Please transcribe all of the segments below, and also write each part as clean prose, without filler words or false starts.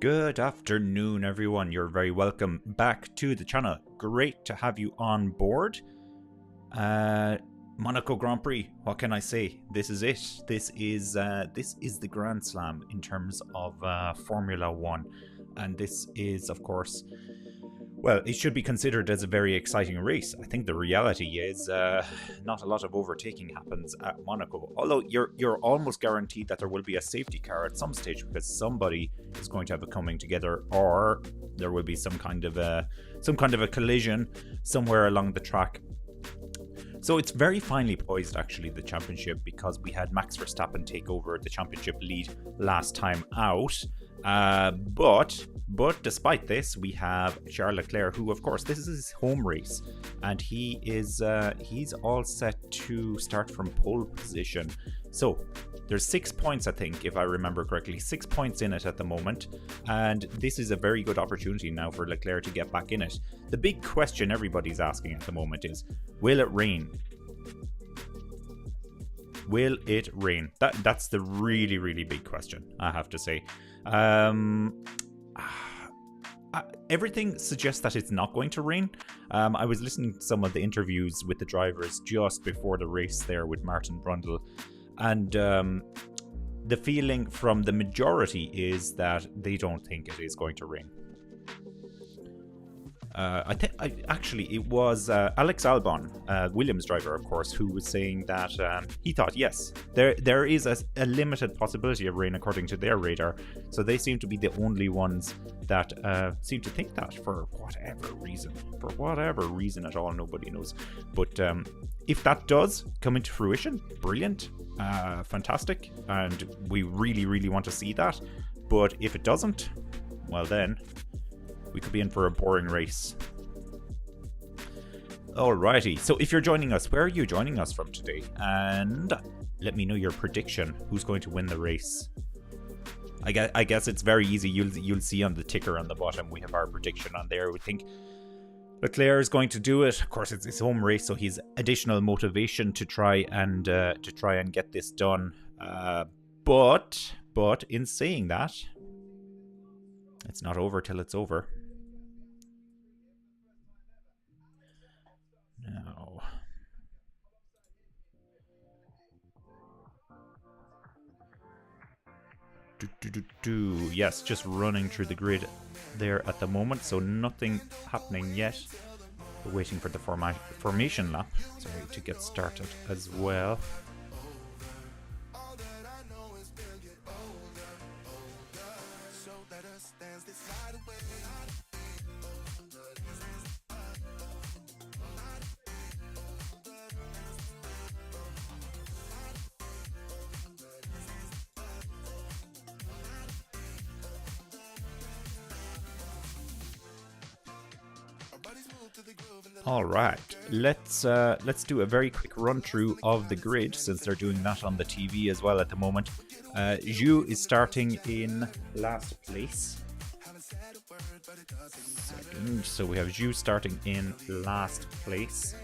Good afternoon, everyone. You're very welcome back to the channel. Great to have you on board. Monaco Grand Prix. What can I say? This is it. This is the Grand Slam in terms of Formula One, and this is, of course, well, it should be considered as a very exciting race. I think the reality is not a lot of overtaking happens at Monaco. Although you're almost guaranteed that there will be a safety car at some stage because somebody is going to have a coming together, or there will be some kind of a collision somewhere along the track. So it's very finely poised, actually, the championship, because we had Max Verstappen take over the championship lead last time out. But despite this, we have Charles Leclerc, who, of course, this is his home race, and he's all set to start from pole position. So there's 6 points, I think, if I remember correctly, 6 points in it at the moment, and this is a very good opportunity now for Leclerc to get back in it. The big question everybody's asking at the moment is, will it rain? Will it rain? That's the really, really big question, I have to say. Everything suggests that it's not going to rain. I was listening to some of the interviews with the drivers just before the race there with Martin Brundle, and the feeling from the majority is that they don't think it is going to rain. I think actually it was Alex Albon, Williams driver, of course, who was saying that he thought, yes, there is a limited possibility of rain according to their radar. So they seem to be the only ones that seem to think that, for whatever reason at all, nobody knows. But if that does come into fruition, brilliant, fantastic, and we really, really want to see that. But if it doesn't, well then, we could be in for a boring race. Alrighty, so if you're joining us, where are you joining us from today? And let me know your prediction. Who's going to win the race? I guess it's very easy. You'll see on the ticker on the bottom, we have our prediction on there. We think Leclerc is going to do it. Of course, it's his home race, so he's additional motivation to try and get this done. But in saying that, it's not over till it's over. Now, yes, just running through the grid there at the moment, so nothing happening yet. We're waiting for the formation lap, to get started as well. All right, let's do a very quick run through of the grid, since they're doing that on the TV as well at the moment. Zhu is starting in last place. So we have Zhu starting in last place.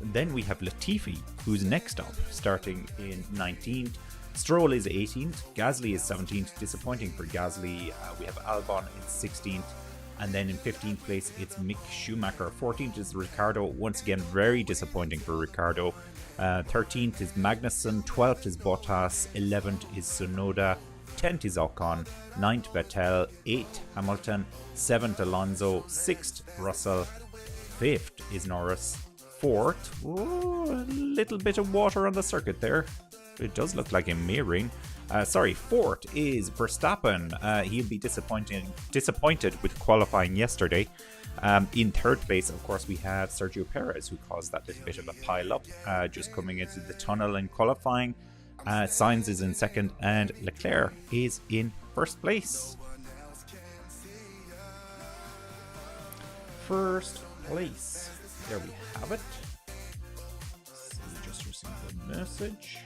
Then we have Latifi, who's next up, starting in 19th. Stroll is 18th. Gasly is 17th. Disappointing for Gasly. We have Albon in 16th. And then in 15th place, it's Mick Schumacher. 14th is Ricciardo. Once again, very disappointing for Ricciardo. 13th is Magnussen. 12th is Bottas. 11th is Tsunoda. 10th is Ocon. 9th Vettel. 8th Hamilton. 7th Alonso. 6th Russell. 5th is Norris. 4th, a little bit of water on the circuit there. It does look like it may rain. 4th is Verstappen. He'll be disappointed with qualifying yesterday. In 3rd place, of course, we have Sergio Perez, who caused that little bit of a pile-up, just coming into the tunnel in qualifying. Sainz is in 2nd, and Leclerc is in 1st place. 1st place. There we have it. So we just received a message.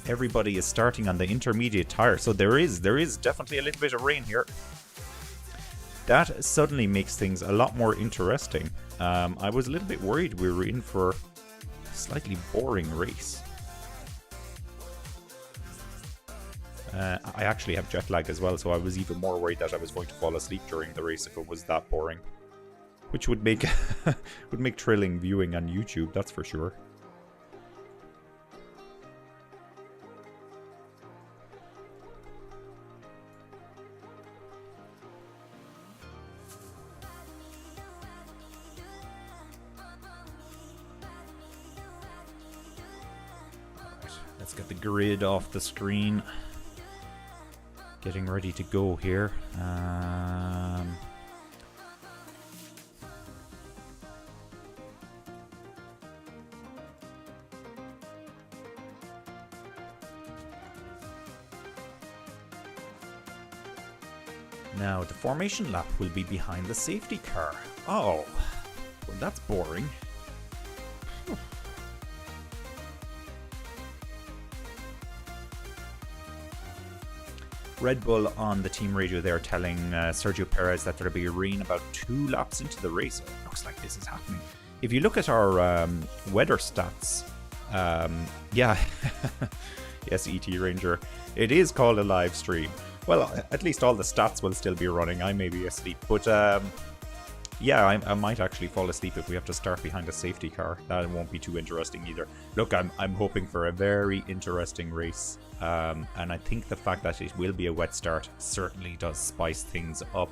Everybody is starting on the intermediate tire, so there is definitely a little bit of rain here. That suddenly makes things a lot more interesting. I was a little bit worried we were in for a slightly boring race. I actually have jet lag as well, so I was even more worried that I was going to fall asleep during the race if it was that boring. Which would make would make thrilling viewing on YouTube, that's for sure. Let's get the grid off the screen. Getting ready to go here. Now, the formation lap will be behind the safety car. Oh, well, that's boring. Red Bull on the team radio there telling Sergio Perez that there'll be rain about 2 laps into the race. It looks like this is happening. If you look at our weather stats, yeah, yes, ET Ranger, it is called a live stream. Well, at least all the stats will still be running. I may be asleep, but yeah, I might actually fall asleep if we have to start behind a safety car. That won't be too interesting either. Look, I'm hoping for a very interesting race. And I think the fact that it will be a wet start certainly does spice things up.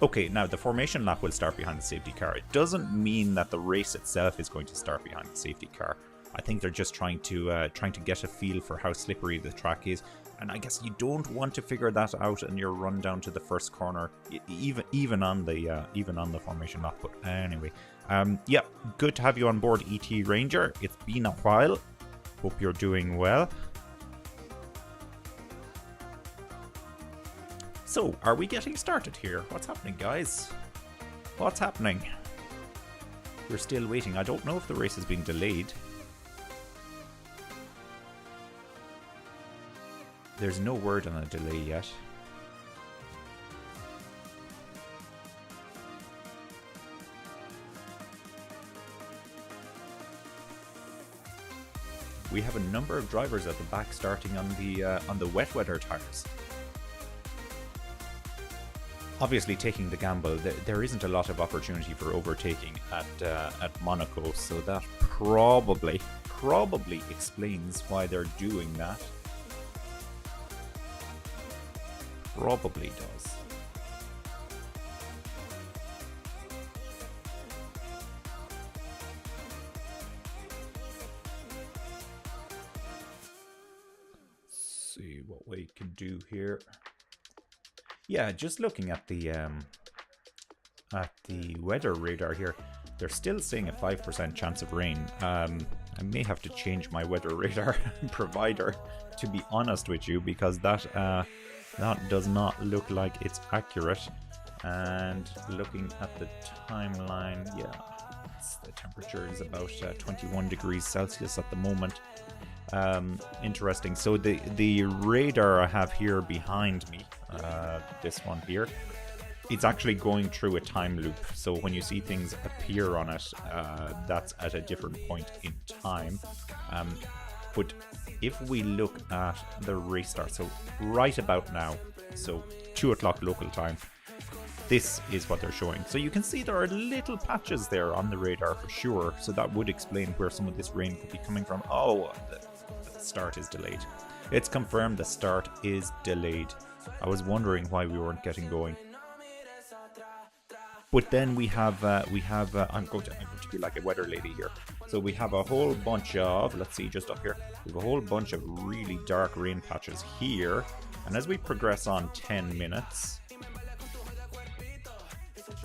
Okay, now the formation lap will start behind the safety car. It doesn't mean that the race itself is going to start behind the safety car. I think they're just trying to get a feel for how slippery the track is. And I guess you don't want to figure that out in your run down to the first corner, even on the formation lap. But anyway, yeah, good to have you on board, ET Ranger. It's been a while. Hope you're doing well. So, are we getting started here? What's happening, guys? What's happening? We're still waiting. I don't know if the race is being delayed. There's no word on a delay yet. We have a number of drivers at the back starting on the wet weather tires. Obviously, taking the gamble, there isn't a lot of opportunity for overtaking at Monaco, so that probably explains why they're doing that. Probably does. See what we can do here. Yeah, just looking at the weather radar here, they're still saying a 5% chance of rain. I may have to change my weather radar provider, to be honest with you, because that does not look like it's accurate. And looking at the timeline, yeah, the temperature is about 21 degrees Celsius at the moment. Interesting. So the radar I have here behind me, this one here, it's actually going through a time loop. So when you see things appear on it, that's at a different point in time. But if we look at the race start, so right about now, so 2 o'clock local time, this is what they're showing. So you can see there are little patches there on the radar for sure. So that would explain where some of this rain could be coming from. Oh, the start is delayed. It's confirmed the start is delayed. I was wondering why we weren't getting going. But then we have I'm going to be like a weather lady here. So we have a whole bunch of, let's see, just up here, we have a whole bunch of really dark rain patches here. And as we progress on 10 minutes,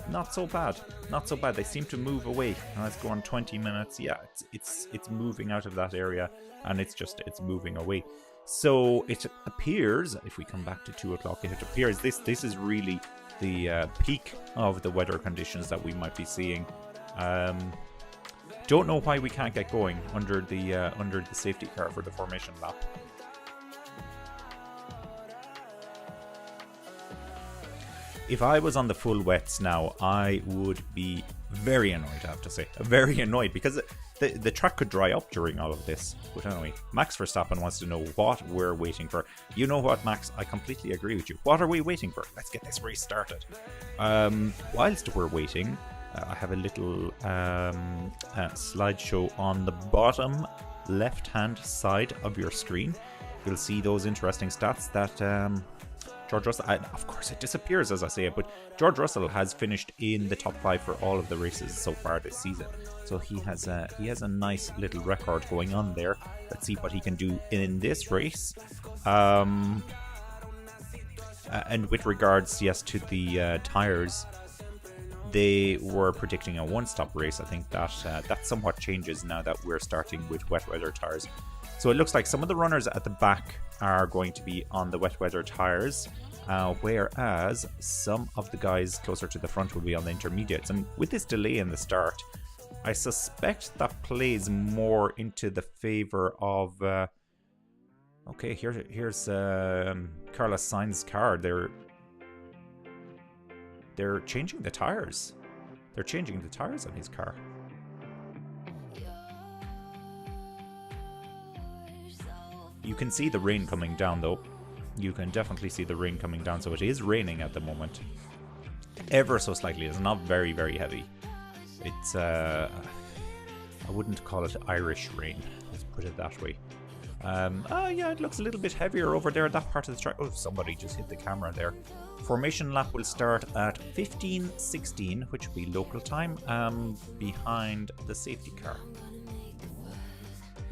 not so bad. Not so bad. They seem to move away. And let's go on 20 minutes. Yeah, it's moving out of that area, and it's moving away. So it appears, if we come back to 2 o'clock, it appears this is really the peak of the weather conditions that we might be seeing. Don't know why we can't get going under the safety car for the formation lap. If I was on the full wets now, I would be very annoyed, I have to say. Very annoyed, because the track could dry up during all of this. But anyway, Max Verstappen wants to know what we're waiting for. You know what, Max? I completely agree with you. What are we waiting for? Let's get this race started. Whilst we're waiting, I have a little slideshow on the bottom left-hand side of your screen. You'll see those interesting stats that George Russell, and of course it disappears as I say it, but George Russell has finished in the top 5 for all of the races so far this season. So he has a nice little record going on there. Let's see what he can do in this race. And with regards, yes, to the tyres, they were predicting a one-stop race. I think that somewhat changes now that we're starting with wet weather tyres. So it looks like some of the runners at the back are going to be on the wet weather tyres, whereas some of the guys closer to the front will be on the intermediates. And with this delay in the start, I suspect that plays more into the favour of... okay, here's Carlos Sainz's car. They're changing the tyres. They're changing the tyres on his car. You can see the rain coming down though. You can definitely see the rain coming down. So it is raining at the moment. Ever so slightly. It's not very, very heavy. It's, I wouldn't call it Irish rain. Let's put it that way. Oh yeah, it looks a little bit heavier over there. That part of the track. Oh, somebody just hit the camera there. Formation lap will start at 15:16, which will be local time, behind the safety car.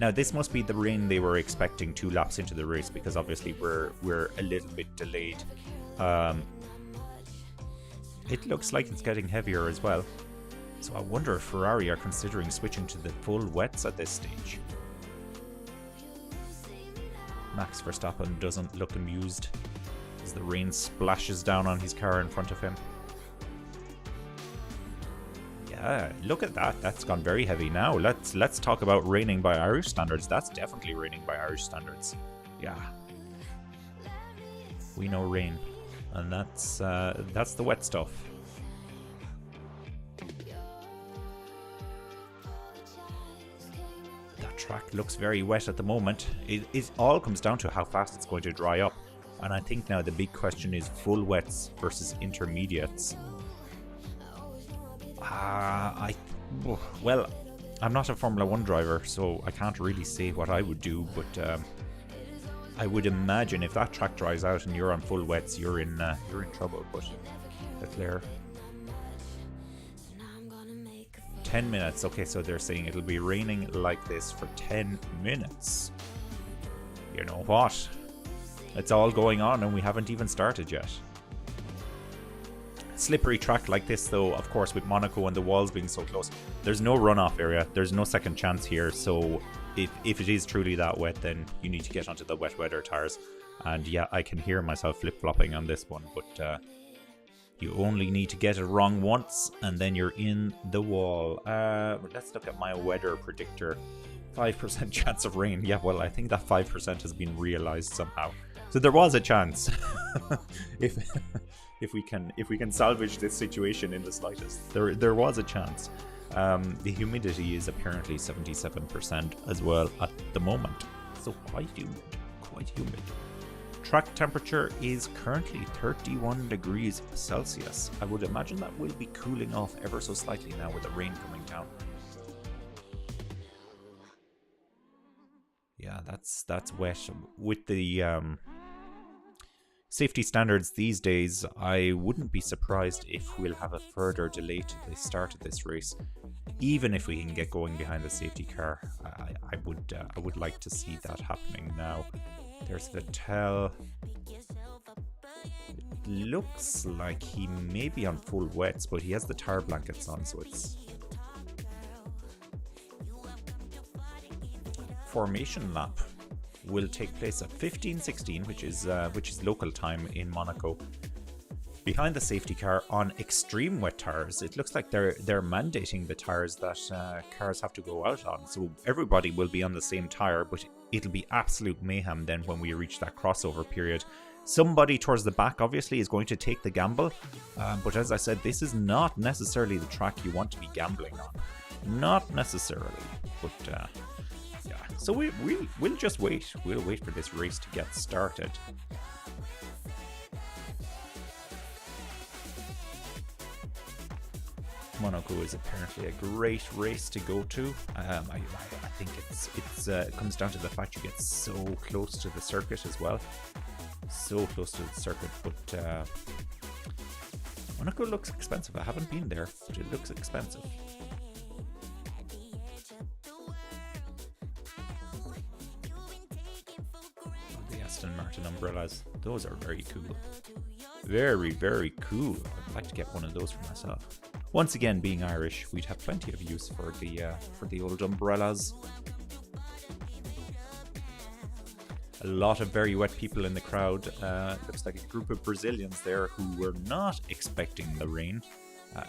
Now this must be the rain they were expecting 2 laps into the race, because obviously we're a little bit delayed. It looks like it's getting heavier as well. So I wonder if Ferrari are considering switching to the full wets at this stage. Max Verstappen doesn't look amused as the rain splashes down on his car in front of him. Yeah, look at that. That's gone very heavy now. Let's talk about raining by Irish standards. That's definitely raining by Irish standards. Yeah. We know rain. And that's the wet stuff. That track looks very wet at the moment. It all comes down to how fast it's going to dry up. And I think now the big question is full wets versus intermediates. Well, I'm not a Formula 1 driver, so I can't really say what I would do, but I would imagine if that track dries out and you're on full wets, you're in trouble. But Leclerc, 10 minutes. Okay, so they're saying it'll be raining like this for 10 minutes. You know what? It's all going on and we haven't even started yet. Slippery track like this though, of course, with Monaco and the walls being so close, there's no runoff area, there's no second chance here. So if it is truly that wet, then you need to get onto the wet weather tires. And yeah, I can hear myself flip-flopping on this one, but you only need to get it wrong once and then you're in the wall. Let's look at my weather predictor. 5% chance of rain. Yeah, well, I think that 5% has been realized somehow. So there was a chance. if we can salvage this situation in the slightest, there was a chance. The humidity is apparently 77% as well at the moment, so quite humid. Track temperature is currently 31 degrees Celsius. I would imagine that will be cooling off ever so slightly now with the rain coming down. Yeah, that's wet. With the safety standards these days, I wouldn't be surprised if we'll have a further delay to the start of this race. Even if we can get going behind the safety car, I would like to see that happening now. There's Vettel. It looks like he may be on full wets, but he has the tire blankets on, so it's... Formation lap will take place at 15:16, which is local time in Monaco, behind the safety car on extreme wet tires. It looks like they're mandating the tires that cars have to go out on, so everybody will be on the same tire, but it'll be absolute mayhem then when we reach that crossover period. Somebody towards the back obviously is going to take the gamble, but as I said, this is not necessarily the track you want to be gambling on. Not necessarily, but yeah. So we'll just wait. We'll wait for this race to get started. Monaco is apparently a great race to go to. I think it comes down to the fact you get so close to the circuit as well. So close to the circuit, but Monaco looks expensive. I haven't been there, but it looks expensive. The Aston Martin umbrellas, those are very cool. Very, very cool. I'd like to get one of those for myself. Once again, being Irish, we'd have plenty of use for the old umbrellas. A lot of very wet people in the crowd. Looks like a group of Brazilians there who were not expecting the rain.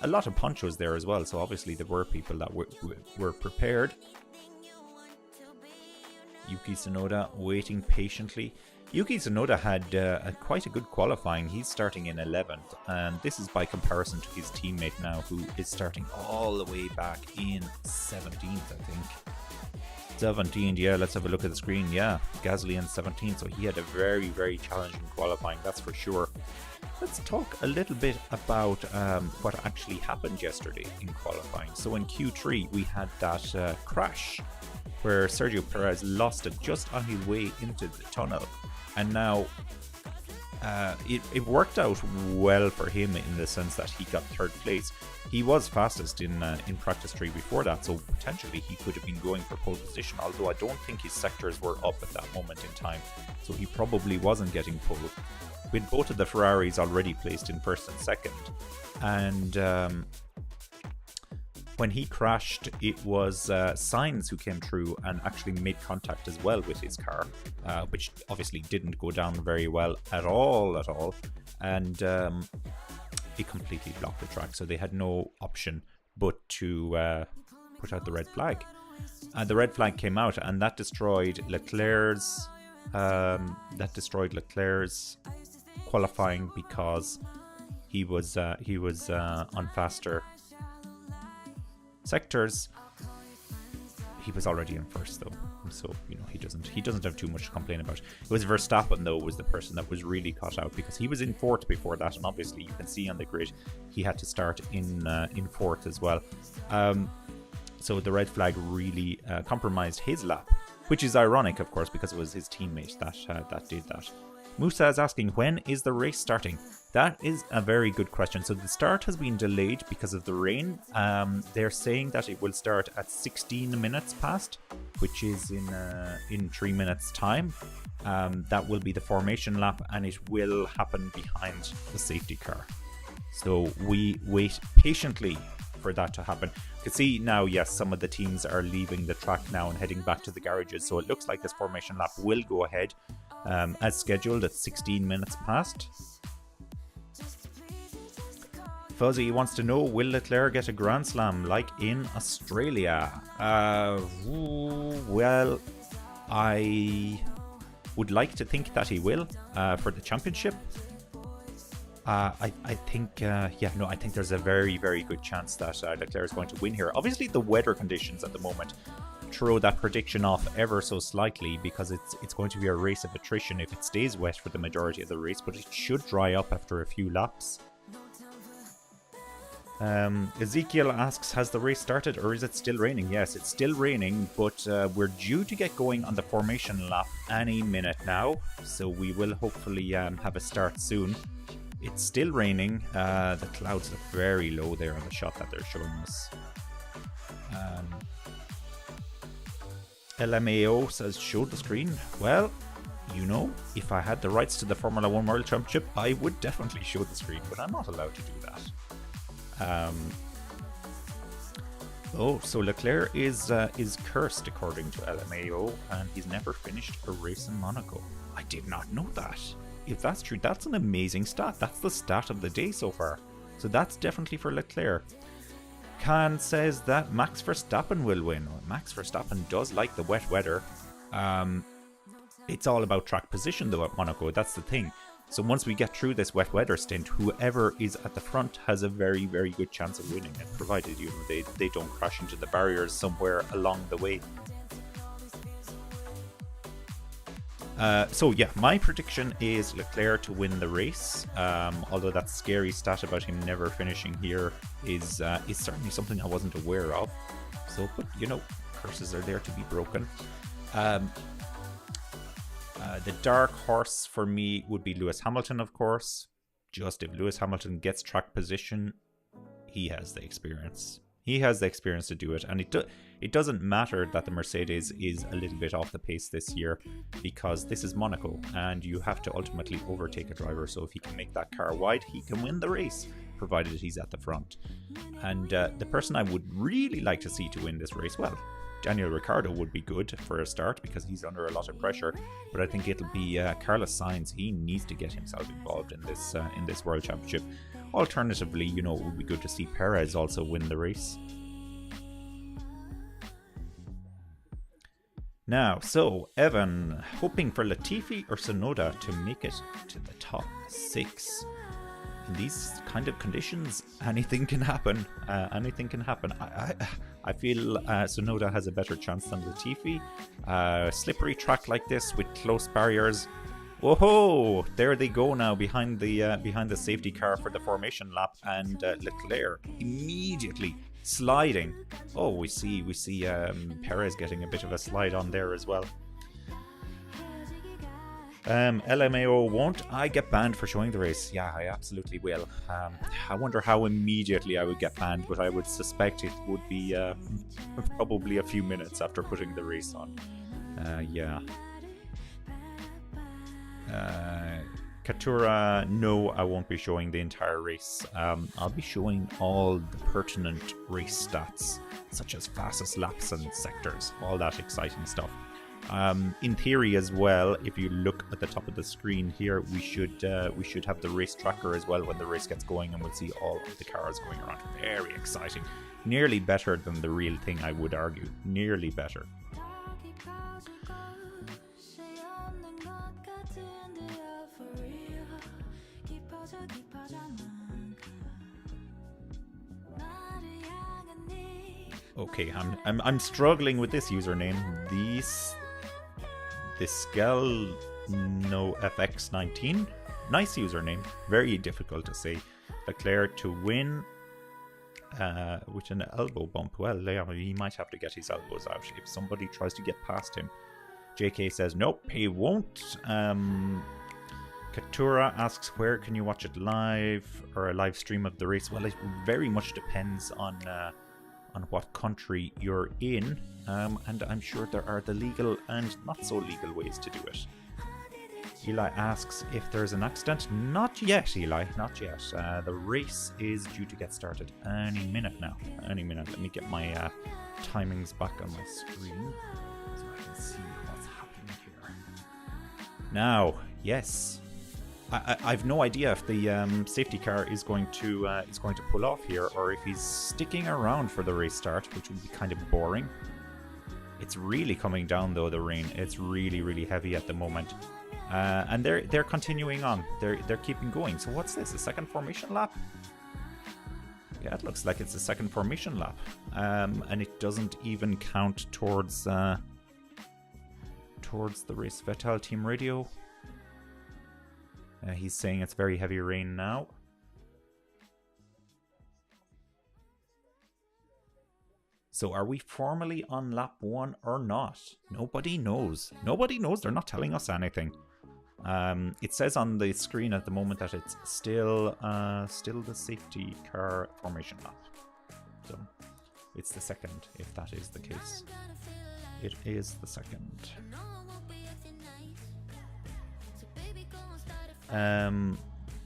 A lot of ponchos there as well, so obviously there were people that were prepared. Yuki Tsunoda waiting patiently. Yuki Tsunoda had quite a good qualifying. He's starting in 11th, and this is by comparison to his teammate now, who is starting all the way back in 17th, I think. 17th, yeah, let's have a look at the screen. Yeah, Gasly in 17th, so he had a very, very challenging qualifying, that's for sure. Let's talk a little bit about what actually happened yesterday in qualifying. So in Q3, we had that crash where Sergio Perez lost it just on his way into the tunnel. And now it worked out well for him in the sense that he got third place. He was fastest in practice 3 before that, so potentially he could have been going for pole position, although I don't think his sectors were up at that moment in time, so he probably wasn't getting pole. With both of the Ferraris already placed in first and second, and when he crashed, it was Sainz who came through and actually made contact as well with his car, which obviously didn't go down very well at all, and it completely blocked the track, so they had no option but to put out the red flag. The red flag came out, and that destroyed Leclerc's qualifying because he was on faster sectors. He was already in first though, so you know he doesn't have too much to complain about. It was Verstappen though was the person that was really caught out, because he was in fourth before that, and obviously you can see on the grid he had to start in fourth as well. So the red flag really compromised his lap, which is ironic, of course, because it was his teammate that did that. Musa is asking, when is the race starting? That is a very good question. So the start has been delayed because of the rain. They're saying that it will start at 16 minutes past, which is in 3 minutes time. That will be the formation lap, and it will happen behind the safety car. So we wait patiently for that to happen. You can see now, yes, some of the teams are leaving the track now and heading back to the garages. So it looks like this formation lap will go ahead as scheduled at 16 minutes past. Fuzzy wants to know, will Leclerc get a Grand Slam like in Australia? Well, I would like to think that he will for the championship. I think there's a very, very good chance that Leclerc is going to win here. Obviously, the weather conditions at the moment throw that prediction off ever so slightly, because it's going to be a race of attrition if it stays wet for the majority of the race, but it should dry up after a few laps. Ezekiel asks, has the race started or is it still raining? Yes, it's still raining, but we're due to get going on the formation lap any minute now, so we will hopefully have a start soon. It's still raining. The clouds look very low there on the shot that they're showing us. LMAO says, show the screen. Well, you know, if I had the rights to the Formula 1 World Championship, I would definitely show the screen, but I'm not allowed to do that. So Leclerc is cursed according to LMAO, and he's never finished a race in Monaco. I did not know that. If that's true, that's an amazing stat. That's the stat of the day so far. So that's definitely for Leclerc. Khan says that Max Verstappen will win. Well, Max Verstappen does like the wet weather. It's all about track position though at Monaco. That's the thing. So once we get through this wet weather stint, whoever is at the front has a very, very good chance of winning it, provided they don't crash into the barriers somewhere along the way. So yeah, my prediction is Leclerc to win the race. Although that scary stat about him never finishing here is certainly something I wasn't aware of. So, but you know, curses are there to be broken. The dark horse for me would be Lewis Hamilton, of course. Just if Lewis Hamilton gets track position, he has the experience. He has the experience to do it, and it doesn't matter that the Mercedes is a little bit off the pace this year, because this is Monaco, and you have to ultimately overtake a driver. So if he can make that car wide, he can win the race, provided he's at the front. And the person I would really like to see to win this race, well, Daniel Ricciardo would be good for a start because he's under a lot of pressure, but I think it'll be Carlos Sainz. He needs to get himself involved in this World Championship. Alternatively, you know, it would be good to see Perez also win the race. Now, so Evan, hoping for Latifi or Tsunoda to make it to the top 6. In these kind of conditions, anything can happen. Anything can happen. I feel Tsunoda has a better chance than Latifi. Slippery track like this with close barriers. Whoa! There they go now behind the safety car for the formation lap, and Leclerc immediately sliding. Oh, we see Perez getting a bit of a slide on there as well. LMAO won't. I get banned for showing the race. Yeah, I absolutely will. I wonder how immediately I would get banned, but I would suspect it would be probably a few minutes after putting the race on. Yeah. Katura, no, I won't be showing the entire race. I'll be showing all the pertinent race stats, such as fastest laps and sectors, all that exciting stuff. In theory as well, if you look at the top of the screen here, we should have the race tracker as well when the race gets going, and we'll see all of the cars going around. Very exciting. Nearly better than the real thing, I would argue. Nearly better. Okay, I'm struggling with this username. The Skel No FX19. Nice username. Very difficult to say. Leclerc to win with an elbow bump. Well, yeah, he might have to get his elbows out if somebody tries to get past him. JK says nope, he won't. Katura asks, where can you watch it live, or a live stream of the race? Well, it very much depends on what country you're in, and I'm sure there are the legal and not so legal ways to do it. Eli asks if there's an accident. Not yet, Eli, not yet. The race is due to get started any minute now. Any minute. Let me get my timings back on my screen so I can see what's happening here. Now, yes. I've no idea if the safety car is going to pull off here, or if he's sticking around for the race start, which would be kind of boring. It's really coming down though, the rain. It's really, really heavy at the moment, and they're continuing on. They're keeping going. So what's this? A second formation lap? Yeah, it looks like it's a second formation lap, and it doesn't even count towards the race. Vettel team radio. He's saying it's very heavy rain now. So are we formally on lap 1 or not? Nobody knows. Nobody knows. They're not telling us anything. It says on the screen at the moment that it's still the safety car formation lap. So it's the second, if that is the case. It is the second.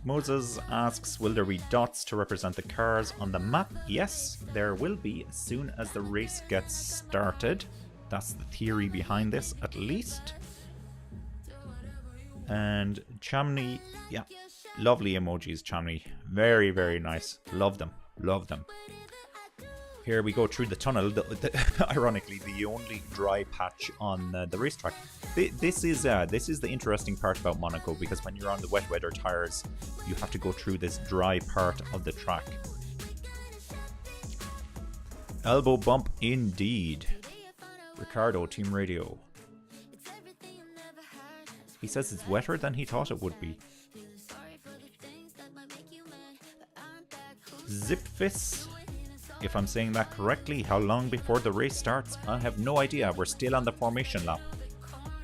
Moses asks, will there be dots to represent the cars on the map? Yes, there will be as soon as the race gets started. That's the theory behind this, at least. And Chamney, yeah, lovely emojis, Chamney. Very, very nice. Love them. Love them. Here we go through the tunnel, ironically the only dry patch on the racetrack. This is the interesting part about Monaco, because when you're on the wet weather tyres, you have to go through this dry part of the track. Elbow bump indeed. Ricardo, team radio. He says it's wetter than he thought it would be. Zipfis, if I'm saying that correctly, how long before the race starts? I have no idea. We're still on the formation lap.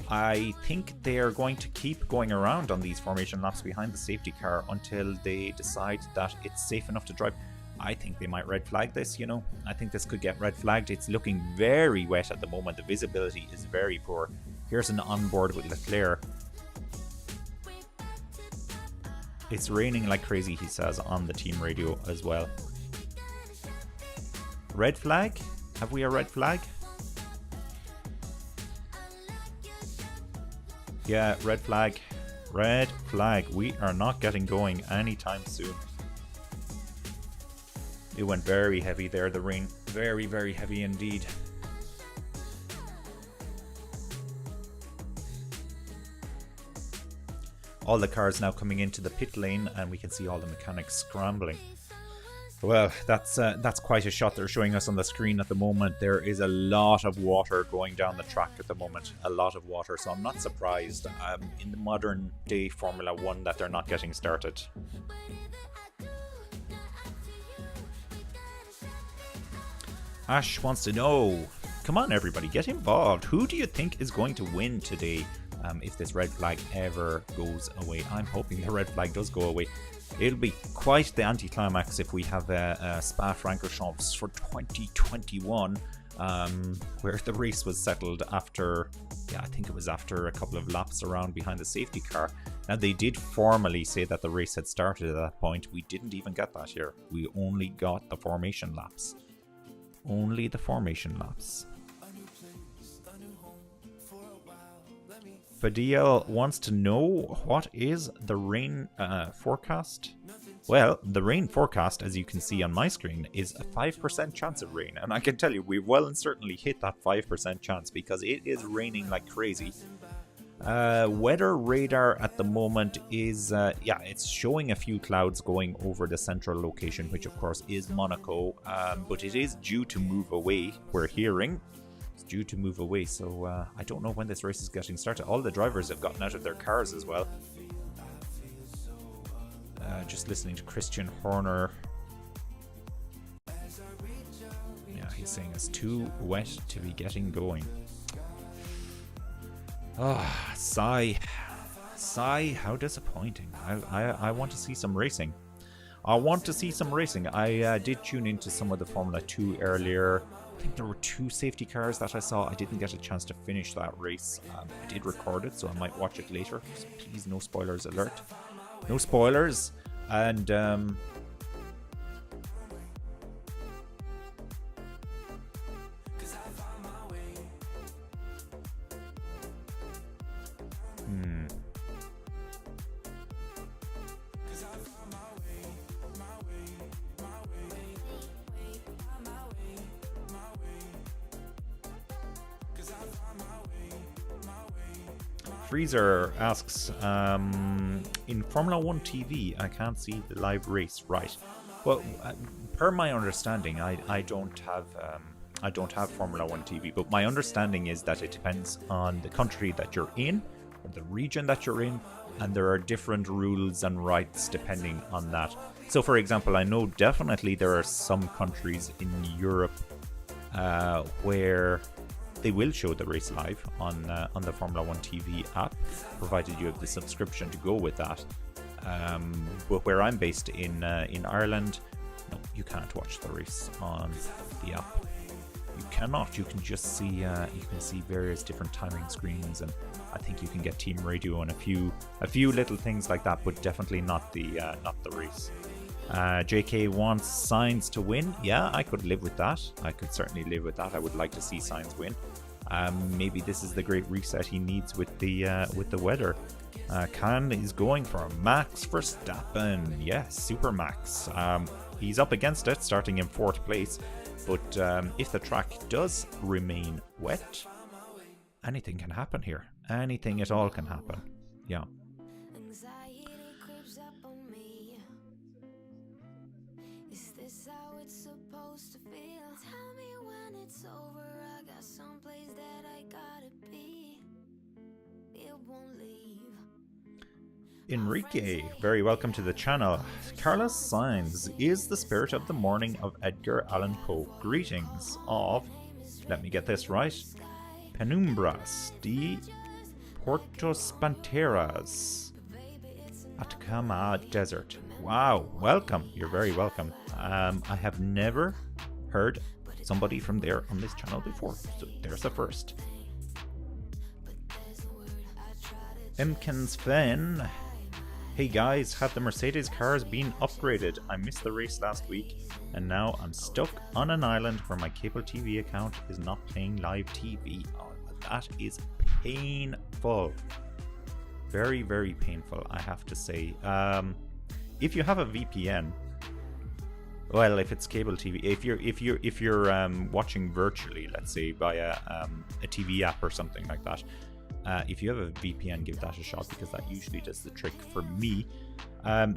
I think they're going to keep going around on these formation laps behind the safety car until they decide that it's safe enough to drive. I think they might red flag this, you know. I think this could get red flagged. It's looking very wet at the moment. The visibility is very poor. Here's an onboard with Leclerc. It's raining like crazy, he says on the team radio as well. Red flag? Have we a red flag? Yeah, red flag. Red flag. We are not getting going anytime soon. It went very heavy there, the rain. Very, very heavy indeed. All the cars now coming into the pit lane, and we can see all the mechanics scrambling. Well, that's quite a shot they're showing us on the screen at the moment. There is a lot of water going down the track at the moment. A lot of water, so I'm not surprised in the modern day Formula 1 that they're not getting started. Ash wants to know, come on everybody, get involved. Who do you think is going to win today if this red flag ever goes away? I'm hoping the red flag does go away. It'll be quite the anticlimax if we have a Spa-Francorchamps for 2021, where the race was settled after, I think it was after a couple of laps around behind the safety car. Now, they did formally say that the race had started at that point. We didn't even get that here. We only got the formation laps. Only the formation laps. Fadil wants to know, what is the rain forecast? Well, the rain forecast, as you can see on my screen, is a 5% chance of rain. And I can tell you, we've well and certainly hit that 5% chance, because it is raining like crazy. Weather radar at the moment is, it's showing a few clouds going over the central location, which of course is Monaco, but it is due to move away, we're hearing. It's due to move away, so I don't know when this race is getting started. All the drivers have gotten out of their cars as well. Just listening to Christian Horner. Yeah, he's saying it's too wet to be getting going. Ah, sigh. Sigh, how disappointing. I want to see some racing. I want to see some racing. I did tune into some of the Formula 2 earlier. I think there were 2 safety cars that I saw. I didn't get a chance to finish that race. I did record it, so I might watch it later. So please, no spoilers alert. No spoilers. And Freezer asks, in Formula 1 TV, I can't see the live race, right? Well, per my understanding, I don't have Formula 1 TV, but my understanding is that it depends on the country that you're in, or the region that you're in, and there are different rules and rights depending on that. So, for example, I know definitely there are some countries in Europe where they will show the race live on the Formula 1 TV app, provided you have the subscription to go with that. But where I'm based in Ireland, no, you can't watch the race on the app. You cannot. You can just see various different timing screens, and I think you can get team radio and a few little things like that, but definitely not the race. JK wants Sainz to win. Yeah, I could live with that. I could certainly live with that. I would like to see Sainz win. Maybe this is the great reset he needs with the weather. Khan is going for Max Verstappen. Yes, Super Max. He's up against it, starting in 4th place. But if the track does remain wet, anything can happen here. Anything at all can happen. Yeah. Enrique, very welcome to the channel. Carlos Sainz is the spirit of the morning of Edgar Allan Poe. Greetings of, let me get this right, Penumbras de Puertos Panteras, Atacama Desert. Wow, welcome. You're very welcome. I have never heard somebody from there on this channel before, so there's the first. Emkins Fen. Hey guys, have the Mercedes cars been upgraded? I missed the race last week and now I'm stuck on an island where my cable TV account is not playing live TV. Oh, that is painful. Very, very painful, I have to say. If you have a VPN, well, if it's cable TV, if you're watching virtually, let's say via a TV app or something like that, if you have a VPN, give that a shot because that usually does the trick for me.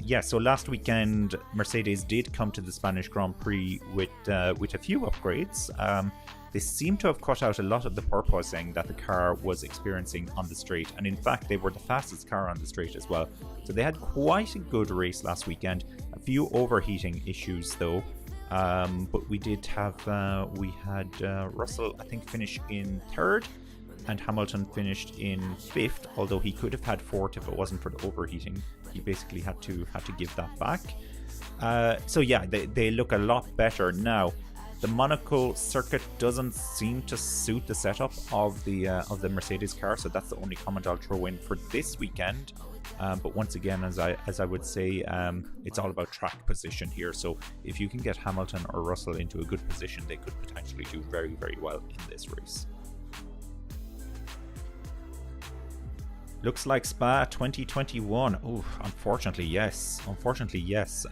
Yeah, so last weekend Mercedes did come to the Spanish Grand Prix with a few upgrades. They seem to have cut out a lot of the porpoising that the car was experiencing on the straight, and in fact they were the fastest car on the straight as well. So they had quite a good race last weekend. A few overheating issues though, but we did have Russell, I think, finish in third, and Hamilton finished in 5th, although he could have had 4th if it wasn't for the overheating. He basically had to give that back. So yeah, they look a lot better now. The Monaco circuit doesn't seem to suit the setup of the Mercedes car, so that's the only comment I'll throw in for this weekend. But once again, as I would say, it's all about track position here. So if you can get Hamilton or Russell into a good position, they could potentially do very, very well in this race. Looks like Spa 2021. Oh, unfortunately, yes. Unfortunately, yes.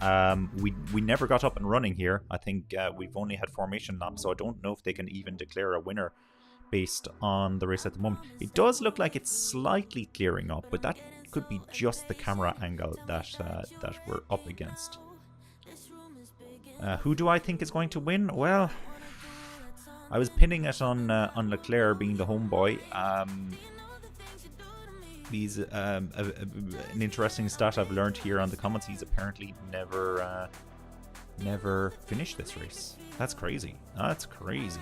We never got up and running here. I think we've only had formation laps, so I don't know if they can even declare a winner based on the race at the moment. It does look like it's slightly clearing up, but that could be just the camera angle that we're up against. Who do I think is going to win? Well, I was pinning it on Leclerc being the homeboy. He's an interesting stat I've learned here on the comments. He's apparently never finished this race. That's crazy. That's crazy.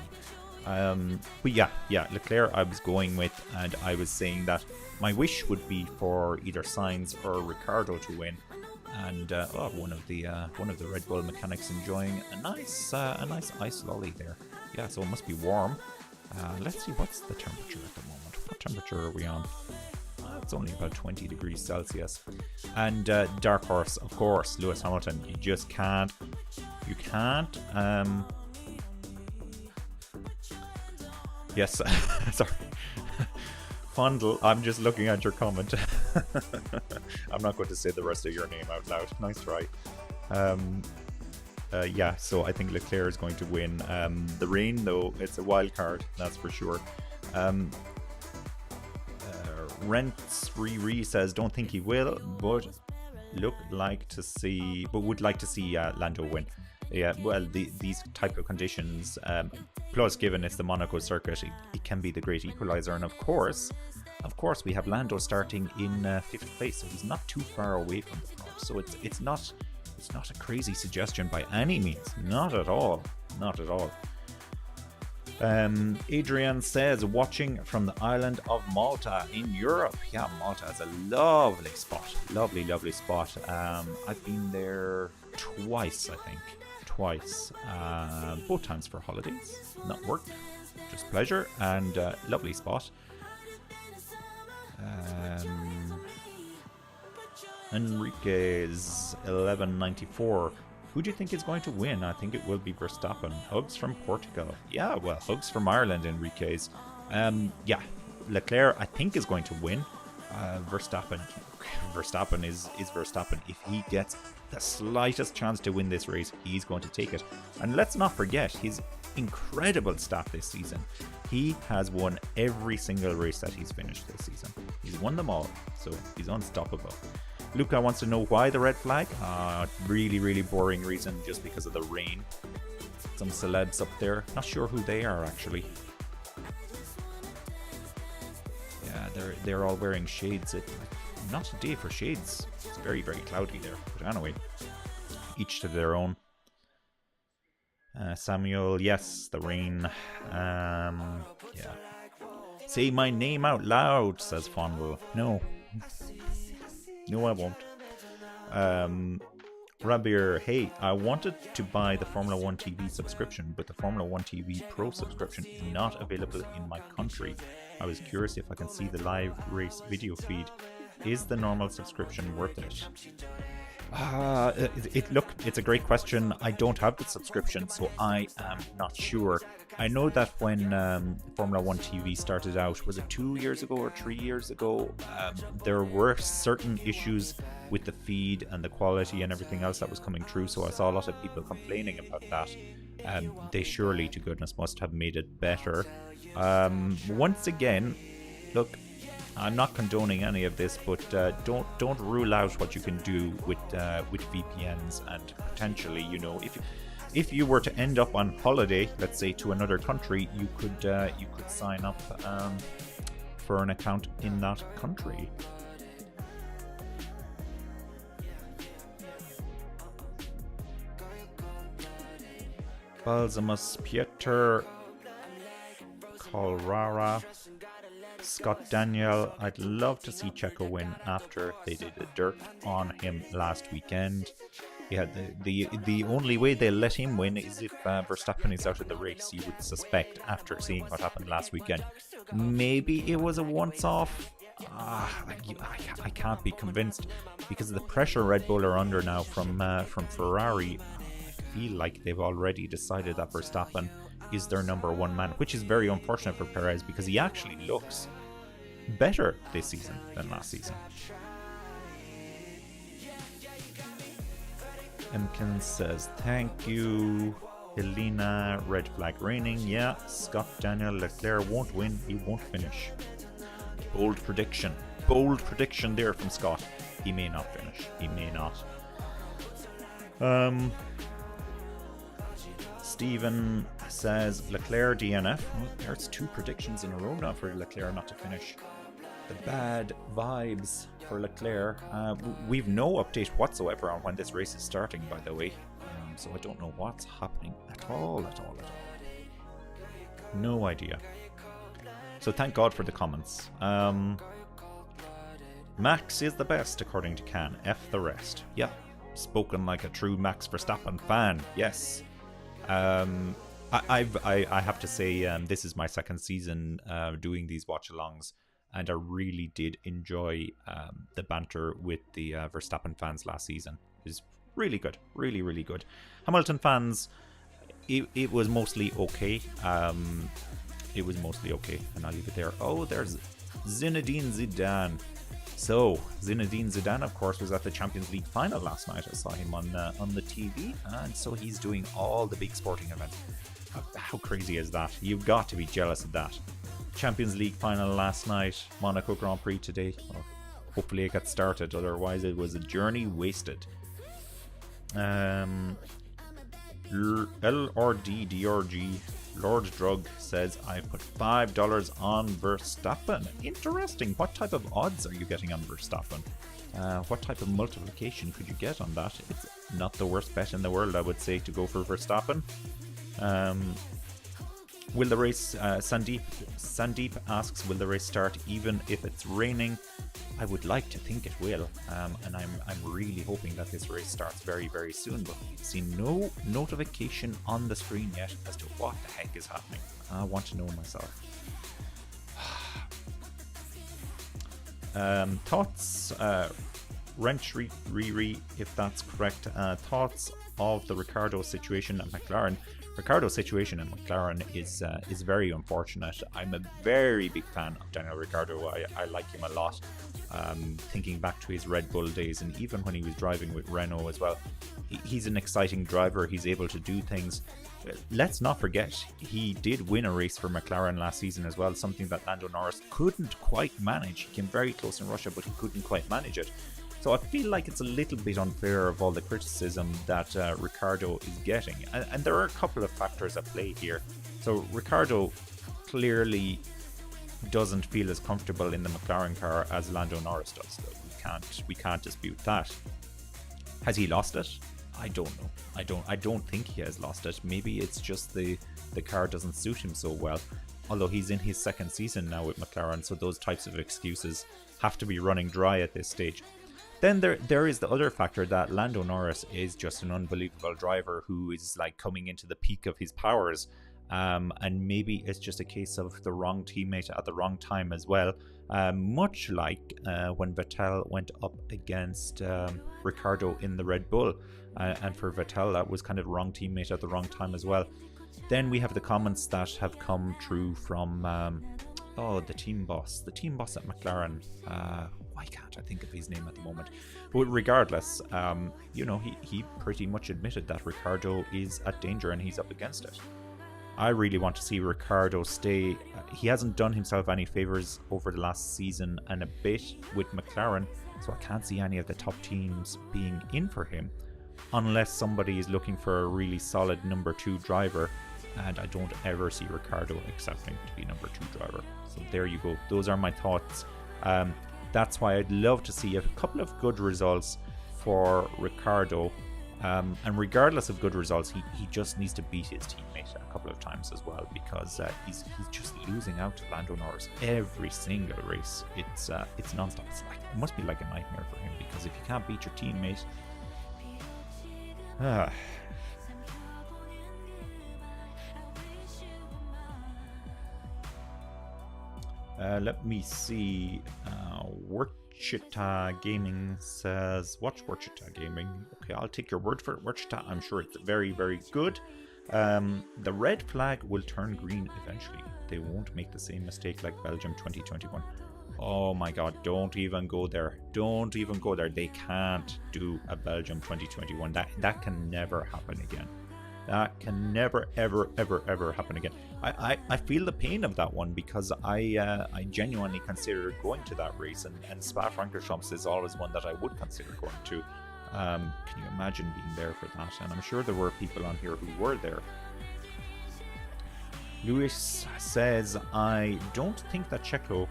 But yeah, Leclerc I was going with, and I was saying that my wish would be for either Sainz or Ricciardo to win. And one of the Red Bull mechanics enjoying a nice ice lolly there. Yeah, so it must be warm. Let's see, what's the temperature at the moment? What temperature are we on? It's only about 20 degrees Celsius. And dark horse, of course, Lewis Hamilton. You just can't. You can't. Yes, sorry. Fondle, I'm just looking at your comment. I'm not going to say the rest of your name out loud. Nice try. Yeah, so I think Leclerc is going to win. The rain, though, it's a wild card, that's for sure. Rents Riri says, don't think he will, but would like to see Lando win. Yeah, well, these type of conditions, plus given it's the Monaco circuit, it can be the great equalizer. And of course, we have Lando starting in 5th place, so he's not too far away from the front. So it's not a crazy suggestion by any means, not at all. Adrian says, watching from the island of Malta in Europe. Yeah, Malta is a lovely spot. Lovely spot. I've been there twice, I think. Both times for holidays, not work, just pleasure, and lovely spot. Enriquez 1194. Who do you think is going to win? I think it will be Verstappen. Hugs from Portugal. Yeah, well, hugs from Ireland, Enriquez. Yeah, Leclerc, I think, is going to win. Verstappen is Verstappen. If he gets the slightest chance to win this race, he's going to take it. And let's not forget, his incredible stat this season. He has won every single race that he's finished this season. He's won them all, so he's unstoppable. Luca wants to know why the red flag. Really, really boring reason, just because of the rain. Some celebs up there. Not sure who they are, actually. Yeah, they're all wearing shades. Not a day for shades. It's very, very cloudy there. But anyway, each to their own. Samuel, yes, the rain. Yeah. Say my name out loud, says Fondle. No. No, I won't. Rabir, hey, I wanted to buy the Formula 1 TV subscription, but the Formula 1 TV Pro subscription is not available in my country. I was curious if I can see the live race video feed. Is the normal subscription worth it? Look, it's a great question. I don't have the subscription, so I am not sure. I know that when Formula 1 TV started out, was it 2 years ago or 3 years ago, there were certain issues with the feed and the quality and everything else that was coming through, so I saw a lot of people complaining about that. They surely, to goodness, must have made it better. Once again, look, I'm not condoning any of this, but don't rule out what you can do with VPNs, and potentially, you know, if you were to end up on holiday, let's say to another country, you could sign up for an account in that country. Balsamus Pieter Colrara. Scott Daniel, I'd love to see Checo win after they did the dirt on him last weekend. Yeah, the only way they'll let him win is if Verstappen is out of the race, you would suspect, after seeing what happened last weekend. Maybe it was a once-off. I can't be convinced because of the pressure Red Bull are under now from Ferrari. I feel like they've already decided that Verstappen is their number one man, which is very unfortunate for Perez because he actually looks better this season than last season. Emkins says, thank you. Elena, red flag raining. Yeah, Scott Daniel, Leclerc won't win, he won't finish. Bold prediction. Bold prediction there from Scott. He may not finish. He may not. Stephen says Leclerc DNF. Well, there's 2 predictions in a row now for Leclerc not to finish. The bad vibes for Leclerc. We've no update whatsoever on when this race is starting, by the way. So I don't know what's happening at all. No idea. So thank God for the comments. Max is the best according to Can. F the rest. Yeah, spoken like a true Max Verstappen fan. Yes. I have to say, this is my second season doing these watch-alongs, and I really did enjoy the banter with the Verstappen fans last season. It was really good, really, really good. Hamilton fans, it was mostly okay. It was mostly okay, and I'll leave it there. Oh, there's Zinedine Zidane. So, Zinedine Zidane, of course, was at the Champions League final last night. I saw him on the TV, and so he's doing all the big sporting events. How crazy is that? You've got to be jealous of that. Champions League final last night, Monaco Grand Prix today. Well, hopefully it gets started, otherwise it was a journey wasted. LRDDRG Lord Drug says, I put $5 on Verstappen. Interesting. What type of odds are you getting on Verstappen? What type of multiplication could you get on that? It's not the worst bet in the world, I would say, to go for Verstappen. Will the race, Sandeep asks, will the race start even if it's raining? I would like to think it will, and I'm really hoping that this race starts very, very soon, but we've seen no notification on the screen yet as to what the heck is happening. I want to know myself. Thoughts, Wrench Riri, if that's correct, thoughts of the Ricciardo situation at McLaren. Ricciardo's situation in McLaren is very unfortunate. I'm a very big fan of Daniel Ricciardo. I like him a lot. Thinking back to his Red Bull days, and even when he was driving with Renault as well, he's an exciting driver. He's able to do things. Let's not forget, he did win a race for McLaren last season as well, something that Lando Norris couldn't quite manage. He came very close in Russia, but he couldn't quite manage it. So I feel like it's a little bit unfair of all the criticism that Ricciardo is getting. And there are a couple of factors at play here. So Ricciardo clearly doesn't feel as comfortable in the McLaren car as Lando Norris does. We can't dispute that. Has he lost it? I don't know. I don't think he has lost it. Maybe it's just the car doesn't suit him so well. Although he's in his second season now with McLaren, so those types of excuses have to be running dry at this stage. Then there is the other factor that Lando Norris is just an unbelievable driver who is like coming into the peak of his powers. And maybe it's just a case of the wrong teammate at the wrong time as well. Much like when Vettel went up against Ricciardo in the Red Bull. And for Vettel, that was kind of the wrong teammate at the wrong time as well. Then we have the comments that have come through from the team boss at McLaren. Why can't I think of his name at the moment? But regardless, he pretty much admitted that Ricciardo is at danger and he's up against it. I really want to see Ricciardo stay. He hasn't done himself any favours over the last season and a bit with McLaren, so I can't see any of the top teams being in for him unless somebody is looking for a really solid number 2 driver, and I don't ever see Ricciardo accepting to be number 2 driver. So there you go. Those are my thoughts. That's why I'd love to see a couple of good results for Ricciardo. And regardless of good results, he just needs to beat his teammate a couple of times as well, because he's just losing out to Lando Norris every single race. It's non-stop. It must be like a nightmare for him, because if you can't beat your teammate, let me see. Wichita Gaming says, watch Wichita Gaming. Okay, I'll take your word for it, Wichita. I'm sure it's very, very good. The red flag will turn green eventually. They won't make the same mistake like Belgium 2021. Oh my god, don't even go there. Don't even go there. They can't do a Belgium 2021. That can never happen again. That can never, ever, ever, ever happen again. I feel the pain of that one, because I genuinely considered going to that race, and Spa-Francorchamps is always one that I would consider going to. Can you imagine being there for that? And I'm sure there were people on here who were there. Lewis says, I don't think that Checo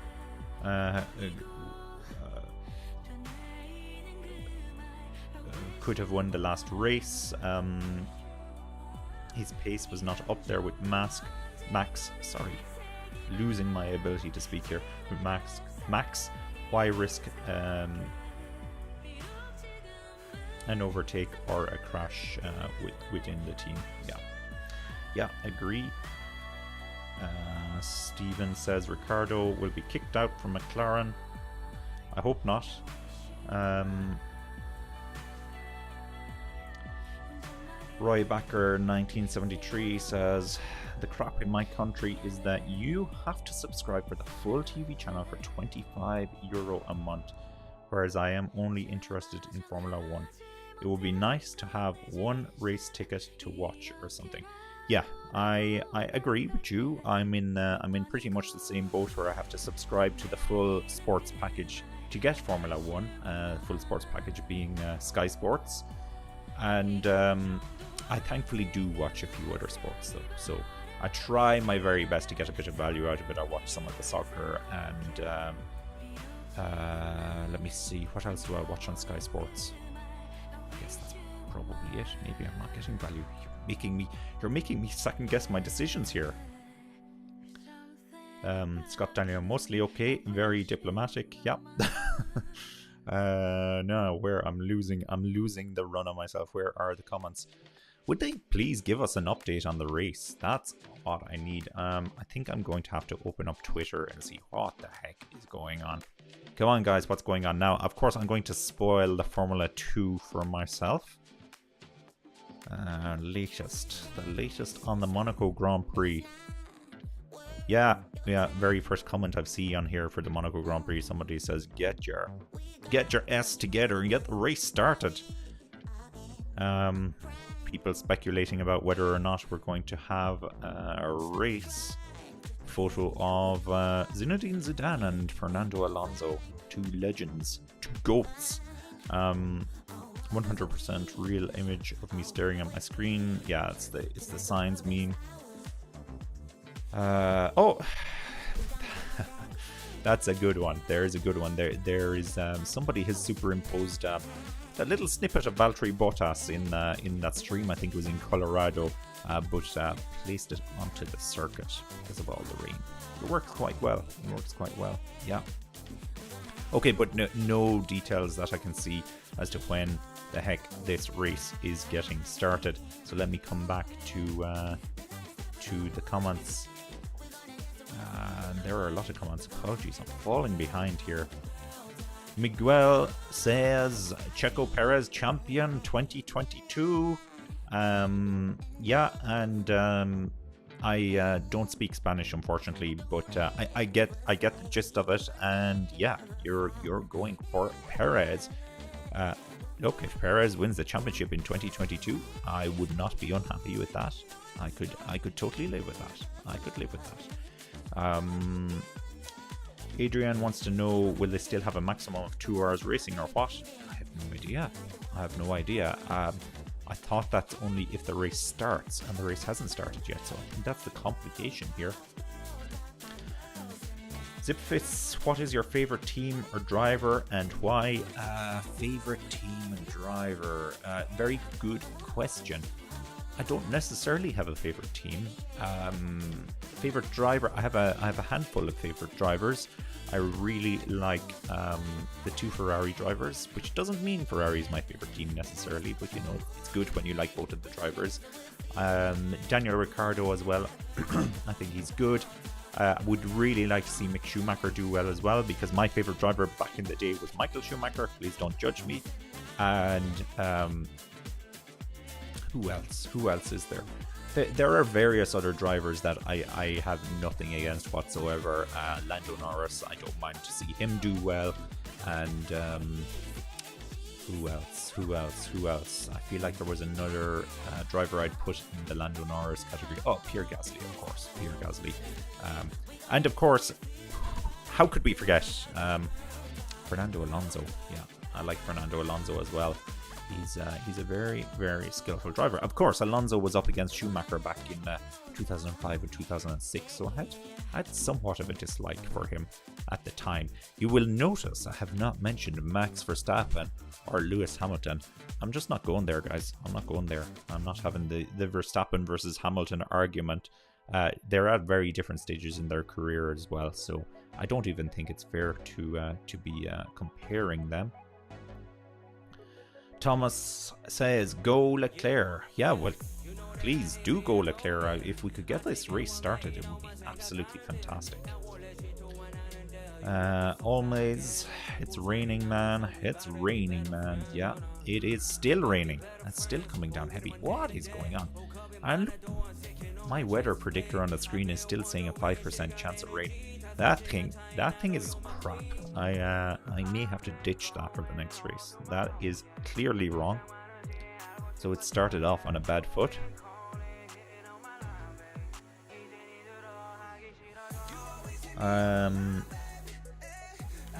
could have won the last race. His pace was not up there with Max. Sorry, losing my ability to speak here. With Max, why risk an overtake or a crash within the team? Yeah, agree. Steven says Ricciardo will be kicked out from McLaren. I hope not. Roy Backer 1973 says, the crap in my country is that you have to subscribe for the full TV channel for €25 a month, whereas I am only interested in Formula 1. It would be nice to have one race ticket to watch or something. Yeah, I agree with you. I'm in pretty much the same boat where I have to subscribe to the full sports package to get Formula 1, full sports package being Sky Sports. And I thankfully do watch a few other sports though, so I try my very best to get a bit of value out of it. I watch some of the soccer, and let me see, what else do I watch on Sky Sports? I guess that's probably it. Maybe I'm not getting value. You're making me second guess my decisions here. Scott Daniel, mostly okay, very diplomatic. Yep. No, where I'm losing the run on myself. Where are the comments? Would they please give us an update on the race? That's what I need. I think I'm going to have to open up Twitter and see what the heck is going on. Come on, guys, what's going on now? Of course, I'm going to spoil the Formula 2 for myself. The latest on the Monaco Grand Prix. Yeah, very first comment I've seen on here for the Monaco Grand Prix. Somebody says, get your S together and get the race started. People speculating about whether or not we're going to have a race photo of Zinedine Zidane and Fernando Alonso, two legends, two goats. 100% real image of me staring at my screen. Yeah, it's the signs meme. Oh, that's a good one. There's a good one. There is somebody has superimposed that little snippet of Valtteri Bottas in that stream. I think it was in Colorado, but placed it onto the circuit because of all the rain. It works quite well. Yeah. Okay, but no details that I can see as to when the heck this race is getting started. So let me come back to the comments. There are a lot of comments. Apologies, I'm falling behind here. Miguel says Checo Perez champion 2022. Yeah, and I don't speak Spanish, unfortunately, but I get the gist of it. And yeah, you're going for Perez. Look, if Perez wins the championship in 2022, I would not be unhappy with that. I could totally live with that. I could live with that. Adrian wants to know, will they still have a maximum of 2 hours racing or what? I have no idea. I thought that's only if the race starts, and the race hasn't started yet, so I think that's the complication here. Zipfits, what is your favorite team or driver and why? Favorite team and driver? Very good question. I don't necessarily have a favorite team. Favorite driver, I have a handful of favorite drivers. I really like the 2 Ferrari drivers, which doesn't mean Ferrari is my favorite team necessarily, but you know, it's good when you like both of the drivers. Daniel Ricciardo as well. I think he's good. I would really like to see Mick Schumacher do well as well, because my favorite driver back in the day was Michael Schumacher. Please don't judge me. And who else is there? There are various other drivers that I have nothing against whatsoever. Lando Norris, I don't mind to see him do well. And who else? I feel like there was another driver I'd put in the Lando Norris category. Oh, Pierre Gasly, of course. And of course, how could we forget Fernando Alonso? Yeah, I like Fernando Alonso as well. He's a very, very skillful driver. Of course, Alonso was up against Schumacher back in 2005 and 2006, so I had somewhat of a dislike for him at the time. You will notice I have not mentioned Max Verstappen or Lewis Hamilton. I'm just not going there, guys. I'm not going there. I'm not having the Verstappen versus Hamilton argument. They're at very different stages in their career as well, so I don't even think it's fair to be comparing them. Thomas says, go Leclerc. Yeah, well, please do go Leclerc. If we could get this race started, it would be absolutely fantastic. Always, it's raining, man. Yeah, it is still raining. It's still coming down heavy. What is going on? And my weather predictor on the screen is still saying a 5% chance of rain. That thing is crap. I may have to ditch that for the next race. That is clearly wrong. So it started off on a bad foot.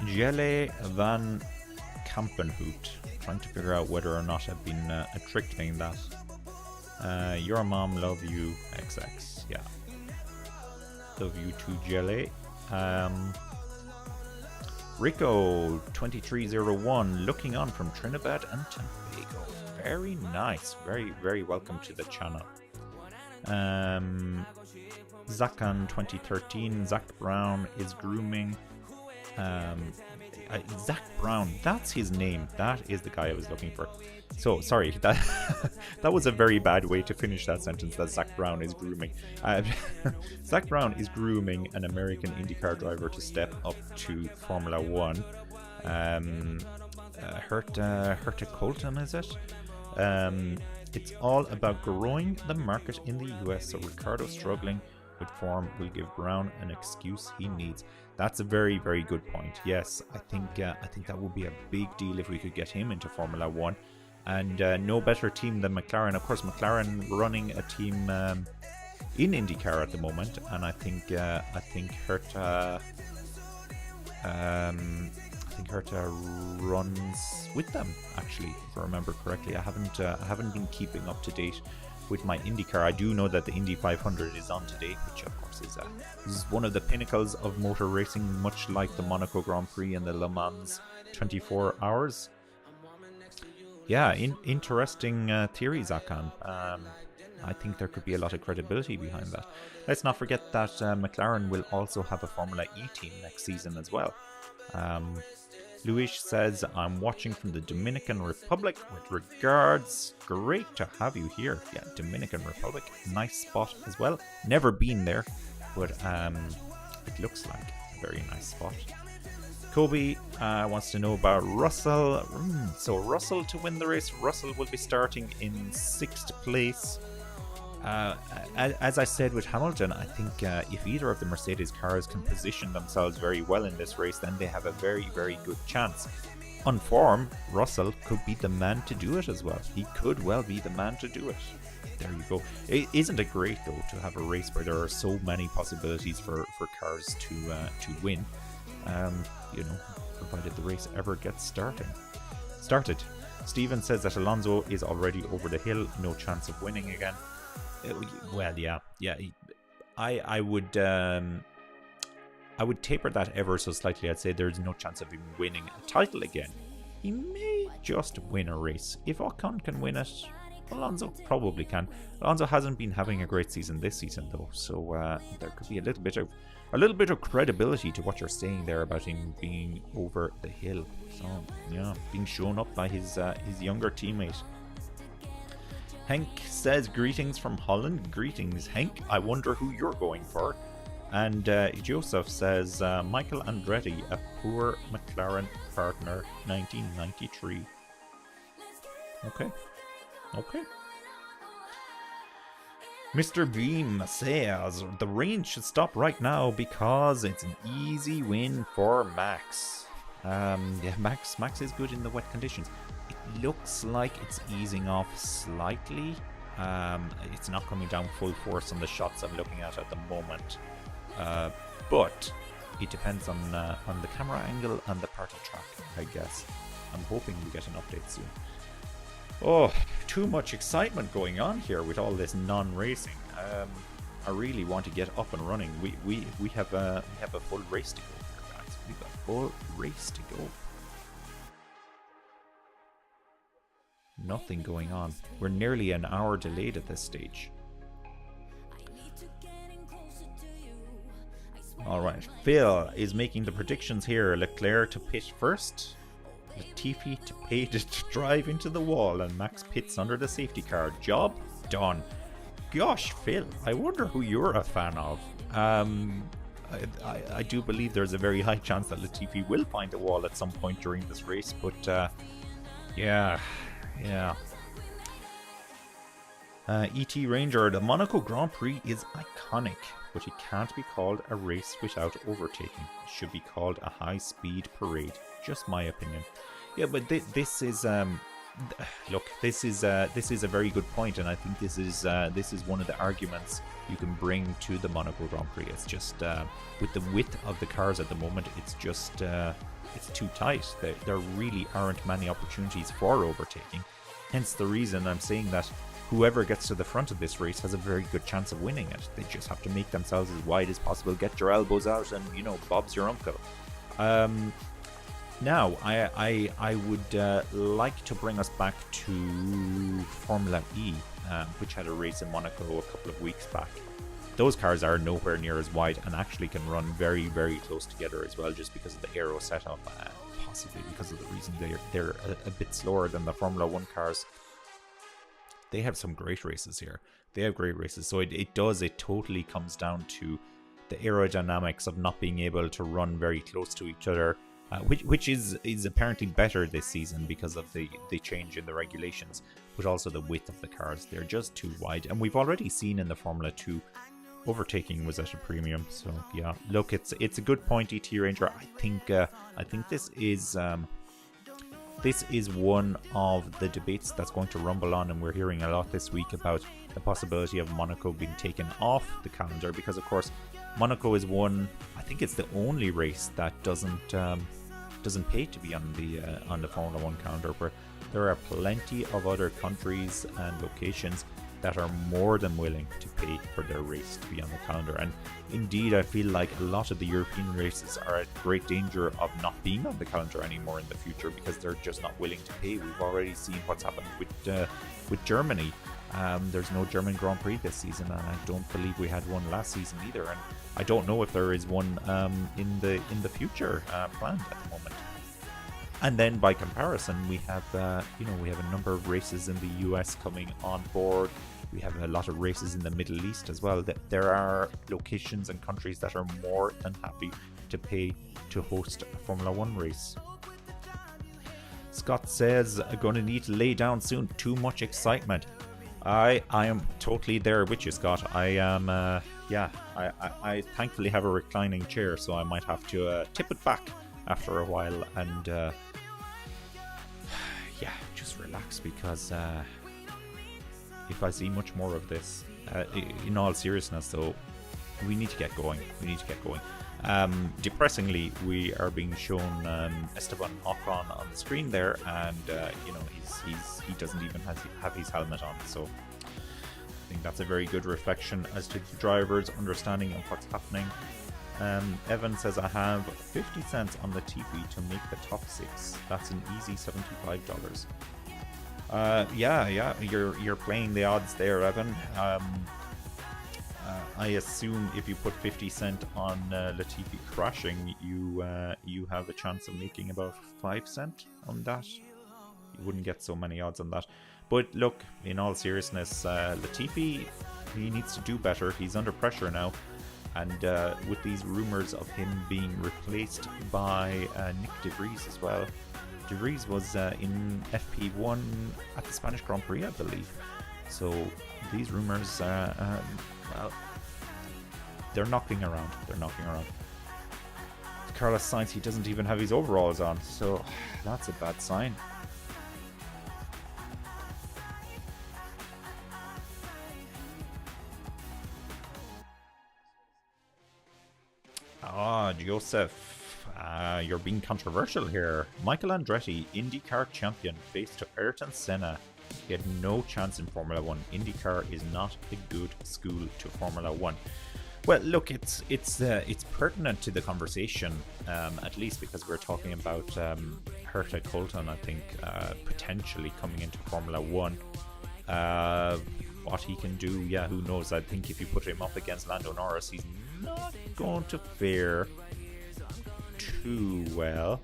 Jelle van Kampenhout. Trying to figure out whether or not I've been tricked in that. Your mom love you XX. Yeah. Love you too, Jelle. Rico 2301 looking on from Trinidad and Tobago. Very nice. Very, very welcome to the channel. Zakan 2013. Zach Brown is grooming. Zach Brown, that's his name. That is the guy I was looking for. So sorry, that was a very bad way to finish that sentence. That Zach Brown is grooming. Zach Brown is grooming an American IndyCar driver to step up to Formula One. Herta Colton, is it? It's all about growing the market in the US, so Ricciardo struggling with form will give Brown an excuse he needs. That's a very, very good point. Yes, I think that would be a big deal if we could get him into Formula 1. And no better team than McLaren. Of course, McLaren running a team in IndyCar at the moment, and I think Herta runs with them, actually, if I remember correctly. I haven't been keeping up to date with my IndyCar. I do know that the Indy 500 is on today, which of course is one of the pinnacles of motor racing, much like the Monaco Grand Prix and the Le Mans 24 hours. Yeah, interesting theories, Akan. I think there could be a lot of credibility behind that. Let's not forget that McLaren will also have a Formula E team next season as well. Luis says, I'm watching from the Dominican Republic with regards. Great to have you here. Yeah, Dominican Republic. Nice spot as well. Never been there, but it looks like a very nice spot. Kobe wants to know about Russell. So Russell to win the race. Russell will be starting in 6th place. As I said with Hamilton, I think if either of the Mercedes cars can position themselves very well in this race, then they have a very, very good chance. On form, Russell could be the man to do it as well. He could well be the man to do it. There you go. Isn't it great, though, to have a race where there are so many possibilities for cars to win? Provided the race ever gets started. Steven says that Alonso is already over the hill, no chance of winning again. Well, yeah. I would taper that ever so slightly. I'd say there's no chance of him winning a title again. He may just win a race. If Ocon can win it, Alonso probably can. Alonso hasn't been having a great season this season, though, so there could be a little bit of credibility to what you're saying there about him being over the hill. So yeah, being shown up by his younger teammate. Hank says, greetings from Holland. Greetings, Hank. I wonder who you're going for. And Joseph says, Michael Andretti, a poor McLaren partner, 1993. Okay. Mr. Beam says, the rain should stop right now because it's an easy win for Max. Max is good in the wet conditions. It looks like it's easing off slightly. It's not coming down full force on the shots I'm looking at the moment. But it depends on the camera angle and the part of track, I guess. I'm hoping we get an update soon. Oh, too much excitement going on here with all this non-racing. I really want to get up and running. We have a full race to go here, guys. We've got a full race to go. Nothing going on. We're nearly an hour delayed at this stage. Alright, Phil is making the predictions here. Leclerc to pit first, Latifi to pay to drive into the wall, and Max pits under the safety car. Job done. Gosh, Phil, I wonder who you're a fan of. I do believe there's a very high chance that Latifi will find a wall at some point during this race, but yeah. ET Ranger, the Monaco Grand Prix is iconic, but it can't be called a race without overtaking. It should be called a high-speed parade. Just my opinion. Yeah, but this is look, this is a very good point, and I think this is one of the arguments you can bring to the Monaco Grand Prix. It's just with the width of the cars at the moment, it's just it's too tight. There really aren't many opportunities for overtaking. Hence the reason I'm saying that whoever gets to the front of this race has a very good chance of winning it. They just have to make themselves as wide as possible, get your elbows out, and Bob's your uncle. Now, I would like to bring us back to Formula E, which had a race in Monaco a couple of weeks back. Those cars are nowhere near as wide and actually can run very, very close together as well, just because of the aero setup, possibly because of the reason they're a bit slower than the Formula 1 cars. They have some great races here. They have great races. So it totally comes down to the aerodynamics of not being able to run very close to each other. which is apparently better this season because of the change in the regulations, but also the width of the cars. They're just too wide, and we've already seen in the Formula 2 overtaking was at a premium. So yeah, look, it's a good point, ET Ranger. I think this is one of the debates that's going to rumble on, and we're hearing a lot this week about the possibility of Monaco being taken off the calendar, because of course Monaco is one, I think it's the only race that doesn't pay to be on the Formula 1 calendar, where there are plenty of other countries and locations that are more than willing to pay for their race to be on the calendar. And indeed, I feel like a lot of the European races are at great danger of not being on the calendar anymore in the future, because they're just not willing to pay. We've already seen what's happened with Germany. There's no German Grand Prix this season, and I don't believe we had one last season either. And I don't know if there is one in the future planned at the moment. And then by comparison, we have we have a number of races in the US coming on board. We have a lot of races in the Middle East as well. There are locations and countries that are more than happy to pay to host a Formula 1 race. Scott says, going to need to lay down soon. Too much excitement. I am totally there with you, Scott. I am, I thankfully have a reclining chair, so I might have to tip it back after a while and, just relax, because if I see much more of this, in all seriousness though, we need to get going. Depressingly, we are being shown Esteban Ocon on the screen there, and he doesn't even have his helmet on. So I think that's a very good reflection as to the driver's understanding of what's happening. Evan says, I have 50 cents on the TV to make the top 6. That's an easy $75. You're playing the odds there, Evan. I assume if you put 50 cent on Latifi crashing, you have a chance of making about 5 cent on that. You wouldn't get so many odds on that. But look, in all seriousness, Latifi, he needs to do better. He's under pressure now. And with these rumors of him being replaced by Nick De Vries as well. De Vries was in FP1 at the Spanish Grand Prix, I believe. So these rumors, they're knocking around. Carlos Sainz, he doesn't even have his overalls on, so that's a bad sign. Joseph, you're being controversial here. Michael Andretti, IndyCar champion, faced to Ayrton Senna. He had no chance in Formula 1. IndyCar is not a good school to Formula 1. Well, look, it's pertinent to the conversation, at least because we're talking about Herta Colton, I think, potentially coming into Formula 1. What he can do, who knows? I think if you put him up against Lando Norris, he's not going to fare too well.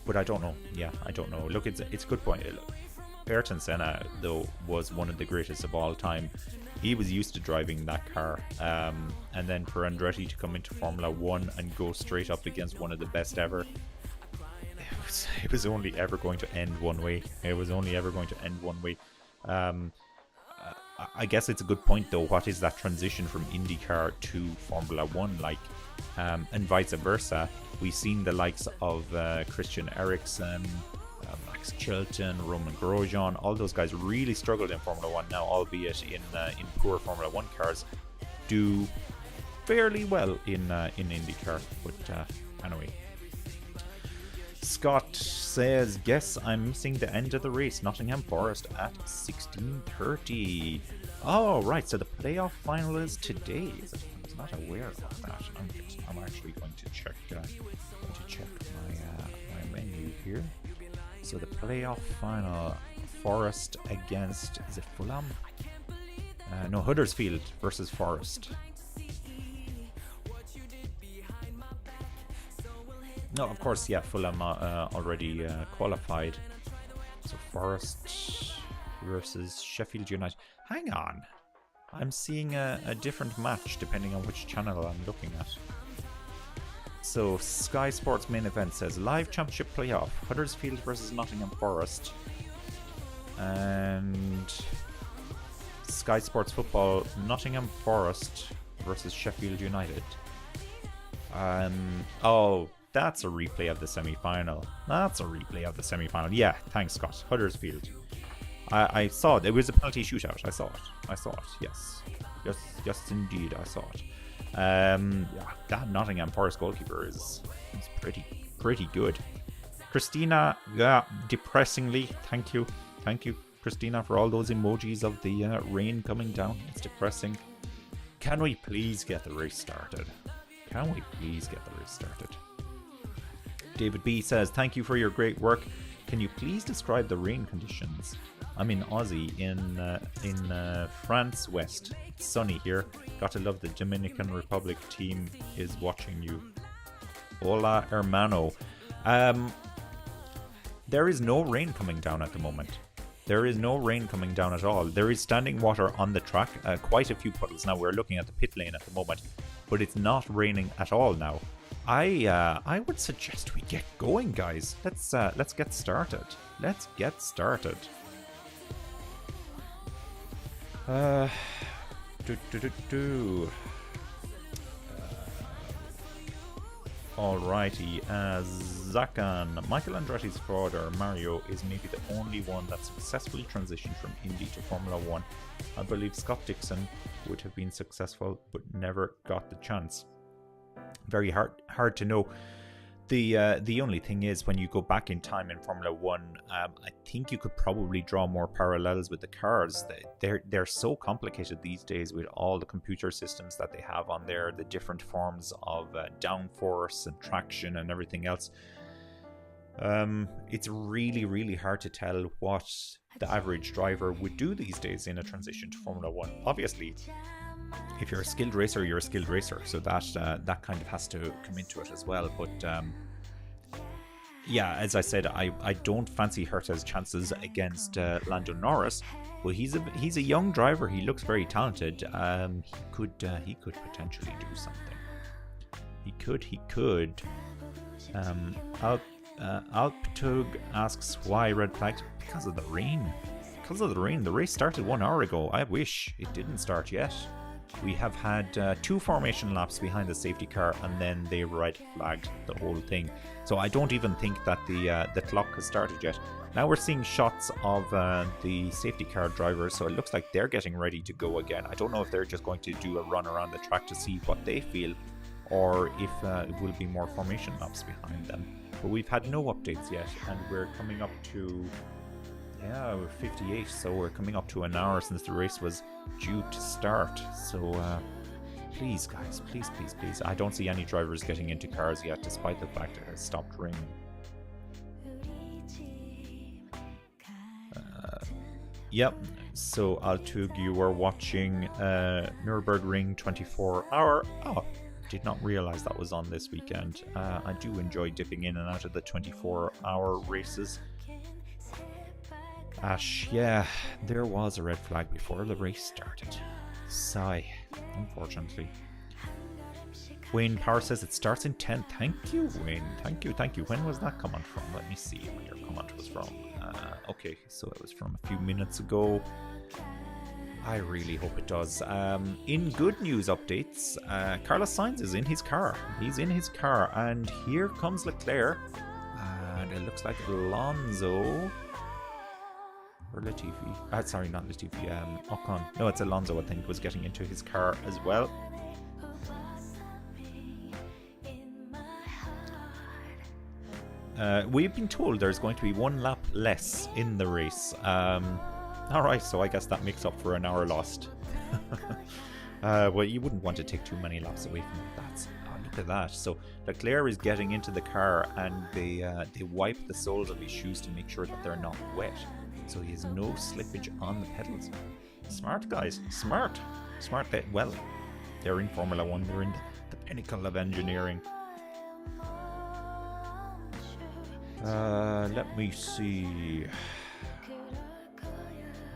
But I don't know. I don't know. Look, it's a good point. Look, Ayrton Senna, though, was one of the greatest of all time. He was used to driving that car. And then for Andretti to come into Formula 1 and go straight up against one of the best ever, it was only ever going to end one way. I guess it's a good point, though. What is that transition from IndyCar to Formula 1 like? And vice versa. We've seen the likes of Christian Eriksen, Max Chilton, Roman Grosjean. All those guys really struggled in Formula 1 now, albeit in poor Formula 1 cars. Do fairly well in IndyCar. But anyway. Scott says, guess I'm missing the end of the race. Nottingham Forest at 16:30. Oh, right. So the playoff final is today. I was not aware of that. I'm actually going to check my menu here. So the playoff final, Forest against, is it Fulham? No, Huddersfield versus Forest. No, of course, Fulham already qualified. So Forest versus Sheffield United. Hang on. I'm seeing a different match depending on which channel I'm looking at. So Sky Sports main event says live championship playoff, Huddersfield versus Nottingham Forest, and Sky Sports football, Nottingham Forest versus Sheffield United. Oh, that's a replay of the semi-final. Yeah, thanks, Scott. Huddersfield. I saw it. It was a penalty shootout. I saw it. Yes, indeed, I saw it. Yeah, that Nottingham Forest goalkeeper is pretty good. Christina, yeah, depressingly, thank you, Christina, for all those emojis of the rain coming down. It's depressing. Can we please get the race started? David B says, thank you for your great work. Can you please describe the rain conditions? I'm in Aussie, in France West. It's sunny here. Got to love the Dominican Republic team is watching you. Hola, hermano. There is no rain coming down at the moment. There is no rain coming down at all. There is standing water on the track, quite a few puddles. Now we're looking at the pit lane at the moment, but it's not raining at all now. I would suggest we get going, guys. Let's get started. Alrighty, Zakan. Michael Andretti's father, Mario, is maybe the only one that successfully transitioned from Indy to Formula 1. I believe Scott Dixon would have been successful, but never got the chance. Very hard to know. The only thing is, when you go back in time in Formula 1, I think you could probably draw more parallels with the cars. They're so complicated these days with all the computer systems that they have on there, the different forms of downforce and traction and everything else. It's really hard to tell what the average driver would do these days in a transition to Formula 1. Obviously, if you're a skilled racer, you're a skilled racer, so that kind of has to come into it as well. But yeah, as I said, I don't fancy Herta's chances against Lando Norris, but he's a young driver. He looks very talented. He could potentially do something. He could. Alptug asks why red flags. Because of the rain. The race started 1 hour ago. I wish it didn't start yet. We have had 2 formation laps behind the safety car, and then they red flagged the whole thing. So I don't even think that the clock has started yet. Now we're seeing shots of the safety car drivers, so it looks like they're getting ready to go again. I don't know if they're just going to do a run around the track to see what they feel, or if it will be more formation laps behind them. But we've had no updates yet, and we're coming up to... yeah, we're 58, so we're coming up to an hour since the race was due to start. So please, guys, please. I don't see any drivers getting into cars yet, despite the fact it has stopped raining. Yep, so Altug, you were watching Nürburgring 24-hour. Oh, did not realize that was on this weekend. I do enjoy dipping in and out of the 24-hour races. Ash, yeah, there was a red flag before the race started. Sigh, unfortunately. Wayne Power says it starts in 10. Thank you, Wayne. Thank you. When was that comment from? Let me see when your comment was from. Okay, so it was from a few minutes ago. I really hope it does. In good news updates, Carlos Sainz is in his car. He's in his car, and here comes Leclerc. And it looks like Alonso... or Latifi. Sorry, not Latifi. Ocon. No, it's Alonso, I think, was getting into his car as well. We've been told there's going to be 1 lap less in the race. Alright, so I guess that makes up for an hour lost. Well, you wouldn't want to take too many laps away from that. Oh, look at that. So Leclerc is getting into the car, and they wipe the soles of his shoes to make sure that they're not wet. So he has no slippage on the pedals. Smart, guys. Smart. Well, they're in Formula 1. They're in the pinnacle of engineering. Let me see.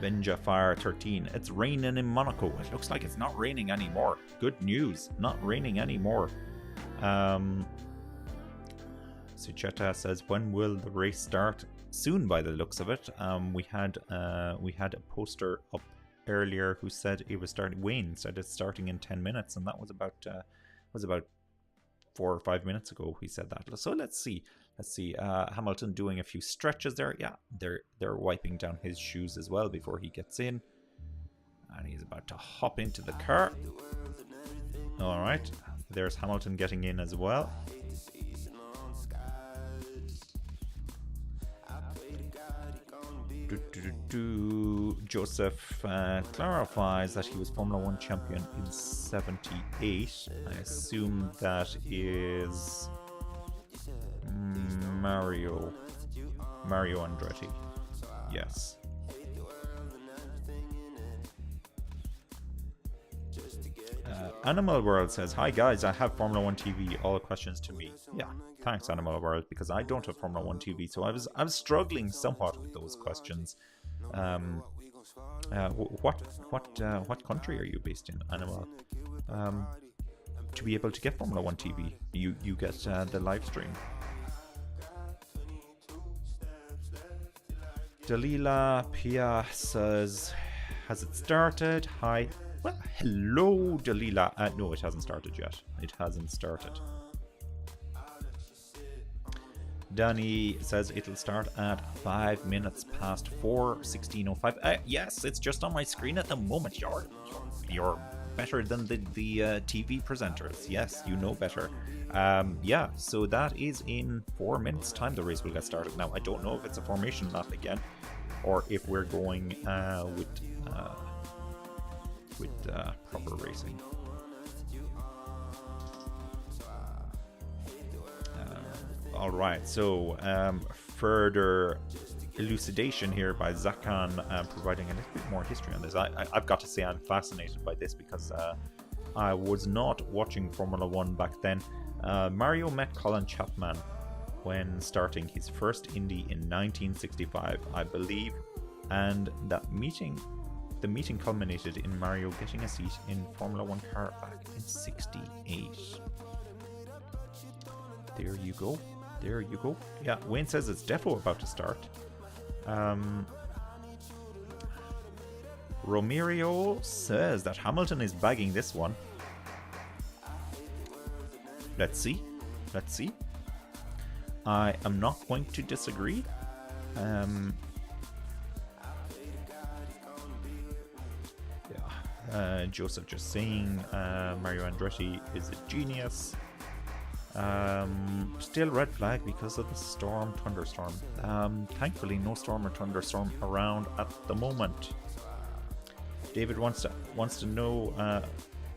Benja Fire 13. It's raining in Monaco. It looks like it's not raining anymore. Good news. Not raining anymore. Sucheta says, when will the race start? Soon, by the looks of it. We had a poster up earlier who said it was starting. Wayne said it's starting in 10 minutes, and that was about 4 or 5 minutes ago. He said that. So let's see. Hamilton doing a few stretches there. Yeah, they're wiping down his shoes as well before he gets in, and he's about to hop into the car. All right, there's Hamilton getting in as well. Joseph clarifies that he was Formula 1 champion in 78. I assume that is Mario Andretti. Yes. Animal World says, hi guys, I have Formula 1 TV, all questions to me. Yeah, thanks Animal World, because I don't have Formula 1 TV, so I was struggling somewhat with those questions. What country are you based in, Animal? To be able to get Formula 1 TV, you get the live stream. Dalila Pia says, has it started? Hi. Well, hello, Dalila. No, it hasn't started yet. It hasn't started. Danny says it'll start at 5 minutes past 4, 16:05. Yes, it's just on my screen at the moment. You're better than the TV presenters. Yes, you know better. Yeah, so that is in 4 minutes' time. The race will get started. Now, I don't know if it's a formation lap again, or if we're going with proper racing. Alright, so further elucidation here by Zakan, providing a little bit more history on this. I've got to say I'm fascinated by this because I was not watching Formula 1 back then. Mario met Colin Chapman when starting his first Indy in 1965, I believe, and the meeting culminated in Mario getting a seat in Formula 1 car back in 68. There you go. Yeah, Wayne says it's defo about to start. Romerio says that Hamilton is bagging this one. Let's see. I am not going to disagree. Joseph just saying Mario Andretti is a genius. Still red flag because of the thunderstorm. Thankfully no storm or thunderstorm around at the moment. David wants to know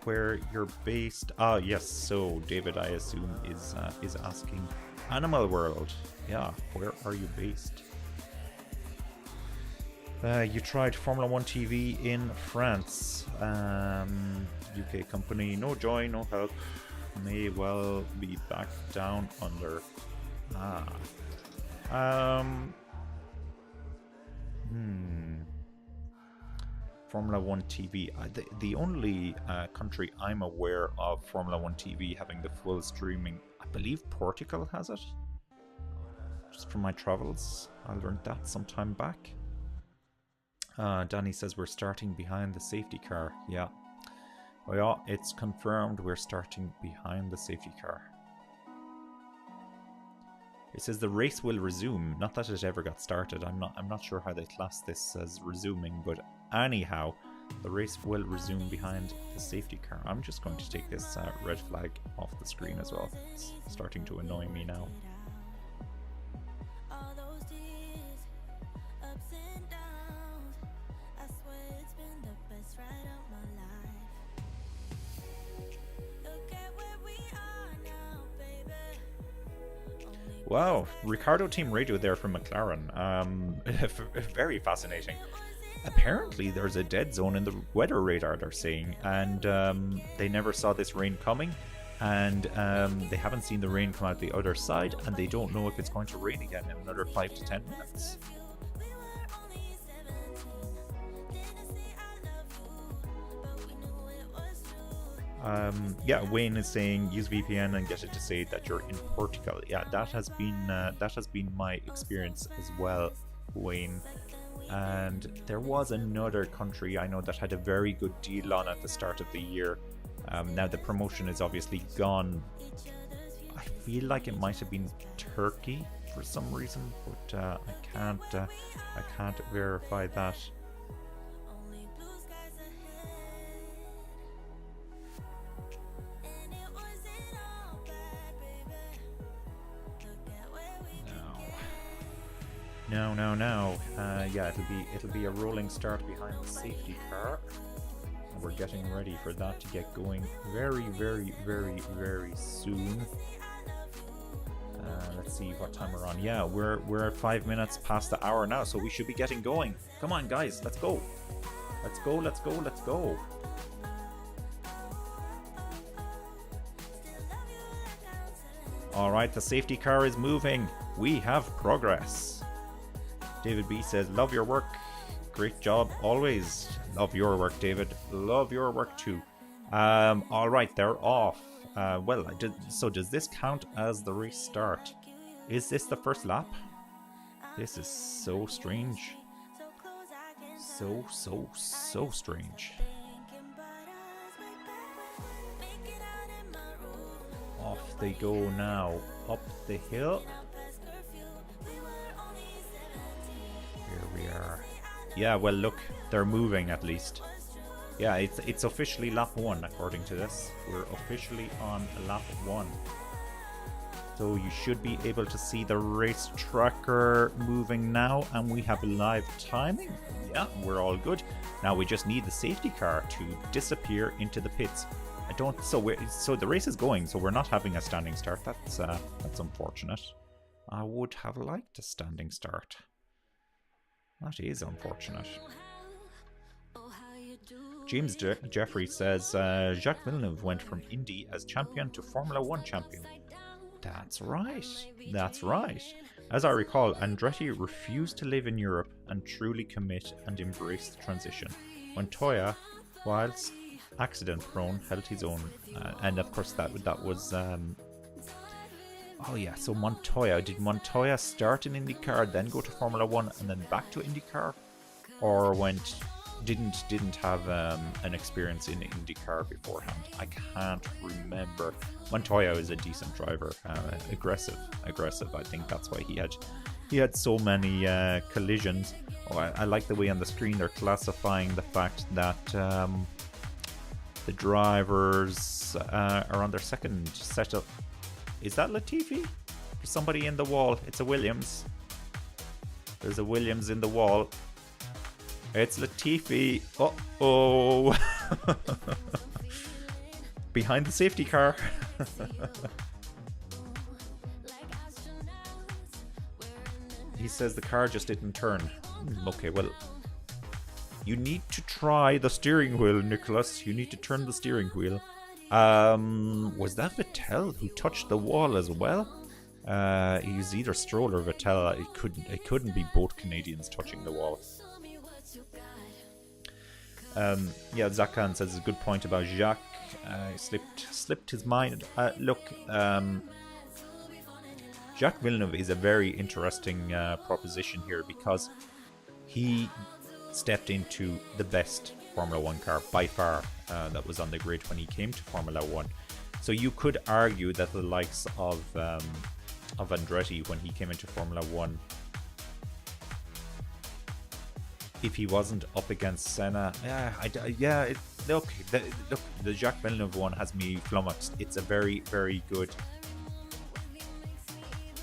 where you're based. Yes, so David, I assume, is asking Animal World. Yeah, where are you based? You tried Formula 1 TV in France. UK company, no joy, no help. May well be back down under. Formula 1 TV. The only country I'm aware of Formula 1 TV having the full streaming, I believe Portugal has it. Just from my travels, I learned that some time back. Danny says we're starting behind the safety car. Yeah. Oh yeah, it's confirmed we're starting behind the safety car. It says the race will resume. Not that it ever got started. I'm not sure how they class this as resuming, but anyhow, the race will resume behind the safety car. I'm just going to take this red flag off the screen as well. It's starting to annoy me now. Wow, Ricardo Team Radio there from McLaren. Very fascinating. Apparently there's a dead zone in the weather radar, they're saying, and they never saw this rain coming, and they haven't seen the rain come out the other side, and they don't know if it's going to rain again in another 5 to 10 minutes. Yeah, Wayne is saying use VPN and get it to say that you're in Portugal. Yeah, that has been my experience as well, Wayne. And there was another country I know that had a very good deal on at the start of the year. Now the promotion is obviously gone. I feel like it might have been Turkey for some reason, but I can't verify that. No. Yeah, it'll be a rolling start behind the safety car. And we're getting ready for that to get going very soon. Let's see what time we're on. Yeah, we're 5 minutes past the hour now, so we should be getting going. Come on, guys, let's go. Let's go. All right, the safety car is moving. We have progress. David B says, love your work. Great job always. Love your work, David. Love your work too. All right, they're off. So does this count as the restart? Is this the first lap? This is so strange. So strange. Off they go now. Up the hill. Here we are. Yeah, well look, they're moving at least. Yeah, it's officially lap 1 according to this. We're officially on lap 1. So you should be able to see the race tracker moving now, and we have live timing. Yeah, we're all good. Now we just need the safety car to disappear into the pits. So the race is going, so we're not having a standing start. That's unfortunate. I would have liked a standing start. That is unfortunate. James Jeffrey says Jacques Villeneuve went from Indy as champion to Formula 1 champion. That's right. As I recall, Andretti refused to live in Europe and truly commit and embrace the transition. Montoya, whilst accident prone, held his own. And of course that was... Oh yeah, so did Montoya start in IndyCar, then go to Formula 1 and then back to IndyCar? Or didn't have an experience in IndyCar beforehand? I can't remember. Montoya is a decent driver, aggressive. I think that's why he had so many collisions. Oh, I like the way on the screen they're classifying the fact that the drivers are on their second setup. Is that Latifi? There's somebody in the wall. It's a Williams. There's a Williams in the wall. It's Latifi. Uh-oh. Behind the safety car. He says the car just didn't turn. Okay, well, you need to try the steering wheel, Nicholas. You need to turn the steering wheel. Was that Vettel who touched the wall as well? He's either Stroll or Vettel. It couldn't be both Canadians touching the wall. Yeah, Zakan says a good point about Jacques. Slipped his mind. Jacques Villeneuve is a very interesting proposition here because he stepped into the best Formula 1 car by far that was on the grid when he came to Formula 1. So you could argue that the likes of Andretti when he came into Formula 1, if he wasn't up against Senna, the Jacques Villeneuve one has me flummoxed. It's a very, very good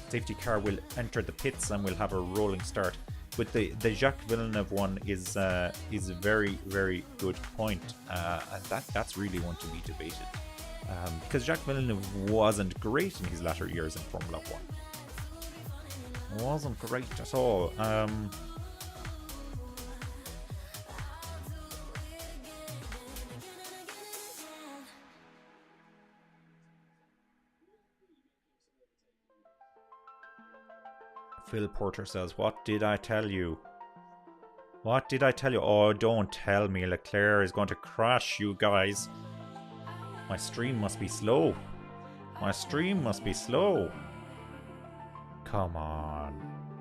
safety car. Will enter the pits and we'll have a rolling start. But the Jacques Villeneuve one is a very, very good point, and that's really one to be debated, because Jacques Villeneuve wasn't great in his latter years in Formula 1. Wasn't great at all. Phil Porter says, what did I tell you? What did I tell you? Oh, don't tell me Leclerc is going to crash, you guys. My stream must be slow. My stream must be slow. Come on.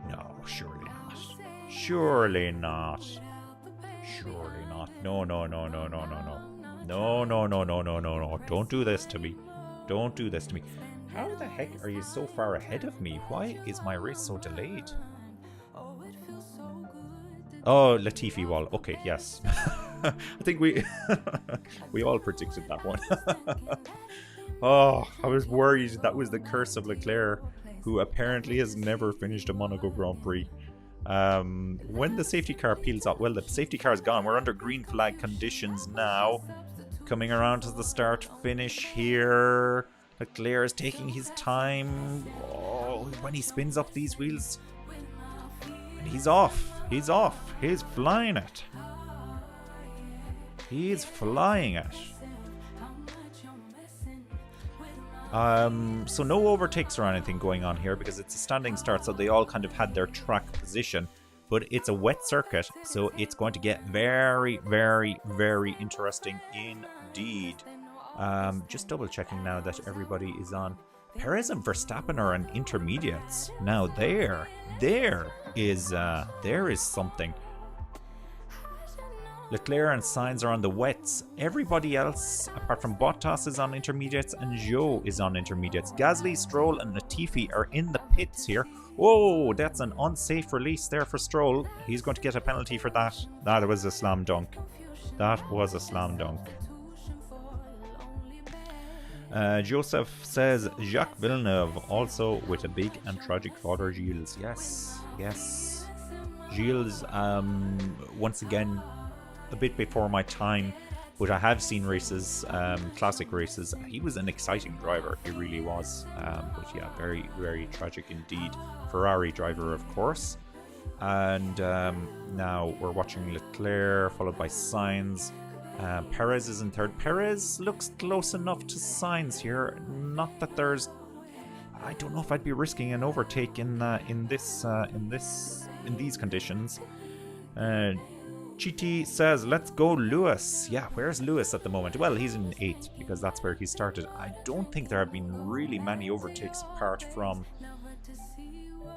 No, surely not. Surely not. Surely not. No, no, no, no, no, no, no. No, no, no, no, no, no, no. Don't do this to me. Don't do this to me. How the heck are you so far ahead of me? Why is my race so delayed? Oh, Latifi wall. Okay, yes. I think we we all predicted that one. Oh, I was worried that was the curse of Leclerc, who apparently has never finished a Monaco Grand Prix. When the safety car peels off, well, the safety car is gone. We're under green flag conditions now. Coming around to the start finish here. Leclerc is taking his time. Oh, when he spins up these wheels. And he's off. He's off. He's flying it. He's flying it. So no overtakes or anything going on here because it's a standing start, so they all kind of had their track position. But it's a wet circuit, so it's going to get very, very, very interesting indeed. Just double checking now that everybody is on. Perez and Verstappen are on intermediates. Now there is something. Leclerc and Sainz are on the wets. Everybody else, apart from Bottas, is on intermediates, and Zhou is on intermediates. Gasly, Stroll, and Latifi are in the pits here. Whoa, that's an unsafe release there for Stroll. He's going to get a penalty for that. That was a slam dunk. That was a slam dunk. Joseph says Jacques Villeneuve also with a big and tragic father, Gilles. Yes, yes. Gilles, once again, a bit before my time, but I have seen races, classic races. He was an exciting driver, he really was. But yeah, very, very tragic indeed. Ferrari driver, of course. And now we're watching Leclerc, followed by Sainz. Perez is in third. Perez looks close enough to Sainz here. Not that there's, I don't know if I'd be risking an overtake in these conditions. GT says, let's go Lewis. Yeah, where's Lewis at the moment? Well, he's in 8th because that's where he started. I don't think there have been really many overtakes apart from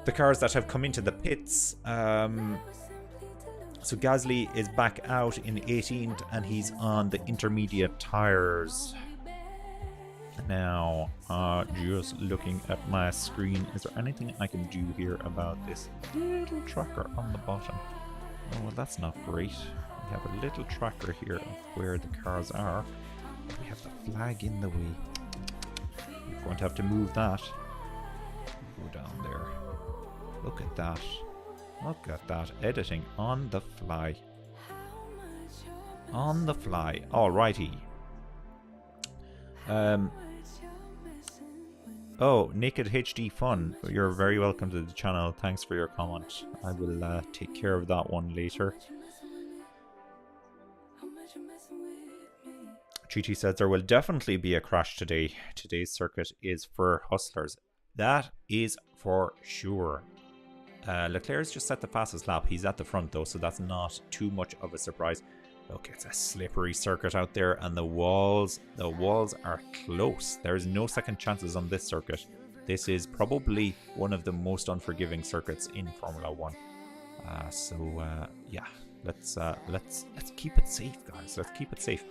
the cars that have come into the pits. So Gasly is back out in 18th and he's on the intermediate tires. Now, just looking at my screen, is there anything I can do here about this little tracker on the bottom? Oh, well, that's not great. We have a little tracker here of where the cars are. We have the flag in the way. We're going to have to move that. Go down there. Look at that. Look at that. Editing on the fly. On the fly. Alrighty. Oh, Naked HD Fun. You're very welcome to the channel. Thanks for your comment. I will take care of that one later. GT says there will definitely be a crash today. Today's circuit is for hustlers. That is for sure. Leclerc's just set the fastest lap. He's at the front though, so that's not too much of a surprise. Look, it's a slippery circuit out there, and the walls are close. There's no second chances on this circuit. This is probably one of the most unforgiving circuits in Formula 1. Yeah, let's keep it safe, guys. Let's keep it safe.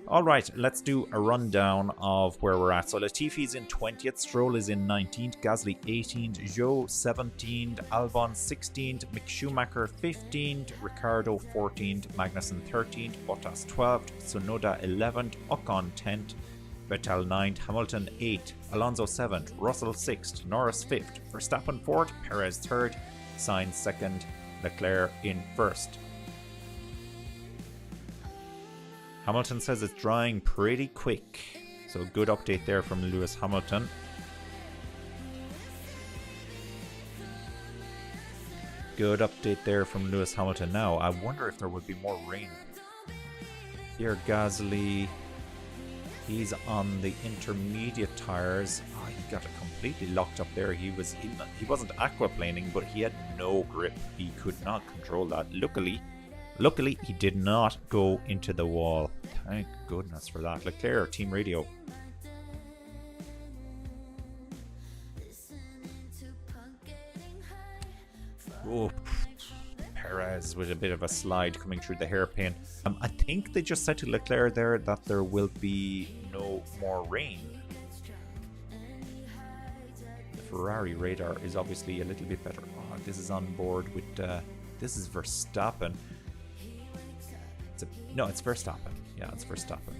All right, let's do a rundown of where we're at. So Latifi's in 20th, Stroll is in 19th, Gasly 18th, Zhou 17th, Albon 16th, Mick Schumacher 15th, Ricciardo 14th, Magnussen 13th, Bottas 12th, Tsunoda 11th, Ocon 10th, Vettel 9th, Hamilton 8th, Alonso 7th, Russell 6th, Norris 5th, Verstappen 4th, Perez 3rd, Sainz 2nd, Leclerc in 1st. Hamilton says it's drying pretty quick. So good update there from Lewis Hamilton. Good update there from Lewis Hamilton. Now, I wonder if there would be more rain. Here, Gasly. He's on the intermediate tires. Oh, he got it completely locked up there. He wasn't aquaplaning, but he had no grip. He could not control that. Luckily, Luckily, he did not go into the wall. Thank goodness for that. Leclerc, team radio. Oh, Perez with a bit of a slide coming through the hairpin. I think they just said to Leclerc there that there will be no more rain. The Ferrari radar is obviously a little bit better. Oh, this is on board with... this is Verstappen. No, it's Verstappen. Yeah, it's Verstappen.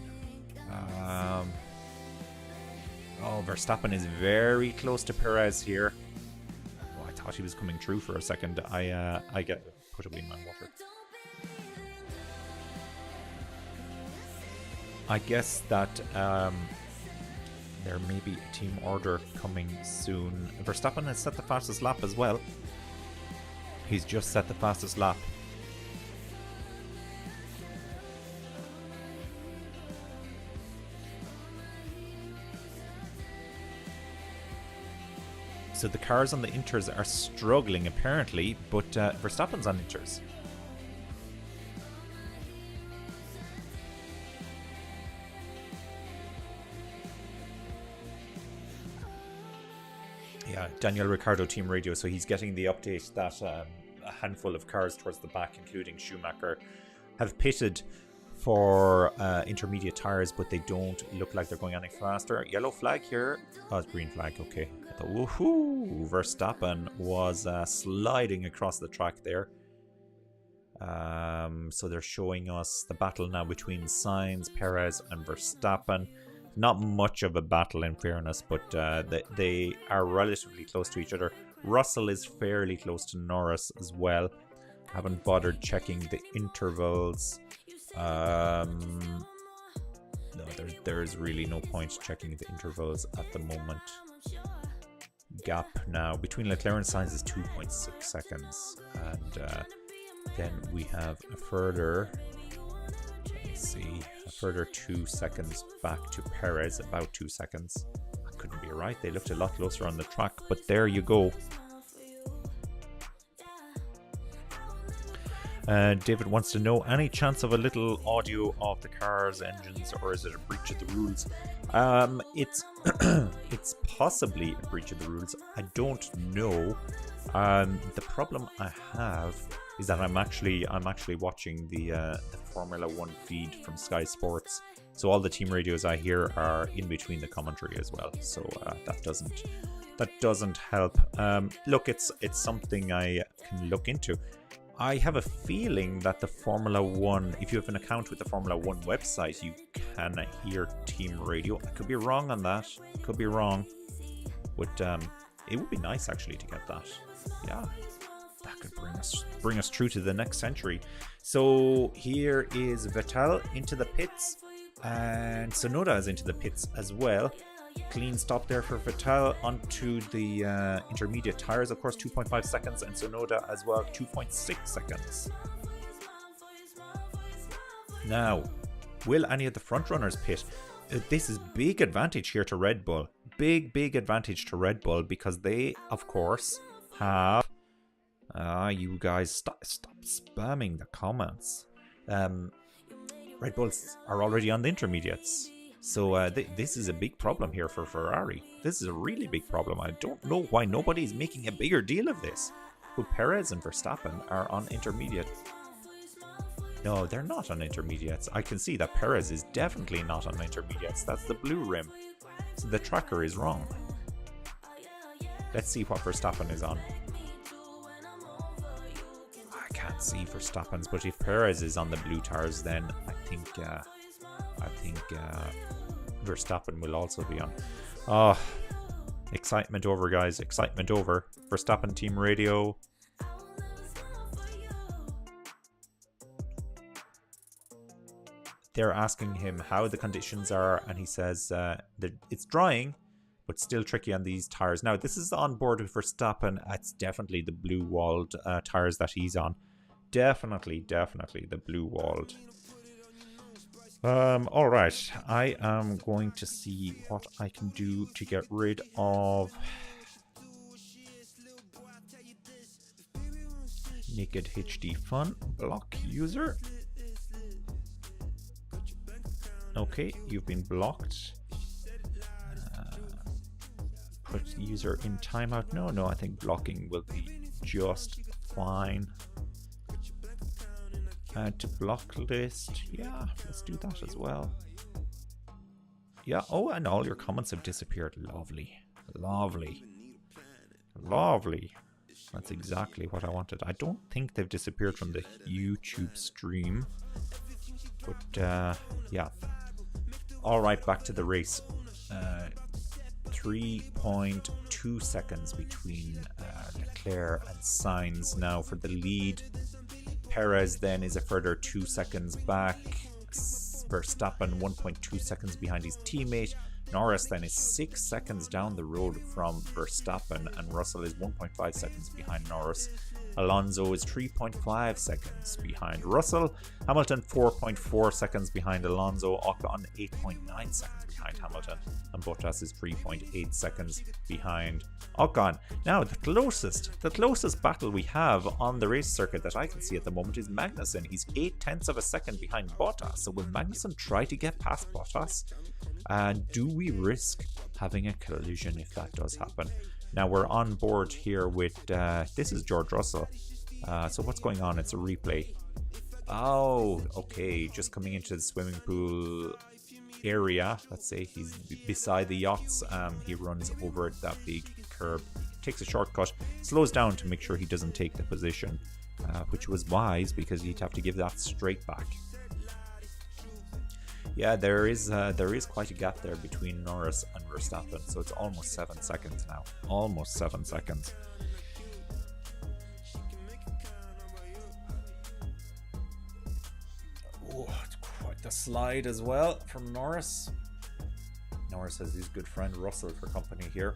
Oh, Verstappen is very close to Perez here. Oh, I thought he was coming through for a second. I get put away in my water. I guess that there may be a team order coming soon. Verstappen has set the fastest lap as well. He's just set the fastest lap. So the cars on the inters are struggling apparently, but Verstappen's on inters. Yeah, Daniel Ricciardo team radio, so he's getting the update that a handful of cars towards the back, including Schumacher, have pitted for intermediate tires, but they don't look like they're going any faster. Yellow flag here. Oh, it's green flag, okay. I thought, woohoo! Verstappen was sliding across the track there. So they're showing us the battle now between Sainz, Perez and Verstappen. Not much of a battle in fairness, but they are relatively close to each other. Russell is fairly close to Norris as well. Haven't bothered checking the intervals. No, there's really no point checking the intervals at the moment. Gap now between Leclerc and Sainz is 2.6 seconds, and then we have a further, let me see, a further 2 seconds back to Perez, about 2 seconds. I couldn't be right, they looked a lot closer on the track, but there you go. David wants to know, any chance of a little audio of the car's engines, or is it a breach of the rules? It's it's possibly a breach of the rules. I don't know. The problem I have is that I'm actually watching the Formula One feed from Sky Sports, so all the team radios I hear are in between the commentary as well. So that doesn't help. Look, it's something I can look into. I have a feeling that the Formula One, if you have an account with the Formula One website, you can hear team radio. I could be wrong on that. Could be wrong. But it would be nice actually to get that. Yeah, that could bring us through to the next century. So here is Vettel into the pits, and Tsunoda is into the pits as well. Clean stop there for Vettel onto the intermediate tires, of course, 2.5 seconds, and Tsunoda as well, 2.6 seconds. Now, will any of the front runners pit? This is big advantage here to Red Bull. Big advantage to Red Bull, because they, of course, have... you guys, stop spamming the comments. Red Bulls are already on the intermediates. So this is a big problem here for Ferrari. This is a really big problem. I don't know why nobody is making a bigger deal of this. But Perez and Verstappen are on intermediate. No, they're not on intermediates. I can see that Perez is definitely not on intermediates. That's the blue rim. So the tracker is wrong. Let's see what Verstappen is on. I can't see Verstappen's, but if Perez is on the blue tires, then I think Verstappen will also be on. Oh, excitement over, guys. Excitement over. Verstappen team radio. They're asking him how the conditions are, and he says that it's drying, but still tricky on these tires. Now, this is on board with Verstappen. It's definitely the blue-walled tires that he's on. Definitely the blue-walled. Alright, I am going to see what I can do to get rid of... Naked HD Fun, block user. Okay, you've been blocked. Put user in timeout. No, I think blocking will be just fine. Add to block list. Yeah, let's do that as well. Yeah, oh, and all your comments have disappeared. Lovely. Lovely. Lovely. That's exactly what I wanted. I don't think they've disappeared from the YouTube stream. But, yeah. Alright, back to the race. 3.2 seconds between Leclerc and Sainz now for the lead. Perez then is a further 2 seconds back. Verstappen 1.2 seconds behind his teammate. Norris then is 6 seconds down the road from Verstappen, and Russell is 1.5 seconds behind Norris. Alonso is 3.5 seconds behind Russell. Hamilton 4.4 seconds behind Alonso. Ocon 8.9 seconds behind Hamilton, and Bottas is 3.8 seconds behind Ocon. Now the closest battle we have on the race circuit that I can see at the moment is Magnussen. He's 0.8 of a second behind Bottas. So will Magnussen try to get past Bottas? And do we risk having a collision if that does happen? Now we're on board here with, this is George Russell. So what's going on? It's a replay. Oh, okay. Just coming into the swimming pool area. Let's say he's beside the yachts. He runs over that big curb, takes a shortcut, slows down to make sure he doesn't take the position, which was wise because he'd have to give that straight back. Yeah, there is quite a gap there between Norris and Verstappen, so it's almost 7 seconds now. Almost 7 seconds. Oh, it's quite the slide as well from Norris. Norris has his good friend Russell for company here.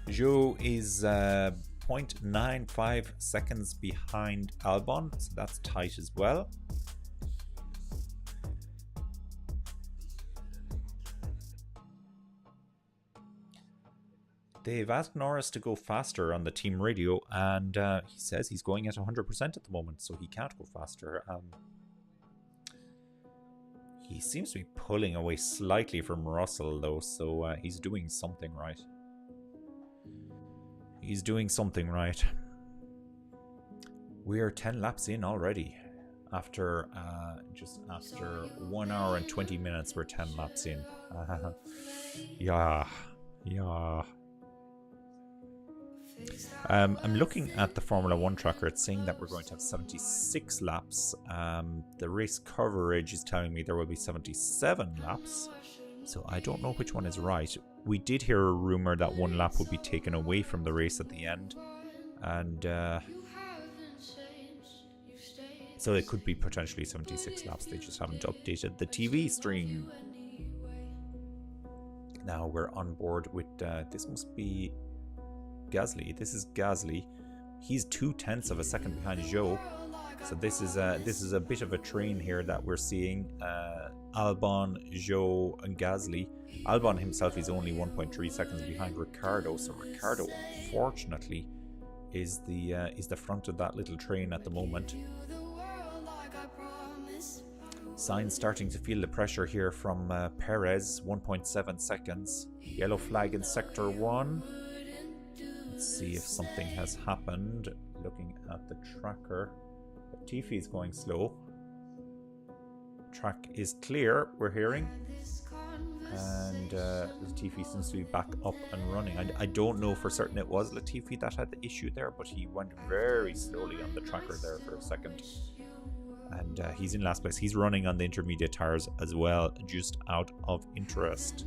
Zhou is 0.95 seconds behind Albon, so that's tight as well. They've asked Norris to go faster on the team radio, and he says he's going at 100% at the moment, so he can't go faster. He seems to be pulling away slightly from Russell, though, so he's doing something right. He's doing something right. We're 10 laps in already. After just after 1 hour and 20 minutes, we're 10 laps in. Yeah. I'm looking at the Formula 1 tracker. It's saying that we're going to have 76 laps. The race coverage is telling me there will be 77 laps. So I don't know which one is right. We did hear a rumor that one lap would be taken away from the race at the end. And so it could be potentially 76 laps. They just haven't updated the TV stream. Now we're on board with, this must be Gasly. This is Gasly. He's 0.2 of a second behind Zhou. So this is a bit of a train here that we're seeing. Albon, Zhou, and Gasly. Albon himself is only 1.3 seconds behind Ricciardo. So Ricciardo, unfortunately, is the front of that little train at the moment. Sainz starting to feel the pressure here from Perez. 1.7 seconds. Yellow flag in sector 1. Let's see if something has happened. Looking at the tracker, Latifi is going slow. Track is clear, we're hearing, and Latifi seems to be back up and running. I don't know for certain it was Latifi that had the issue there, but he went very slowly on the tracker there for a second, and he's in last place. He's running on the intermediate tires as well, just out of interest.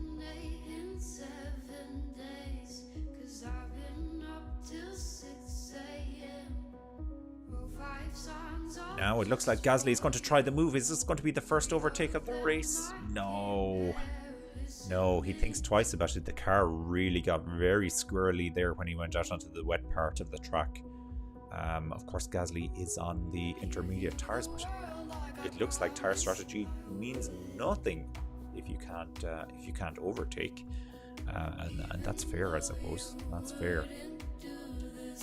Now it looks like Gasly is going to try the move. Is this going to be the first overtake of the race? No, he thinks twice about it. The car really got very squirrely there when he went out onto the wet part of the track. Of course, Gasly is on the intermediate tires, but it looks like tire strategy means nothing if you can't overtake, and that's fair, I suppose. That's fair.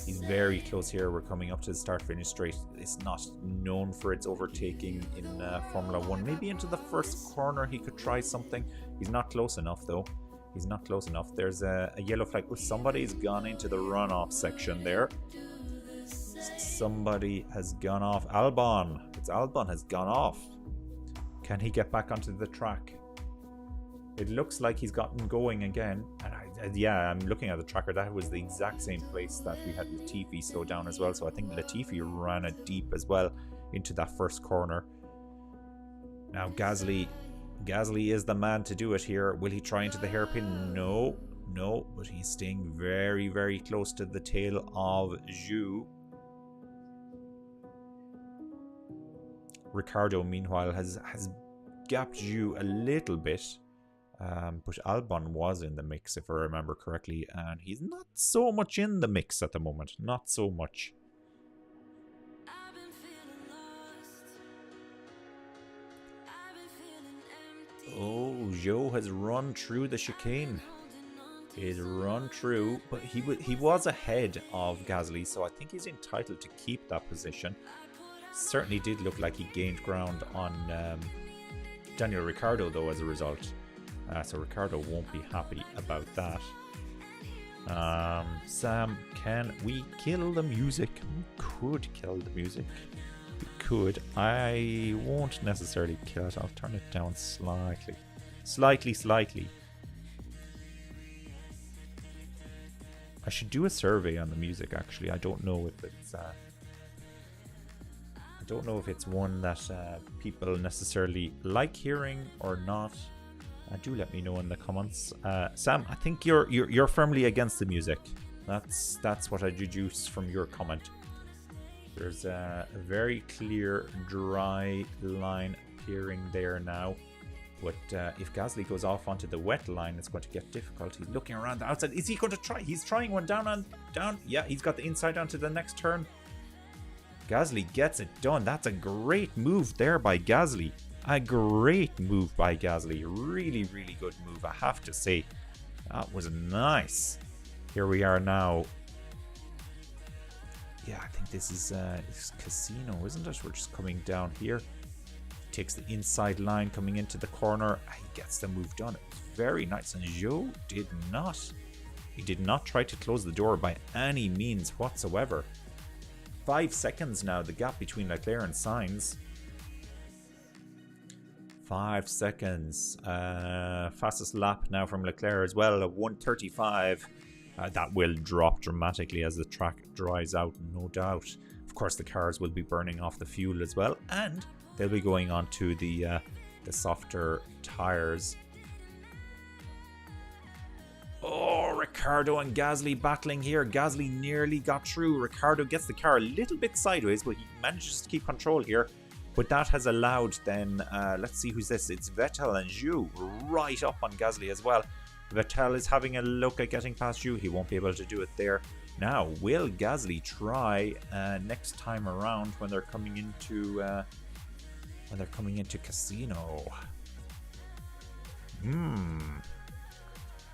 He's very close here. We're coming up to the start-finish straight. It's not known for its overtaking in Formula 1. Maybe into the first corner he could try something. He's not close enough though. He's not close enough. There's a yellow flag. Oh, somebody's gone into the runoff section there. Somebody has gone off. Albon. It's Albon has gone off. Can he get back onto the track? It looks like he's gotten going again. And yeah, I'm looking at the tracker. That was the exact same place that we had Latifi slow down as well. So I think Latifi ran it deep as well into that first corner. Now Gasly is the man to do it here. Will he try into the hairpin? No, but he's staying very, very close to the tail of Zhou. Ricciardo, meanwhile, has gapped Zhou a little bit. But Albon was in the mix, if I remember correctly, and he's not so much in the mix at the moment. Not so much. Oh, Zhou has run through the chicane. He's run through, but he was ahead of Gasly, so I think he's entitled to keep that position. Certainly did look like he gained ground on Daniel Ricciardo, though, as a result. So Ricciardo won't be happy about that. Sam, can we kill the music? We could kill the music. We could. I won't necessarily kill it. I'll turn it down slightly. Slightly. I should do a survey on the music, actually. I don't know if it's... I don't know if it's one that people necessarily like hearing or not. Do let me know in the comments. Sam, I think you're firmly against the music. That's what I deduce from your comment. There's a very clear dry line appearing there now. But if Gasly goes off onto the wet line, it's going to get difficult. He's looking around the outside. Is he going to try? He's trying one down. Yeah, he's got the inside onto the next turn. Gasly gets it done. That's a great move there by Gasly. A great move by Gasly. Really, really good move, I have to say. That was nice. Here we are now. Yeah, I think this is Casino, isn't it? We're just coming down here. Takes the inside line coming into the corner. He gets the move done. It was very nice. And Zhou did not. He did not try to close the door by any means whatsoever. 5 seconds now, the gap between Leclerc and Sainz. 5 seconds. Fastest lap now from Leclerc as well, at 1:35. That will drop dramatically as the track dries out, no doubt. Of course, the cars will be burning off the fuel as well, and they'll be going on to the softer tires. Oh, Ricciardo and Gasly battling here. Gasly nearly got through. Ricciardo gets the car a little bit sideways, but he manages to keep control here. But that has allowed then, let's see who's this. It's Vettel and Zhou right up on Gasly as well. Vettel is having a look at getting past Zhou. He won't be able to do it there. Now, will Gasly try next time around when they're coming into Casino?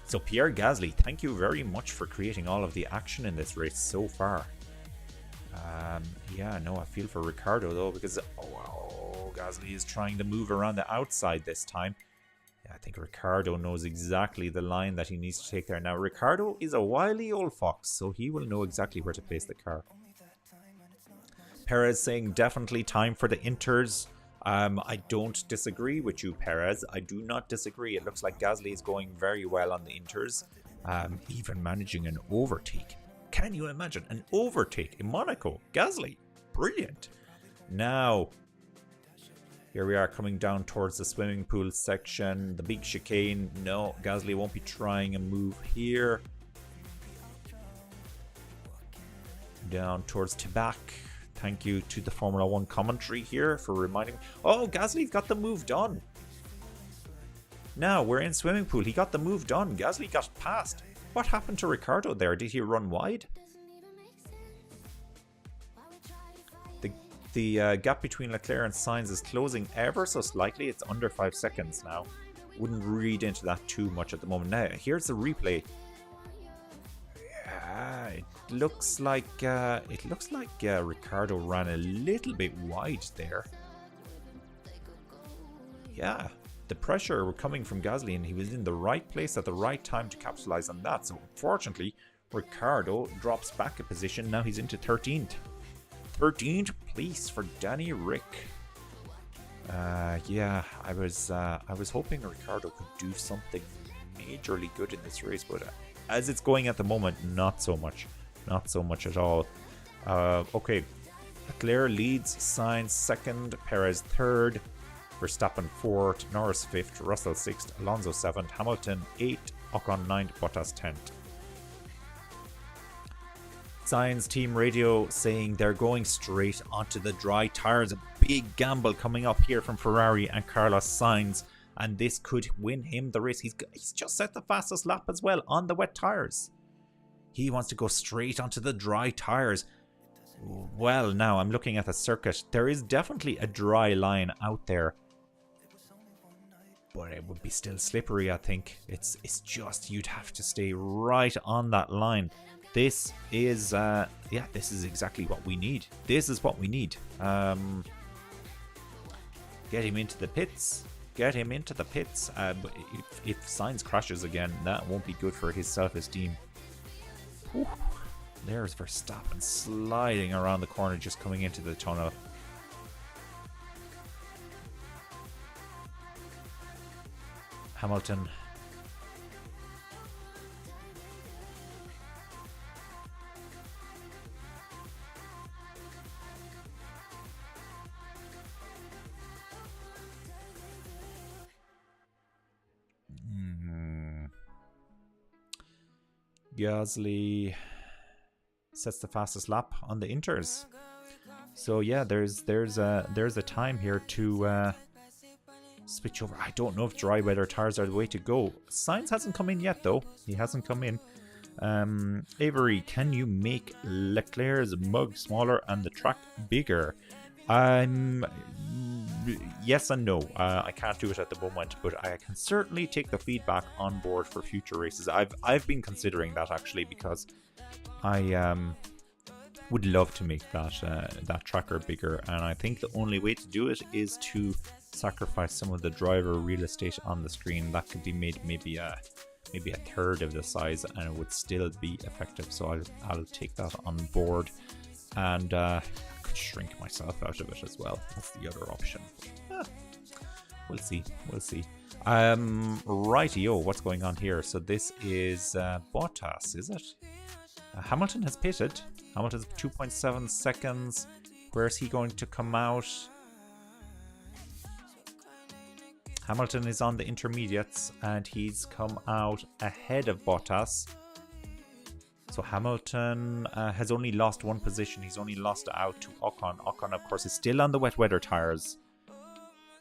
So Pierre Gasly, thank you very much for creating all of the action in this race so far. Yeah, no, I feel for Ricciardo though, because Gasly is trying to move around the outside this time. Yeah, I think Ricciardo knows exactly the line that he needs to take there. Now, Ricciardo is a wily old fox, so he will know exactly where to place the car. Perez saying definitely time for the Inters. I don't disagree with you, Perez. I do not disagree. It looks like Gasly is going very well on the Inters, even managing an overtake. Can you imagine an overtake in Monaco? Gasly, brilliant. Now, here we are coming down towards the swimming pool section, the big chicane. No, Gasly won't be trying a move here. Down towards Tibac. Thank you to the Formula 1 commentary here for reminding me. Oh, Gasly's got the move done. Now, we're in swimming pool. He got the move done. Gasly got past. What happened to Ricciardo there? Did he run wide? The gap between Leclerc and Sainz is closing ever so slightly. It's under 5 seconds now. Wouldn't read into that too much at the moment. Now, here's the replay. Yeah, it looks like Ricciardo ran a little bit wide there. Yeah, the pressure coming from Gasly, and he was in the right place at the right time to capitalize on that. So unfortunately, Ricciardo drops back a position. Now he's into 13th. 13th place for Danny Rick. Yeah, I was hoping Ricciardo could do something majorly good in this race, but as it's going at the moment, not so much at all. Okay, Leclerc leads, Sainz second, Perez third, Verstappen fourth, Norris fifth, Russell sixth, Alonso seventh, Hamilton eighth, Ocon ninth, Bottas 10th. Sainz team radio saying they're going straight onto the dry tyres. A big gamble coming up here from Ferrari and Carlos Sainz, and this could win him the race. He's just set the fastest lap as well on the wet tyres. He wants to go straight onto the dry tyres. Well, now I'm looking at the circuit. There is definitely a dry line out there, but it would be still slippery, I think. It's just, you'd have to stay right on that line. This is, this is exactly what we need. This is what we need. Get him into the pits. Get him into the pits. But if Sainz crashes again, that won't be good for his self-esteem. Whew. There's Verstappen sliding around the corner, just coming into the tunnel. Hamilton. Gasly sets the fastest lap on the Inters. So yeah, there's a time here to switch over. I don't know if dry weather tires are the way to go. Sainz hasn't come in yet though. He hasn't come in. Avery, can you make Leclerc's mug smaller and the track bigger? Yes and no. I can't do it at the moment, but I can certainly take the feedback on board for future races. I've been considering that actually, because I would love to make that tracker bigger, and I think the only way to do it is to sacrifice some of the driver real estate on the screen. That could be made maybe a third of the size, and it would still be effective. So I'll take that on board, and shrink myself out of it as well. That's the other option. We'll see. Rightio, what's going on here? So this is Bottas, is it? Hamilton has pitted. Hamilton's 2.7 seconds. Where's he going to come out? Hamilton is on the intermediates, and he's come out ahead of Bottas. So Hamilton has only lost one position. He's only lost out to Ocon. Ocon, of course, is still on the wet weather tires.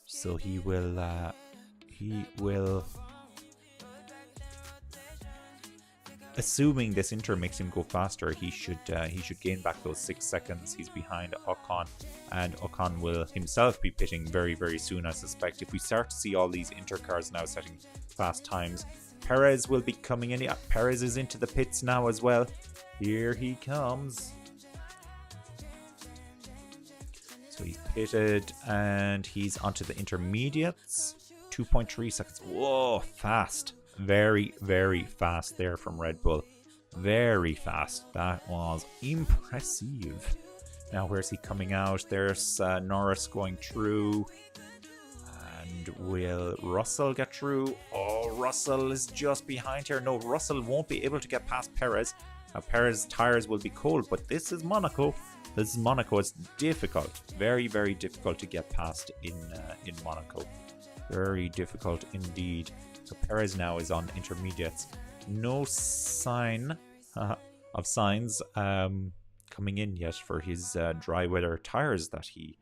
So he will, assuming this inter makes him go faster, he should gain back those 6 seconds. He's behind Ocon, and Ocon will himself be pitting very, very soon, I suspect. If we start to see all these inter cars now setting fast times, Perez will be coming in. Yeah, Perez is into the pits now as well. Here he comes. So he's pitted and he's onto the intermediates. 2.3 seconds. Whoa, fast. Very, very fast there from Red Bull. Very fast. That was impressive. Now, where's he coming out? There's Norris going through. And will Russell get through? Oh, Russell is just behind here. No, Russell won't be able to get past Perez. Now, Perez's tires will be cold, but this is Monaco. This is Monaco. It's difficult. Very, very difficult to get past in Monaco. Very difficult indeed. So Perez now is on intermediates. No sign of Sainz coming in yet for his dry weather tires that he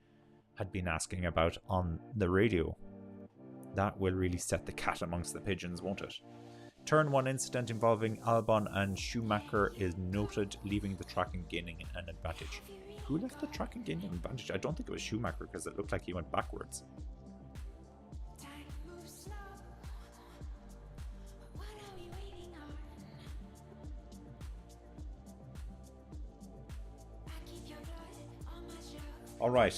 had been asking about on the radio. That will really set the cat amongst the pigeons, won't it? Turn 1 incident involving Albon and Schumacher is noted, leaving the track and gaining an advantage. Who left the track and gaining an advantage? I don't think it was Schumacher, because it looked like he went backwards. All right,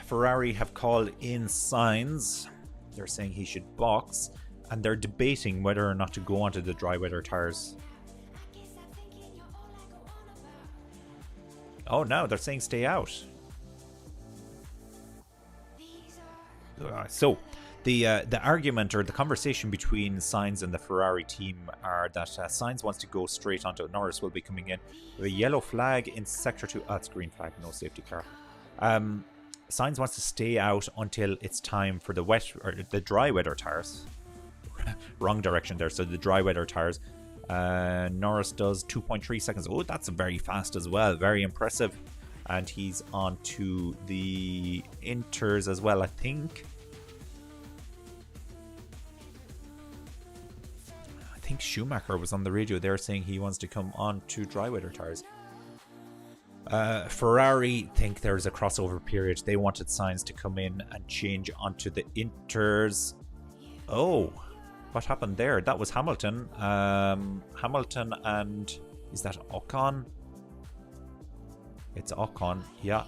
Ferrari have called in Sainz. They're saying he should box, and they're debating whether or not to go onto the dry weather tires. Oh no, they're saying stay out. So the argument or the conversation between Sainz and the Ferrari team are that Sainz wants to go straight onto Norris. Will be coming in with a yellow flag in sector 2. It's green flag, no safety car. Sainz wants to stay out until it's time for the wet or the dry weather tires. Wrong direction there. So the dry weather tires. Norris does 2.3 seconds. Oh, that's very fast as well. Very impressive. And he's on to the inters as well, I think. I think Schumacher was on the radio there saying he wants to come on to dry weather tires. Ferrari think there's a crossover period. They wanted Sainz to come in and change onto the inters. Oh, what happened there? That was Hamilton. Hamilton and... is that Ocon? It's Ocon, yeah.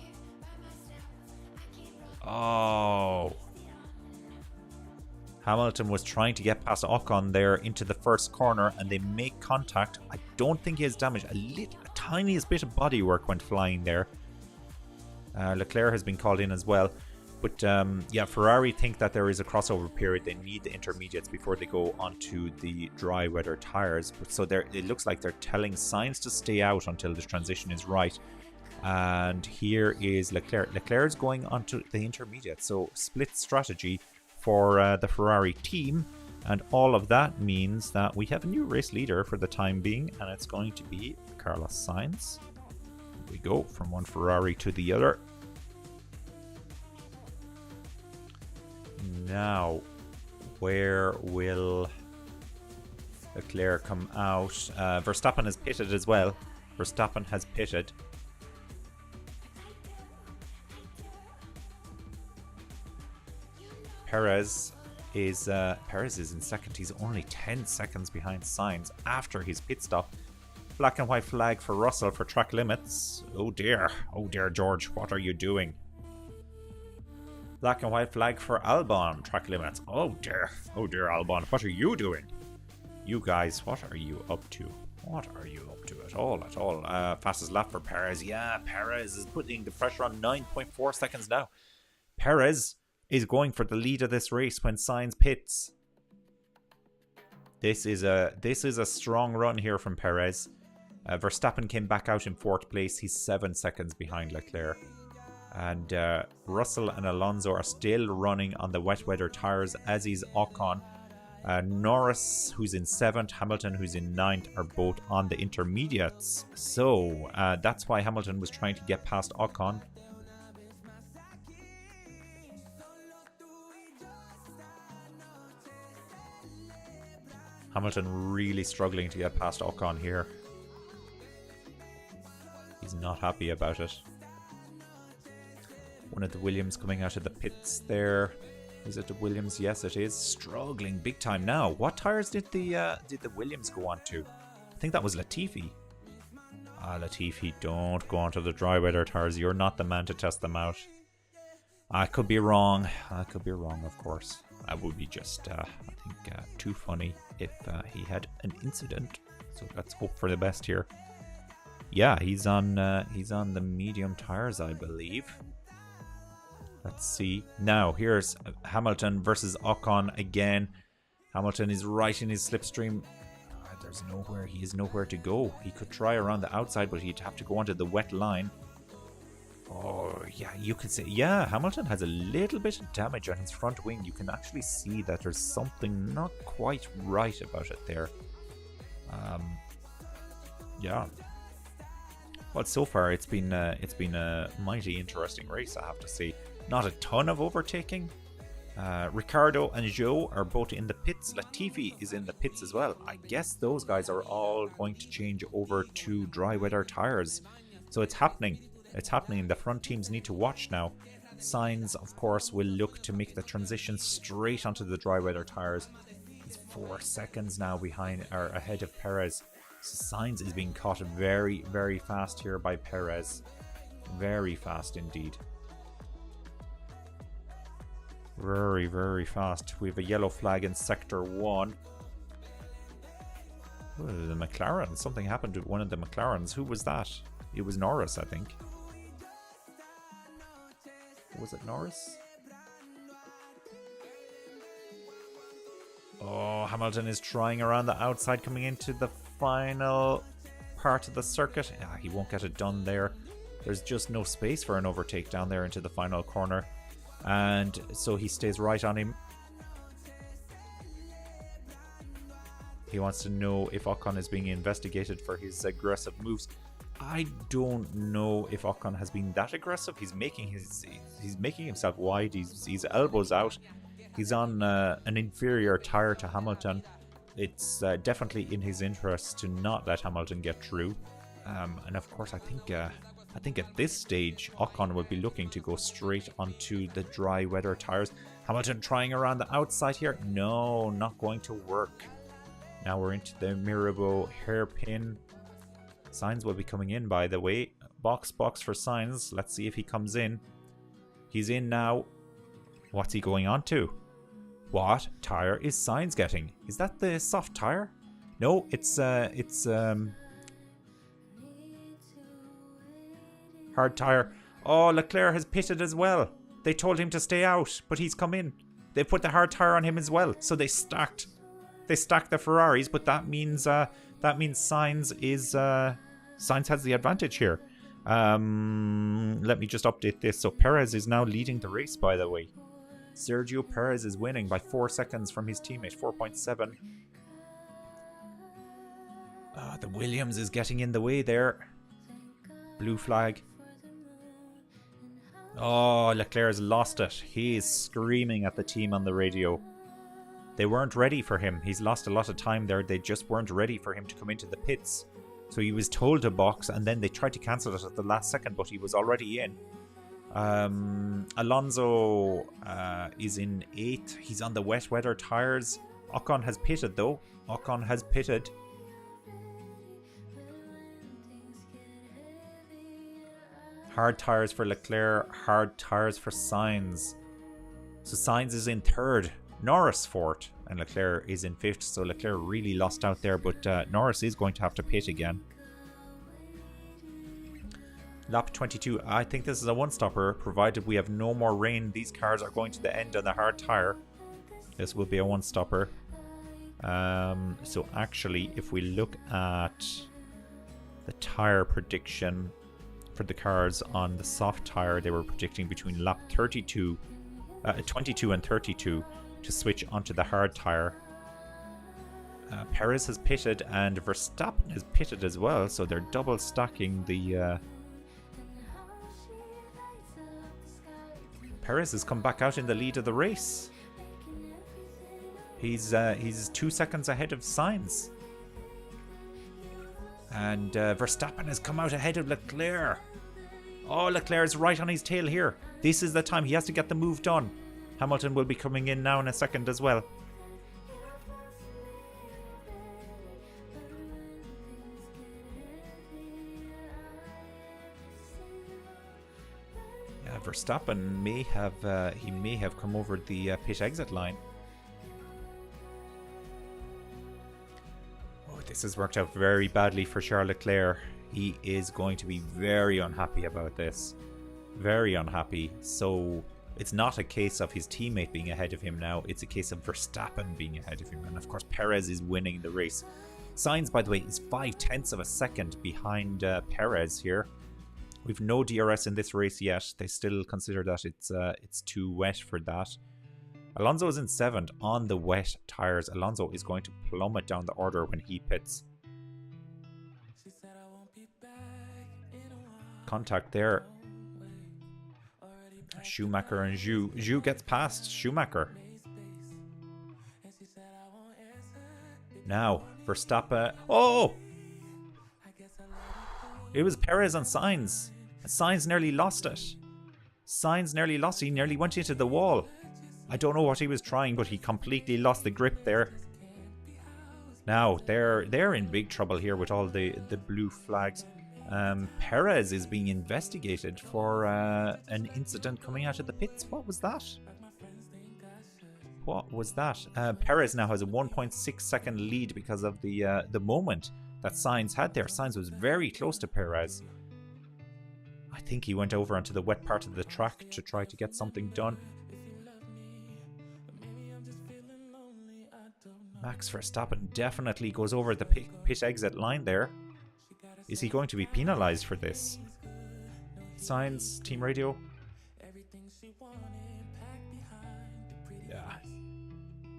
Oh. Hamilton was trying to get past Ocon there into the first corner, and they make contact. I don't think he has damage. A tiniest bit of bodywork went flying there. Leclerc has been called in as well. But yeah, Ferrari think that there is a crossover period. They need the intermediates before they go onto the dry weather tires. So it looks like they're telling Sainz to stay out until the transition is right. And here is Leclerc. Leclerc is going onto the intermediate. So split strategy for the Ferrari team. And all of that means that we have a new race leader for the time being. And it's going to be Carlos Sainz. We go from one Ferrari to the other. Now, where will Leclerc come out? Verstappen has pitted as well. Verstappen has pitted. Perez is in second. He's only 10 seconds behind Sainz after his pit stop. Black and white flag for Russell for track limits. Oh dear, George, what are you doing? Black and white flag for Albon, track limits. Oh dear, Albon, what are you doing? You guys, what are you up to? What are you up to at all? Fastest lap for Perez. Yeah, Perez is putting the pressure on. 9.4 seconds now. Perez is going for the lead of this race when Sainz pits. This is a strong run here from Perez. Verstappen came back out in 4th place. He's 7 seconds behind Leclerc. And Russell and Alonso are still running on the wet weather tyres, as is Ocon. Norris, who's in 7th, Hamilton, who's in 9th, are both on the intermediates. So that's why Hamilton was trying to get past Ocon. Hamilton really struggling to get past Ocon here. He's not happy about it. One of the Williams coming out of the pits there. Is it the Williams? Yes, it is. Struggling big time now. What tires did the Williams go on to? I think that was Latifi. Latifi, don't go onto the dry weather tires. You're not the man to test them out. I could be wrong. Of course. That would be just, I think, too funny if he had an incident. So let's hope for the best here. Yeah, he's on the medium tires, I believe. Let's see. Now, here's Hamilton versus Ocon again. Hamilton is right in his slipstream. He is nowhere to go. He could try around the outside, but he'd have to go onto the wet line. Oh, yeah, you could say, yeah, Hamilton has a little bit of damage on his front wing. You can actually see that there's something not quite right about it there. Yeah. Well, so far it's been a mighty interesting race, I have to say. Not a ton of overtaking. Ricardo and Zhou are both in the pits. Latifi is in the pits as well. I guess those guys are all going to change over to dry weather tires. So it's happening. It's happening. The front teams need to watch now. Sainz, of course, will look to make the transition straight onto the dry weather tires. He's 4 seconds now ahead of Perez. So Sainz is being caught very, very fast here by Perez. Very fast indeed. Very, very fast. We have a yellow flag in sector 1. Oh, the McLaren. Something happened to one of the McLarens. Who was that? It was Norris, I think. Was it Norris? Oh, Hamilton is trying around the outside, coming into the final part of the circuit. Ah, he won't get it done there. There's just no space for an overtake down there into the final corner. And so he stays right on him. He wants to know if Ocon is being investigated for his aggressive moves. I don't know if Ocon has been that aggressive. He's making himself wide. He's elbows out. He's on an inferior tire to Hamilton. It's definitely in his interest to not let Hamilton get through. And of course, I think at this stage, Ocon will be looking to go straight onto the dry weather tires. Hamilton trying around the outside here. No, not going to work. Now we're into the Mirabeau hairpin. Sainz will be coming in, by the way. Box for Sainz. Let's see if he comes in. He's in now. What's he going on to? What tire is Sainz getting? Is that the soft tire? No, it's hard tire. Oh, Leclerc has pitted as well. They told him to stay out, but he's come in. They put the hard tire on him as well, so they stacked the Ferraris. But that means Sainz has the advantage here. Let me just update this. So Perez is now leading the race, by the way. Sergio Perez is winning by 4 seconds from his teammate, 4.7. The Williams is getting in the way there. Blue flag. Oh, Leclerc has lost it. He is screaming at the team on the radio. They weren't ready for him. He's lost a lot of time there. They just weren't ready for him to come into the pits. So he was told to box, and then they tried to cancel it at the last second, but he was already in. Alonso is in 8th. He's on the wet weather tires. Ocon has pitted though. Ocon has pitted. Hard tires for Leclerc. Hard tires for Sainz. So Sainz is in 3rd. Norris 4th. And Leclerc is in 5th. So Leclerc really lost out there. But Norris is going to have to pit again. Lap 22. I think this is a one-stopper, provided we have no more rain. These cars are going to the end on the hard tire. This will be a one-stopper. So actually, if we look at the tire prediction for the cars on the soft tire, they were predicting between lap 22 and 32 to switch onto the hard tire. Perez has pitted and Verstappen has pitted as well, so they're double stacking the... Perez has come back out in the lead of the race. He's 2 seconds ahead of Sainz. And Verstappen has come out ahead of Leclerc. Oh, Leclerc is right on his tail here. This is the time. He has to get the move done. Hamilton will be coming in now in a second as well. Verstappen may have come over the pit exit line. Oh, this has worked out very badly for Charles Leclerc. He is going to be very unhappy about this. Very unhappy. So it's not a case of his teammate being ahead of him now. It's a case of Verstappen being ahead of him. And of course, Perez is winning the race. Sainz, by the way, is 0.5 of a second behind Perez here. We've no DRS in this race yet. They still consider that it's too wet for that. Alonso is in 7th on the wet tyres. Alonso is going to plummet down the order when he pits. Contact there. Schumacher and Zhou. Zhou gets past Schumacher. Now, Verstappen. Oh! It was Perez on Sainz. Sainz nearly lost it. Sainz nearly lost it. He nearly went into the wall. I don't know what he was trying, but he completely lost the grip there. Now, they're in big trouble here with all the blue flags. Perez is being investigated for an incident coming out of the pits. What was that? What was that? Perez now has a 1.6 second lead because of the moment that Sainz had there. Sainz was very close to Perez. I think he went over onto the wet part of the track to try to get something done. Max Verstappen definitely goes over the pit exit line there. Is he going to be penalized for this? Sainz, team radio. Yeah.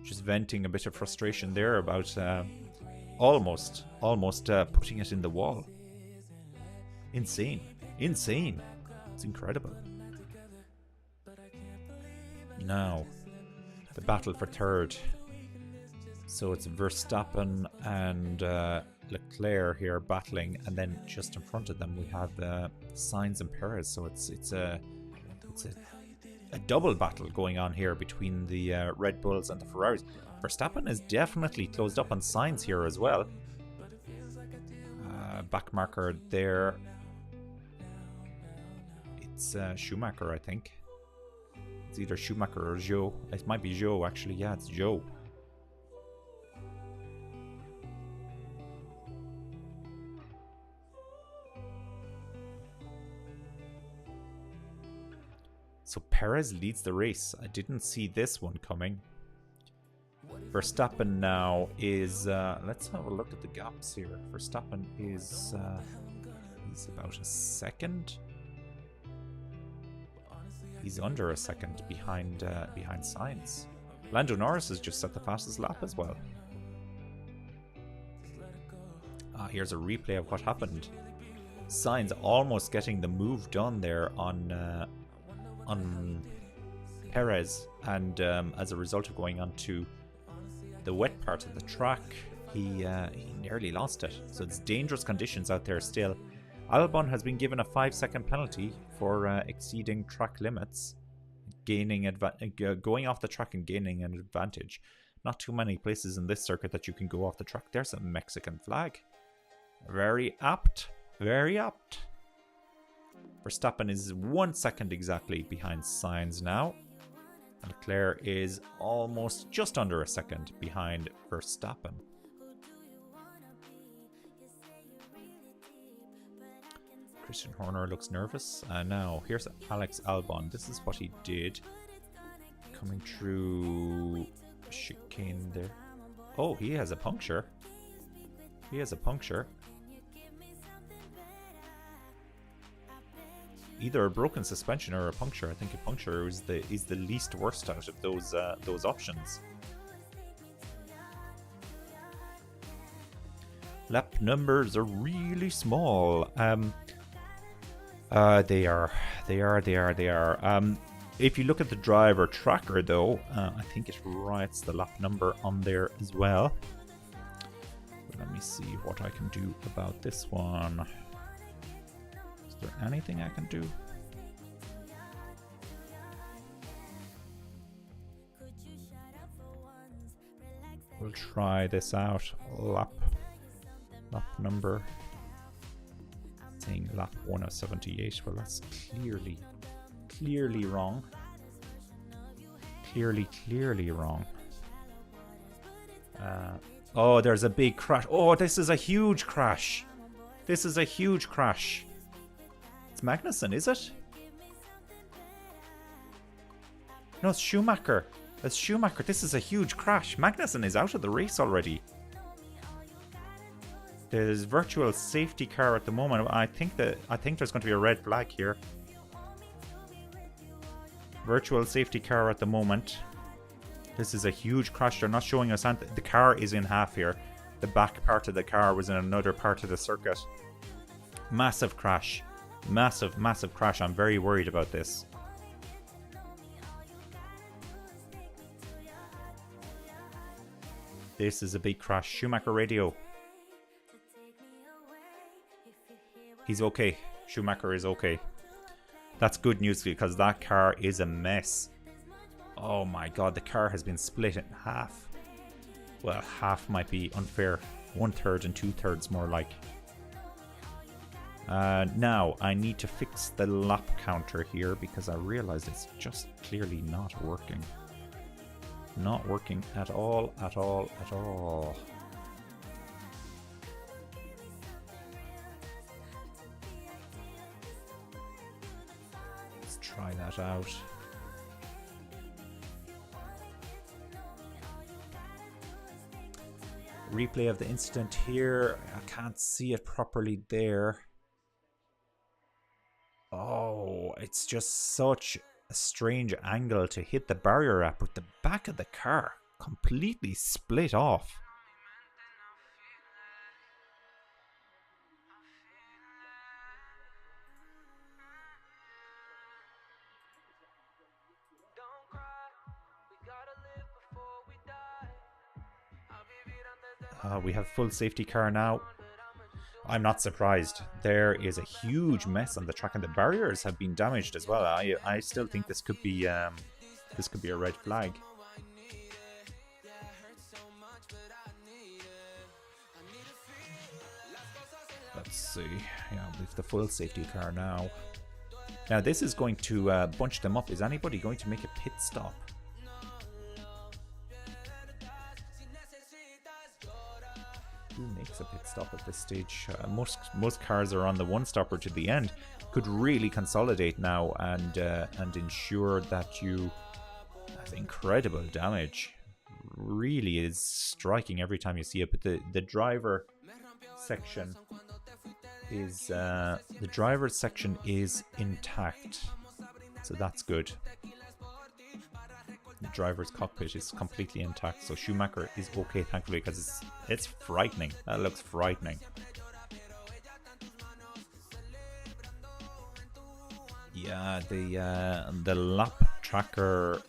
Just venting a bit of frustration there about almost putting it in the wall. Insane. It's incredible. Now, the battle for third. So it's Verstappen and Leclerc here battling, and then just in front of them we have Sainz and Perez. So it's a double battle going on here between the Red Bulls and the Ferraris. Verstappen is definitely closed up on Sainz here as well. Back marker there. It's Schumacher, I think. It's either Schumacher or Zhou. It might be Zhou actually. Yeah, it's Zhou. So Perez leads the race. I didn't see this one coming. Verstappen now is... let's have a look at the gaps here. Verstappen is... he's about a second. He's under a second behind Sainz. Lando Norris has just set the fastest lap as well. Here's a replay of what happened. Sainz almost getting the move done there on Perez, and as a result of going onto the wet part of the track, he nearly lost it. So it's dangerous conditions out there still. Albon has been given a 5-second penalty for exceeding track limits, going off the track and gaining an advantage. Not too many places in this circuit that you can go off the track. There's a Mexican flag. Very apt. Very apt. Verstappen is 1 second exactly behind Sainz now. Leclerc is almost just under a second behind Verstappen. Christian Horner looks nervous. Now, here's Alex Albon. This is what he did. Coming through chicane there. Oh, he has a puncture. He has a puncture. Either a broken suspension or a puncture. I think a puncture is the least worst out of those options. Lap numbers are really small. They are. If you look at the driver tracker, though, I think it writes the lap number on there as well. But let me see what I can do about this one. Is there anything I can do? We'll try this out. Lap number. Saying lap 1 of 78. Well, that's clearly wrong. Clearly wrong. Oh, there's a big crash. Oh, this is a huge crash. This is a huge crash. It's Magnussen, is it? No, it's Schumacher. It's Schumacher. This is a huge crash. Magnussen is out of the race already. There's virtual safety car at the moment. I think there's going to be a red flag here. Virtual safety car at the moment. This is a huge crash. They're not showing us. The car is in half here. The back part of the car was in another part of the circuit. Massive crash. Massive crash. I'm very worried about this. This is a big crash. Schumacher radio. He's okay. Schumacher is okay. That's good news because that car is a mess. Oh my god, the car has been split in half. Well, half might be unfair. 1/3 and 2/3 more like. Now, I need to fix the lap counter here because I realized it's just clearly not working. Not working at all, at all, at all. Let's try that out. Replay of the incident here. I can't see it properly there. Oh, it's just such a strange angle to hit the barrier at, but the back of the car completely split off. We have full safety car now. I'm not surprised. There is a huge mess on the track, and the barriers have been damaged as well. I still think this could be a red flag. Let's see. Yeah, we've the full safety car now. Now this is going to bunch them up. Is anybody going to make a pit stop? Who makes a pit stop at this stage? Most cars are on the one stopper to the end. Could really consolidate now and ensure that you have incredible damage. Really is striking every time you see it. But the driver section is intact, so that's good. The driver's cockpit is completely intact, so Schumacher is okay, thankfully, because it's frightening. That looks frightening. Yeah, the lap tracker,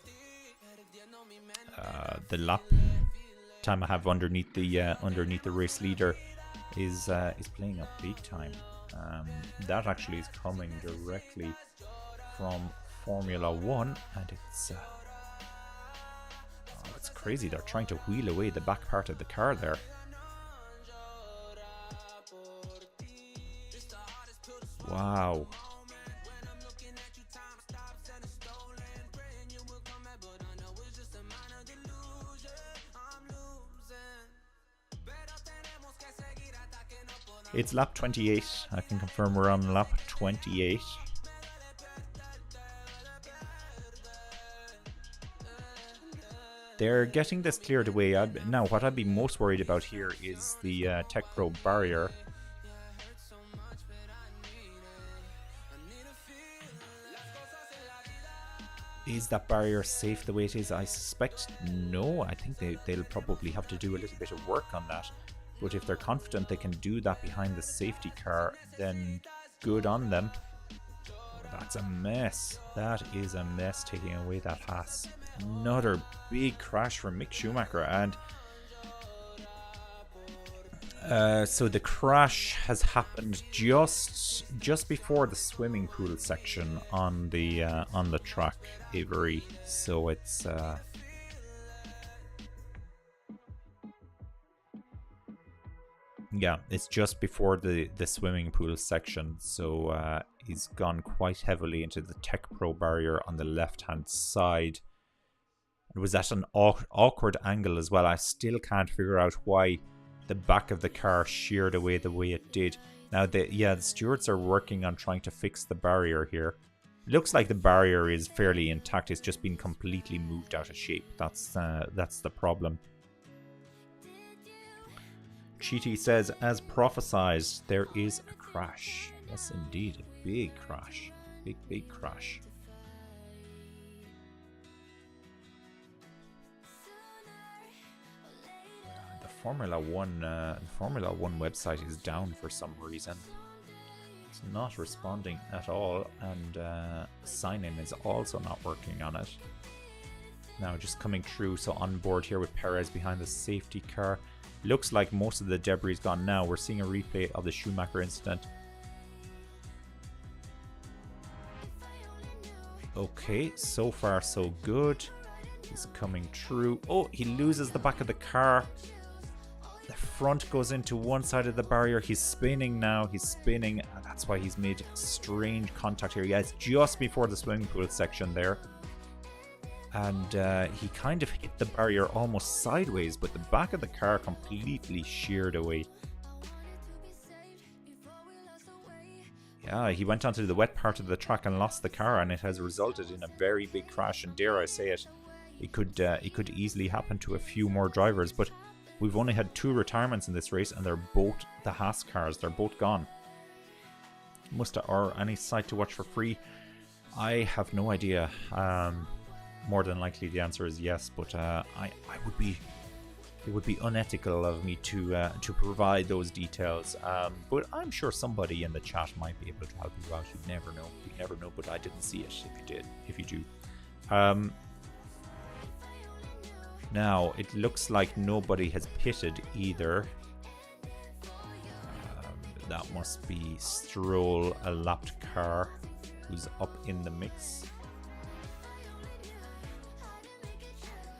the lap time I have underneath the race leader is playing up big time. That actually is coming directly from Formula 1, and it's crazy. They're trying to wheel away the back part of the car there. Wow. It's lap 28. I can confirm we're on lap 28. They're getting this cleared away. Now, what I'd be most worried about here is the Tech Pro barrier. Is that barrier safe the way it is? I suspect no. I think they'll probably have to do a little bit of work on that. But if they're confident they can do that behind the safety car, then good on them. That's a mess. That is a mess, taking away that Haas. Another big crash for Mick Schumacher, and so the crash has happened just before the swimming pool section on the track, Avery. So it's yeah, it's just before the swimming pool section. So he's gone quite heavily into the Tech Pro barrier on the left hand side. It was at an awkward angle as well. I still can't figure out why the back of the car sheared away the way it did. Now, the stewards are working on trying to fix the barrier here. It looks like the barrier is fairly intact. It's just been completely moved out of shape. That's the problem. Cheaty says, as prophesized, there is a crash. Yes, indeed, a big crash. Big crash. Formula One website is down for some reason. It's not responding at all, and sign-in is also not working on it. Now just coming through, so on board here with Perez behind the safety car. Looks like most of the debris is gone now. We're seeing a replay of the Schumacher incident. Okay, so far so good. He's coming through. Oh, he loses the back of the car. The front goes into one side of the barrier. He's spinning now. He's spinning. And that's why he's made strange contact here. Yeah, it's just before the swimming pool section there. and he kind of hit the barrier almost sideways, but the back of the car completely sheared away. Yeah, he went onto the wet part of the track and lost the car, and it has resulted in a very big crash, and dare I say it, it could easily happen to a few more drivers. But we've only had 2 retirements in this race, and they're both the Haas cars. They're both gone. Or any site to watch for free? I have no idea. More than likely the answer is yes, but it would be unethical of me to provide those details. But I'm sure somebody in the chat might be able to help you out. You never know, but I didn't see it. If you do. Now, it looks like nobody has pitted either. That must be Stroll, a lapped car, who's up in the mix.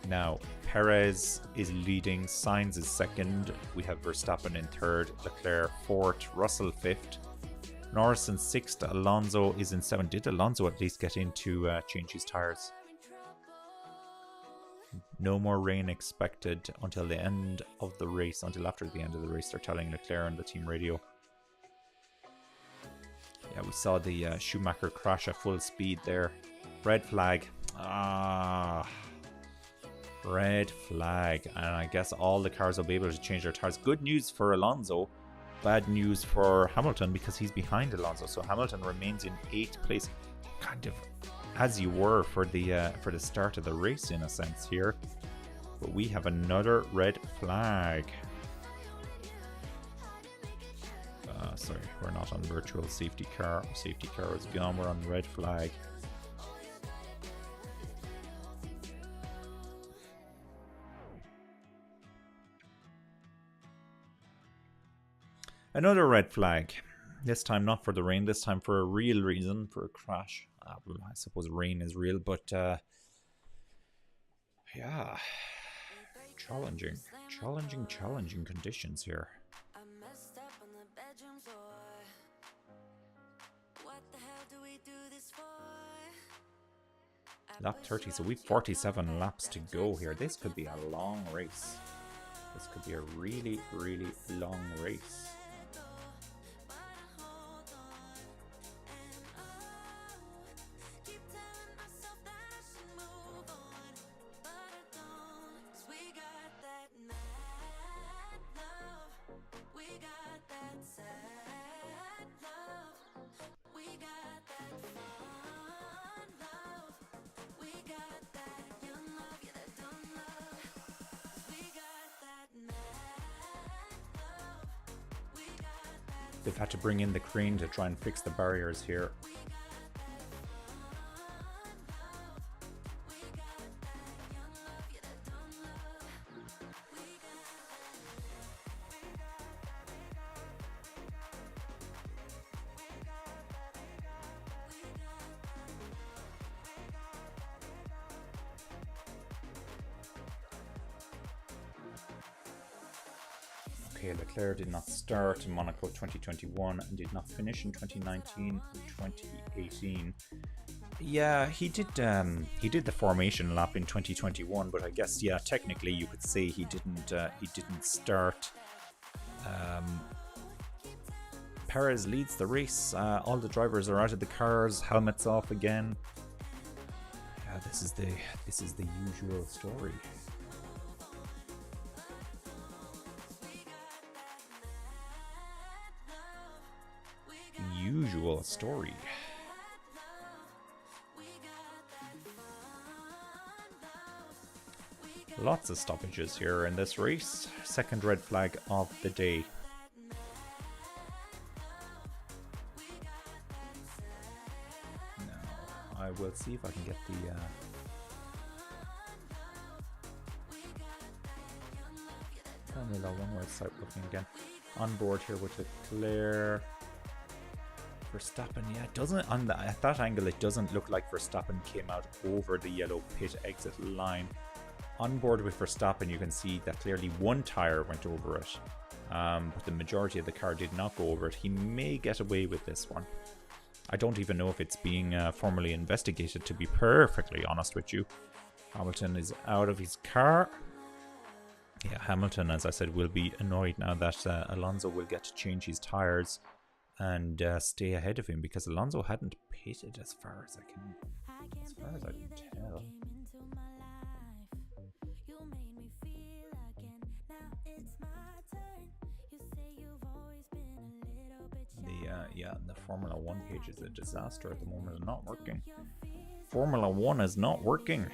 Now, Perez is leading, Sainz is second, we have Verstappen in third, Leclerc fourth, Russell fifth, Norris in sixth, Alonso is in seventh. Did Alonso at least get in to change his tyres? No more rain expected until the end of the race, until after the end of the race, they're telling Leclerc on the team radio. Yeah, we saw the Schumacher crash at full speed there. Red flag. Red flag. And I guess all the cars will be able to change their tires. Good news for Alonso. Bad news for Hamilton because he's behind Alonso. So Hamilton remains in 8th place. Kind of as you were for the start of the race in a sense here. But we have another red flag. Sorry, we're not on virtual safety car. Safety car is gone. We're on red flag. Another red flag. This time not for the rain. This time for a real reason, for a crash. Well, I suppose rain is real, but yeah, challenging conditions here. Lap 30, so we've 47 laps to go here. This could be a long race. This could be a really, really long race. They've had to bring in the crane to try and fix the barriers here. Okay, Leclerc did not start in Monaco 2021 and did not finish in 2019 and 2018. Yeah, he did the formation lap in 2021, but I guess yeah, technically you could say he didn't start. Perez leads the race. All the drivers are out of the cars, helmets off again. Yeah, this is the usual story. Usual story. Lots of stoppages here in this race. Second red flag of the day. Now, I will see if I can get the Formula 1 website looking again. On board here with Leclerc. Verstappen, yeah, it doesn't at that angle it doesn't look like Verstappen came out over the yellow pit exit line. On board with Verstappen, you can see that clearly one tire went over it, but the majority of the car did not go over it. He may get away with this one. I don't even know if it's being formally investigated, to be perfectly honest with you. Hamilton is out of his car. Yeah, Hamilton, as I said, will be annoyed now that Alonso will get to change his tyres and stay ahead of him, because Alonso hadn't pitted as far as I can tell. The Formula 1 page is a disaster at the moment. It's not working. Formula 1 is not working.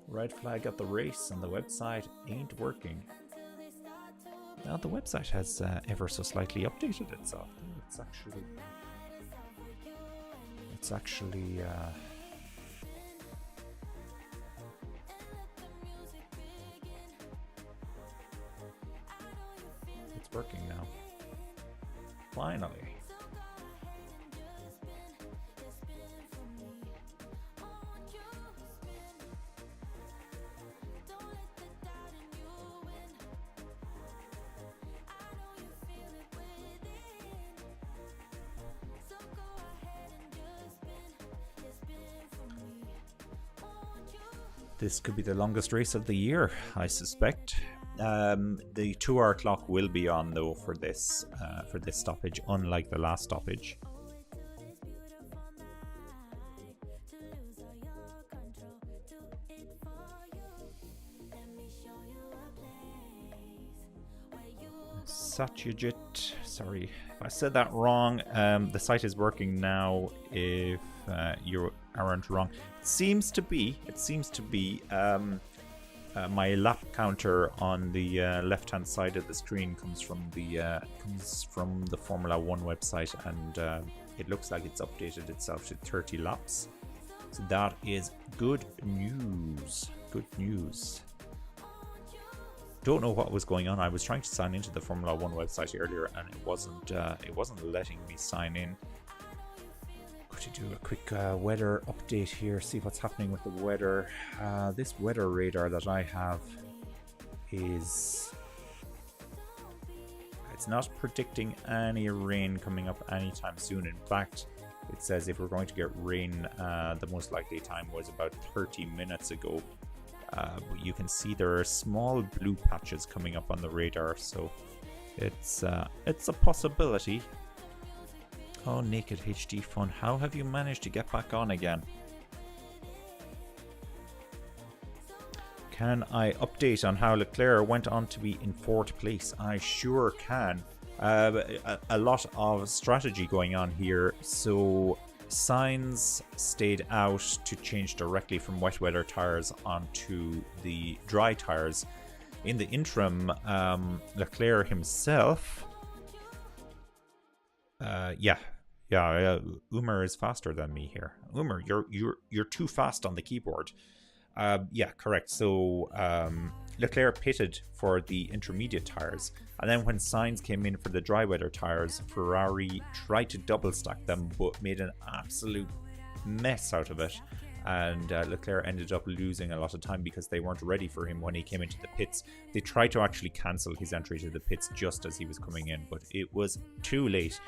Red flag at the race, and the website ain't working. Now the website has ever so slightly updated itself. It's actually it's working now. Finally. This could be the longest race of the year, I suspect. The 2-hour clock will be on though for this stoppage, unlike the last stoppage. Satyajit, sorry if I said that wrong. The site is working now. If you aren't wrong, it seems to be. My lap counter on the left-hand side of the screen comes from the Formula 1 website, and it looks like it's updated itself to 30 laps. So that is good news. Good news. Don't know what was going on. I was trying to sign into the Formula 1 website earlier, and it wasn't letting me sign in. To do a quick weather update here, see what's happening with the weather. This weather radar that I have it's not predicting any rain coming up anytime soon. In fact, it says if we're going to get rain, the most likely time was about 30 minutes ago. But you can see there are small blue patches coming up on the radar, so it's a possibility. Oh, Naked HD Fun, how have you managed to get back on again? Can I update on how Leclerc went on to be in 4th place? I sure can. A lot of strategy going on here. So Sainz stayed out to change directly from wet weather tyres onto the dry tyres. In the interim, Leclerc himself... Umar is faster than me here. Umar, you're too fast on the keyboard. Correct. So Leclerc pitted for the intermediate tires, and then when Sainz came in for the dry weather tires, Ferrari tried to double stack them but made an absolute mess out of it, and Leclerc ended up losing a lot of time because they weren't ready for him when he came into the pits. They tried to actually cancel his entry to the pits just as he was coming in, but it was too late.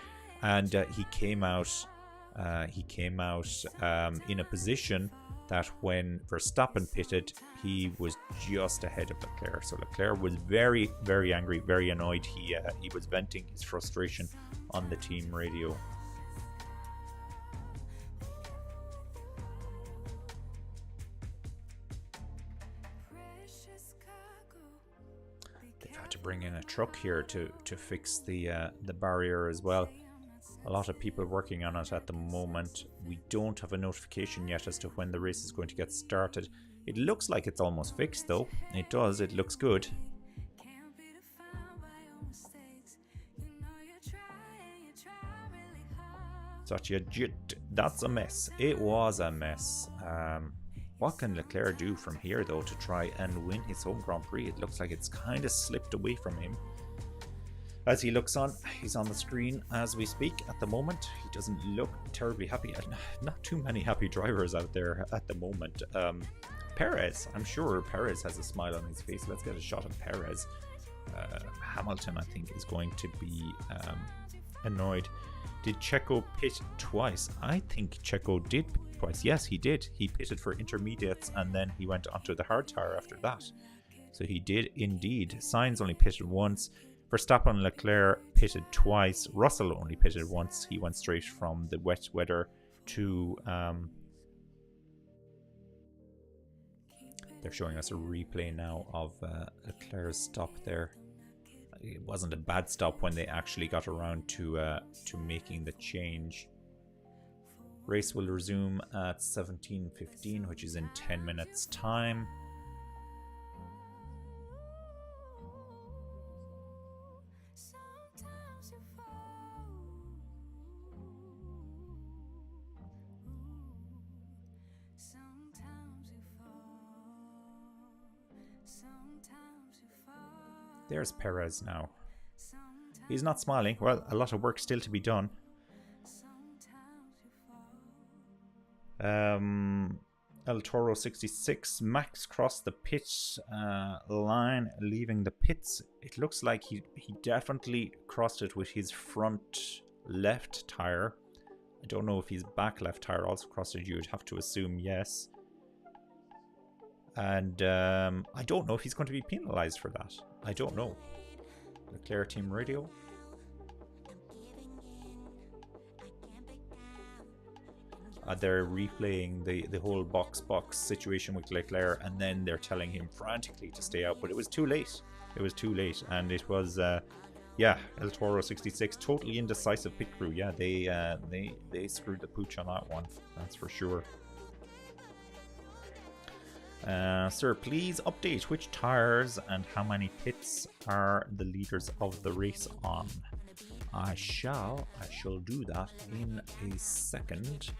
And he came out in a position that when Verstappen pitted, he was just ahead of Leclerc. So Leclerc was very, very angry, very annoyed. He was venting his frustration on the team radio. They've had to bring in a truck here to fix the barrier as well. A lot of people working on it at the moment. We don't have a notification yet as to when the race is going to get started. It looks like it's almost fixed though. It does, it looks good. That's a mess. It was a mess. What can Leclerc do from here though to try and win his home Grand Prix? It looks like it's kind of slipped away from him. As he looks on, he's on the screen as we speak at the moment. He doesn't look terribly happy. Not too many happy drivers out there at the moment. Perez, I'm sure Perez has a smile on his face. Let's get a shot of Perez. Hamilton, I think, is going to be annoyed. Did Checo pit twice? I think Checo did twice. Yes, he did. He pitted for intermediates and then he went onto the hard tire after that. So he did indeed. Sainz only pitted once. Verstappen and Leclerc pitted twice. Russell only pitted once. He went straight from the wet weather to... they're showing us a replay now of Leclerc's stop there. It wasn't a bad stop when they actually got around to making the change. Race will resume at 17:15, which is in 10 minutes time. There's Perez now. He's not smiling. Well, a lot of work still to be done. El Toro 66. Max crossed the pit line, leaving the pits. It looks like he definitely crossed it with his front left tire. I don't know if his back left tire also crossed it. You'd have to assume yes. And I don't know if he's going to be penalised for that. I don't know. Leclerc team radio. They're replaying the whole box situation with Leclerc, and then they're telling him frantically to stay out. But it was too late. It was too late, and it was yeah, El Toro 66, totally indecisive pit crew. Yeah, they screwed the pooch on that one. That's for sure. Sir, please update which tires and how many pits are the leaders of the race on. I shall do that in a second,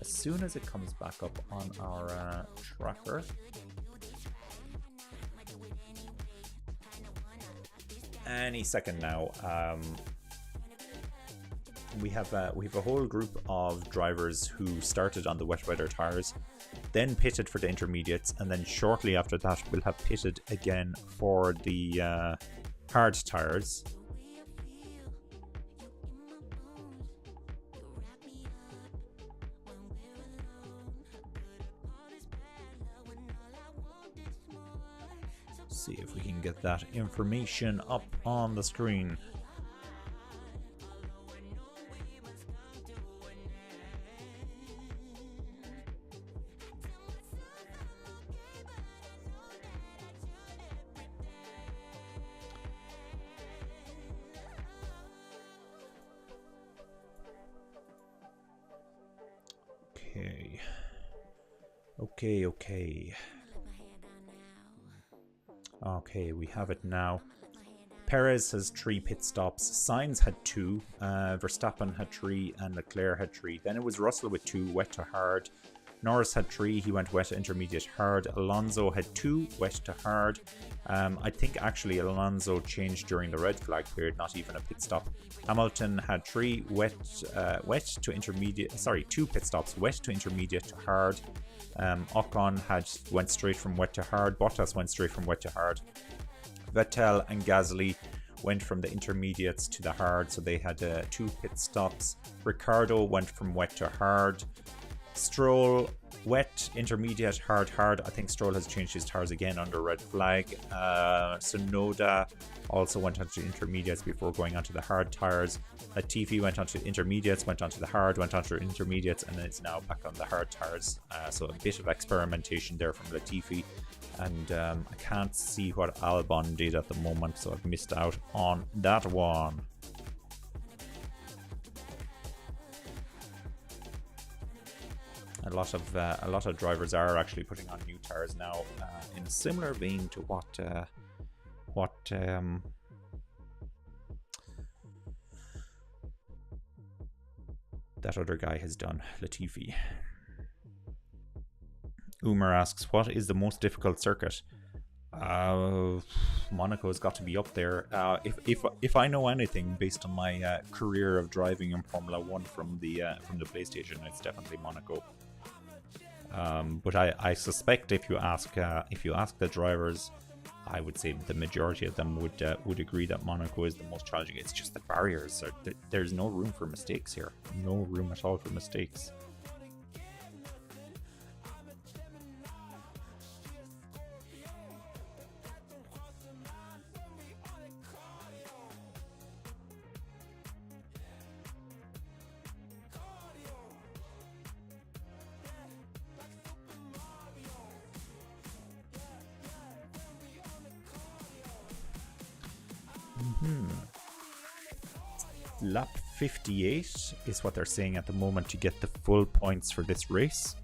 as soon as it comes back up on our tracker. Any second now. We have a whole group of drivers who started on the wet weather tires, then pitted for the intermediates, and then shortly after that we'll have pitted again for the hard tires. See if we can get that information up on the screen. Okay, we have it now. Perez has 3 pit stops. Sainz had 2. Verstappen had 3, and Leclerc had 3. Then it was Russell with 2, wet to hard. Norris had 3. He went wet to intermediate hard. Alonso had 2, wet to hard. I think actually Alonso changed during the red flag period, not even a pit stop. Hamilton had 3, wet to intermediate. Sorry, 2 pit stops, wet to intermediate to hard. Ocon went straight from wet to hard. Bottas went straight from wet to hard. Vettel and Gasly went from the intermediates to the hard, so they had 2 pit stops. Ricciardo went from wet to hard. Stroll, wet, intermediate, hard. I think Stroll has changed his tires again under red flag. Tsunoda also went onto intermediates before going onto the hard tires. Latifi went onto intermediates, went onto the hard, went onto intermediates, and then it's now back on the hard tires. So a bit of experimentation there from Latifi. And I can't see what Albon did at the moment, so I've missed out on that one. A lot of drivers are actually putting on new tires now, in a similar vein to what that other guy has done, Latifi. Umar asks, what is the most difficult circuit? Monaco's got to be up there. If I know anything based on my career of driving in Formula 1 from the PlayStation, it's definitely Monaco. But I suspect if you ask the drivers, I would say the majority of them would agree that Monaco is the most challenging. It's just the barriers. There's no room for mistakes here. No room at all for mistakes. Lap 58 is what they're saying at the moment to get the full points for this race.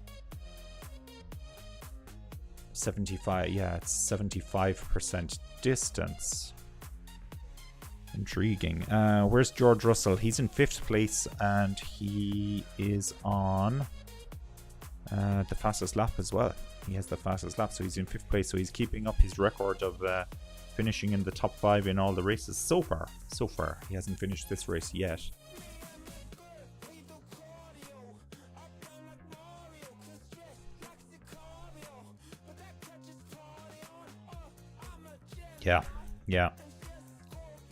75, yeah, it's 75% distance. Intriguing. Where's George Russell? He's in 5th place and he is on the fastest lap as well. He has the fastest lap, so he's in 5th place. So he's keeping up his record of finishing in the top 5 in all the races so far. So far, he hasn't finished this race yet. Yeah.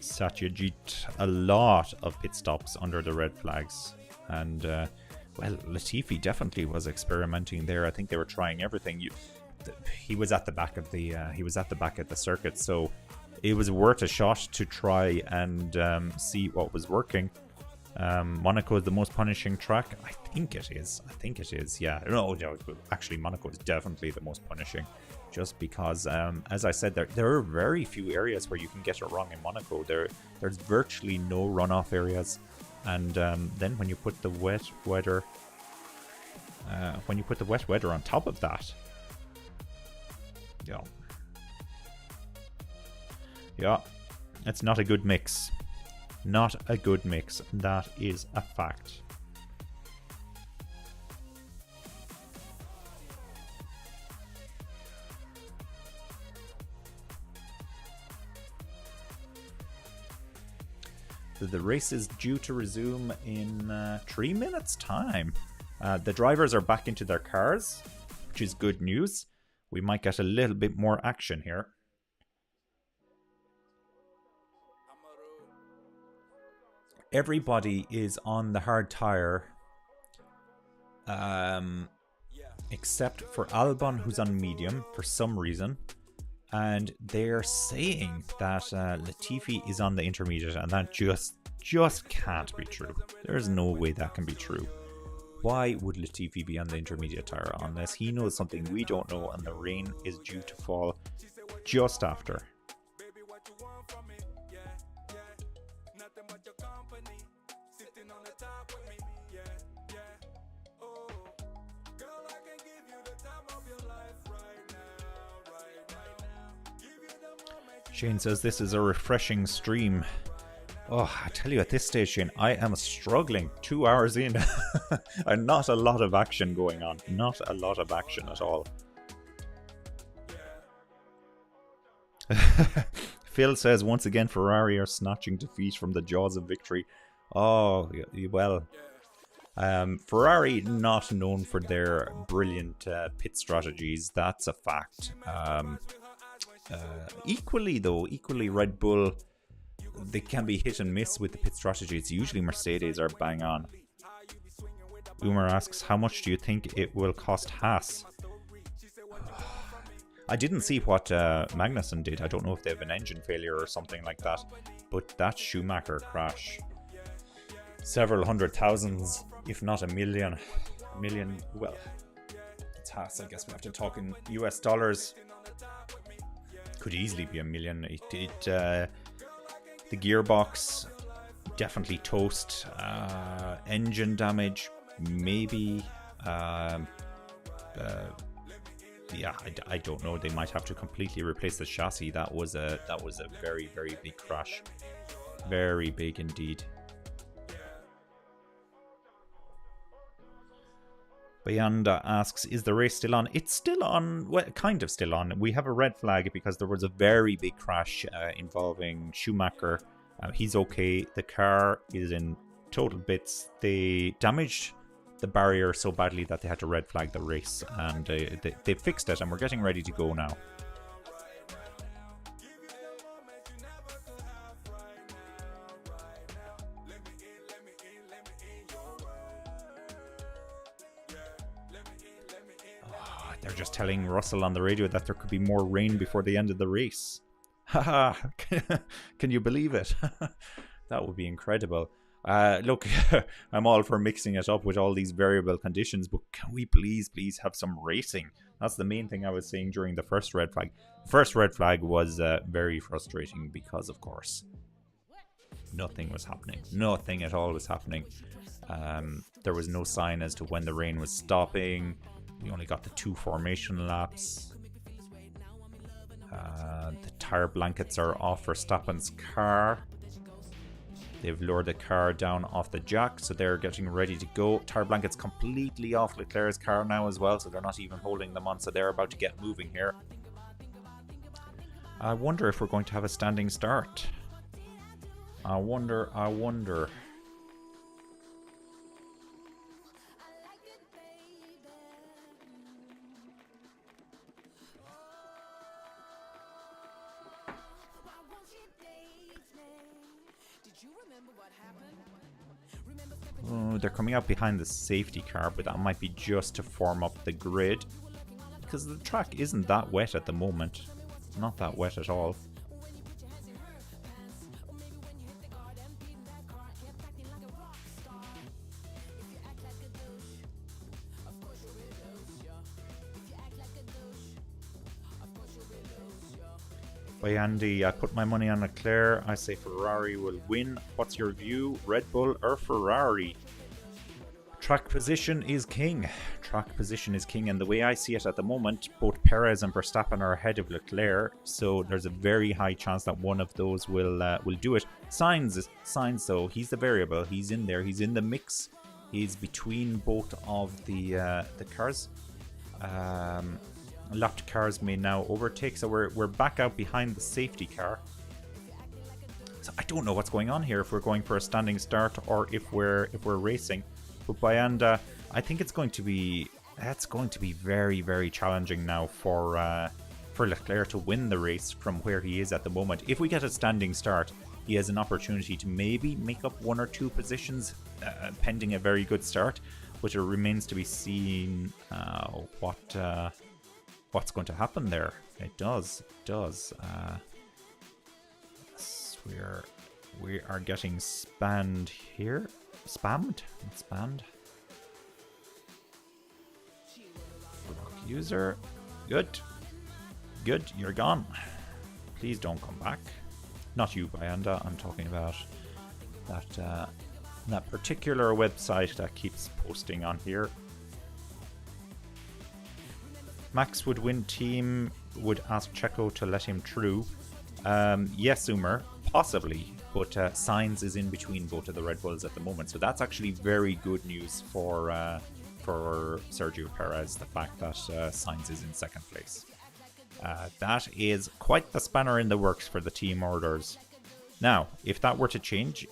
Satyajit, a lot of pit stops under the red flags, and well, Latifi definitely was experimenting there. I think they were trying everything. He was at the back of the circuit, so it was worth a shot to try and see what was working. Monaco is the most punishing track. I think it is. Yeah. No, actually, Monaco is definitely the most punishing. Just because, as I said, there are very few areas where you can get it wrong in Monaco. There's virtually no runoff areas, and then when you put the wet weather, on top of that, yeah, it's not a good mix. Not a good mix. That is a fact. The race is due to resume in 3 minutes time. The drivers are back into their cars, which is good news. We might get a little bit more action here. Everybody is on the hard tire, except for Albon, who's on medium for some reason. And they're saying that Latifi is on the intermediate, and that just can't be true. There's no way that can be true. Why would Latifi be on the intermediate tire unless he knows something we don't know and the rain is due to fall just after? Shane says this is a refreshing stream. Oh, I tell you, at this stage, Shane, I am struggling. 2 hours in and not a lot of action going on. Not a lot of action at all. Phil says, once again, Ferrari are snatching defeat from the jaws of victory. Oh, well. Ferrari not known for their brilliant pit strategies. That's a fact. Equally Red Bull, they can be hit and miss with the pit strategy. It's usually Mercedes are bang on. Umar asks, how much do you think it will cost Haas? I didn't see what Magnussen did. I don't know if they have an engine failure or something like that, but that Schumacher crash, several hundred thousands, if not a million, well, it's Haas. I guess we have to talk in US dollars. Could easily be a million. The gearbox definitely toast. Engine damage, maybe. Yeah, I don't know. They might have to completely replace the chassis. That was a very, very big crash. Very big indeed. Bayanda asks, is the race still on? It's still on, well, kind of still on. We have a red flag because there was a very big crash involving Schumacher. He's okay. The car is in total bits. They damaged the barrier so badly that they had to red flag the race. And they fixed it, and we're getting ready to go now. They're just telling Russell on the radio that there could be more rain before the end of the race. Haha, can you believe it? That would be incredible. Look, I'm all for mixing it up with all these variable conditions, but can we please have some racing? That's the main thing I was saying during the first red flag. First red flag was very frustrating because, of course, nothing was happening. Nothing at all was happening. There was no sign as to when the rain was stopping. We only got the 2 formation laps. The tire blankets are off Verstappen's car. They've lowered the car down off the jack, so they're getting ready to go. Tire blankets completely off Leclerc's car now as well, so they're not even holding them on, so they're about to get moving here. I wonder if we're going to have a standing start. I wonder. Oh, they're coming out behind the safety car, but that might be just to form up the grid, because the track isn't that wet at the moment. Not that wet at all. By Andy, I put my money on Leclerc. I say Ferrari will win. What's your view? Red Bull or Ferrari? Track position is king. Track position is king, and the way I see it at the moment, both Perez and Verstappen are ahead of Leclerc, so there's a very high chance that one of those will do it. Sainz though, he's the variable. He's in there. He's in the mix. He's between both of the cars. Lapped cars may now overtake, so we're back out behind the safety car. So I don't know what's going on here, if we're going for a standing start or if we're racing. But Bayanda, I think it's going to be very, very challenging now for Leclerc to win the race from where he is at the moment. If we get a standing start, he has an opportunity to maybe make up 1 or 2 positions, pending a very good start. But it remains to be seen what's going to happen there. It does. We are getting spammed here. Spammed? Not spammed. Block user. Good. You're gone. Please don't come back. Not you, Bayanda. I'm talking about that particular website that keeps posting on here. Max would win. Team would ask Checo to let him through. Yes, Umer, possibly, but Sainz is in between both of the Red Bulls at the moment, so that's actually very good news for Sergio Perez. The fact that Sainz is in second place, that is quite the spanner in the works for the team orders. Now, if that were to change,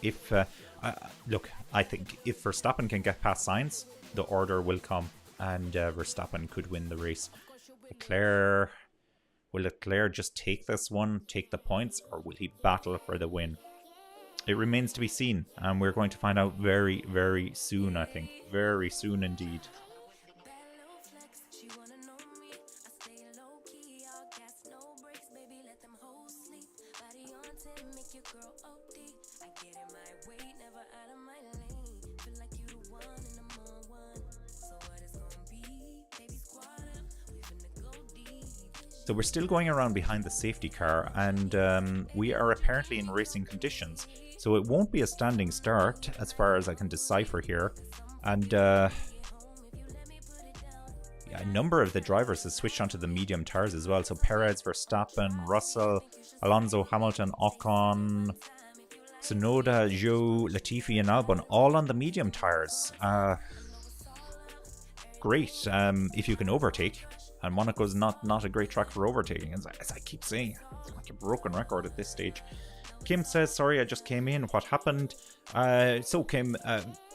look, I think if Verstappen can get past Sainz, the order will come, and Verstappen could win the race. Will Leclerc just take this one, take the points, or will he battle for the win? It remains to be seen, and we're going to find out very, very soon, I think. Very soon indeed. So we're still going around behind the safety car, and we are apparently in racing conditions. So it won't be a standing start as far as I can decipher here. And a number of the drivers have switched onto the medium tires as well. So Perez, Verstappen, Russell, Alonso, Hamilton, Ocon, Tsunoda, Zhou, Latifi and Albon, all on the medium tires. Great, if you can overtake. And Monaco's not a great track for overtaking, as I keep saying. It's like a broken record at this stage. Kim says, sorry, I just came in. What happened? So Kim,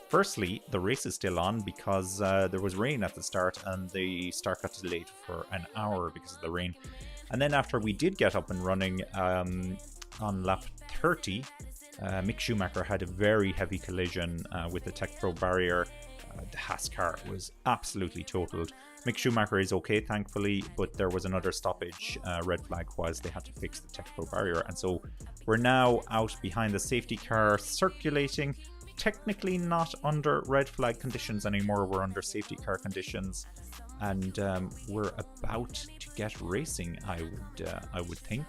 firstly, the race is still on because there was rain at the start, and the start got delayed for an hour because of the rain. And then after we did get up and running on lap 30, Mick Schumacher had a very heavy collision with the Tech Pro barrier. The Haas car was absolutely totaled. Mick Schumacher is okay, thankfully, but there was another stoppage. Red flag was they had to fix the Tech Pro barrier, and so we're now out behind the safety car circulating. Technically not under red flag conditions anymore, we're under safety car conditions, and we're about to get racing, I would think.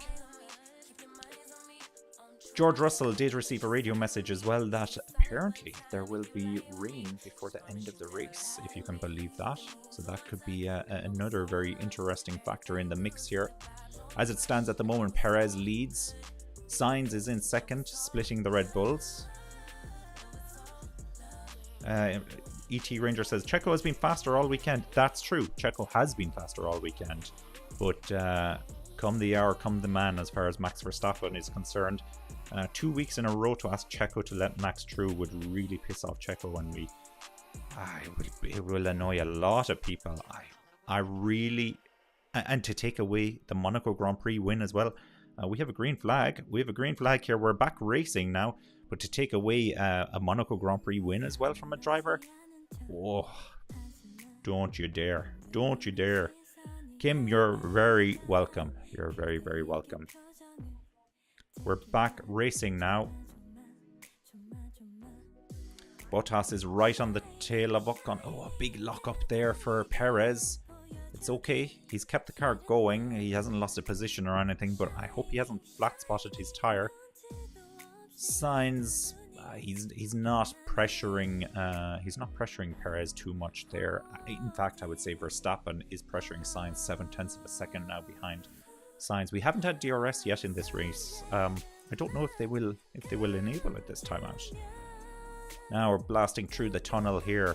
George Russell did receive a radio message as well that apparently there will be rain before the end of the race, if you can believe that. So that could be another very interesting factor in the mix here. As it stands at the moment, Perez leads. Sainz is in second, splitting the Red Bulls. ET Ranger says, Checo has been faster all weekend. That's true. Checo has been faster all weekend. But come the hour, come the man as far as Max Verstappen is concerned. 2 weeks in a row to ask Checo to let Max through would really piss off Checo, and it will annoy a lot of people. I really... And to take away the Monaco Grand Prix win as well. We have a green flag. We have a green flag here. We're back racing now. But to take away a Monaco Grand Prix win as well from a driver... Oh, don't you dare. Don't you dare. Kim, you're very welcome. You're very, very welcome. We're back racing now. Bottas is right on the tail of Ocon. Oh, a big lock up there for Perez. It's okay. He's kept the car going. He hasn't lost a position or anything, but I hope he hasn't flat spotted his tire. Sainz, he's not pressuring. He's not pressuring Perez too much there. In fact, I would say Verstappen is pressuring Sainz 0.7 of a second now behind Sainz. We haven't had DRS yet in this race. I don't know if they will enable it this time out. Now we're blasting through the tunnel here.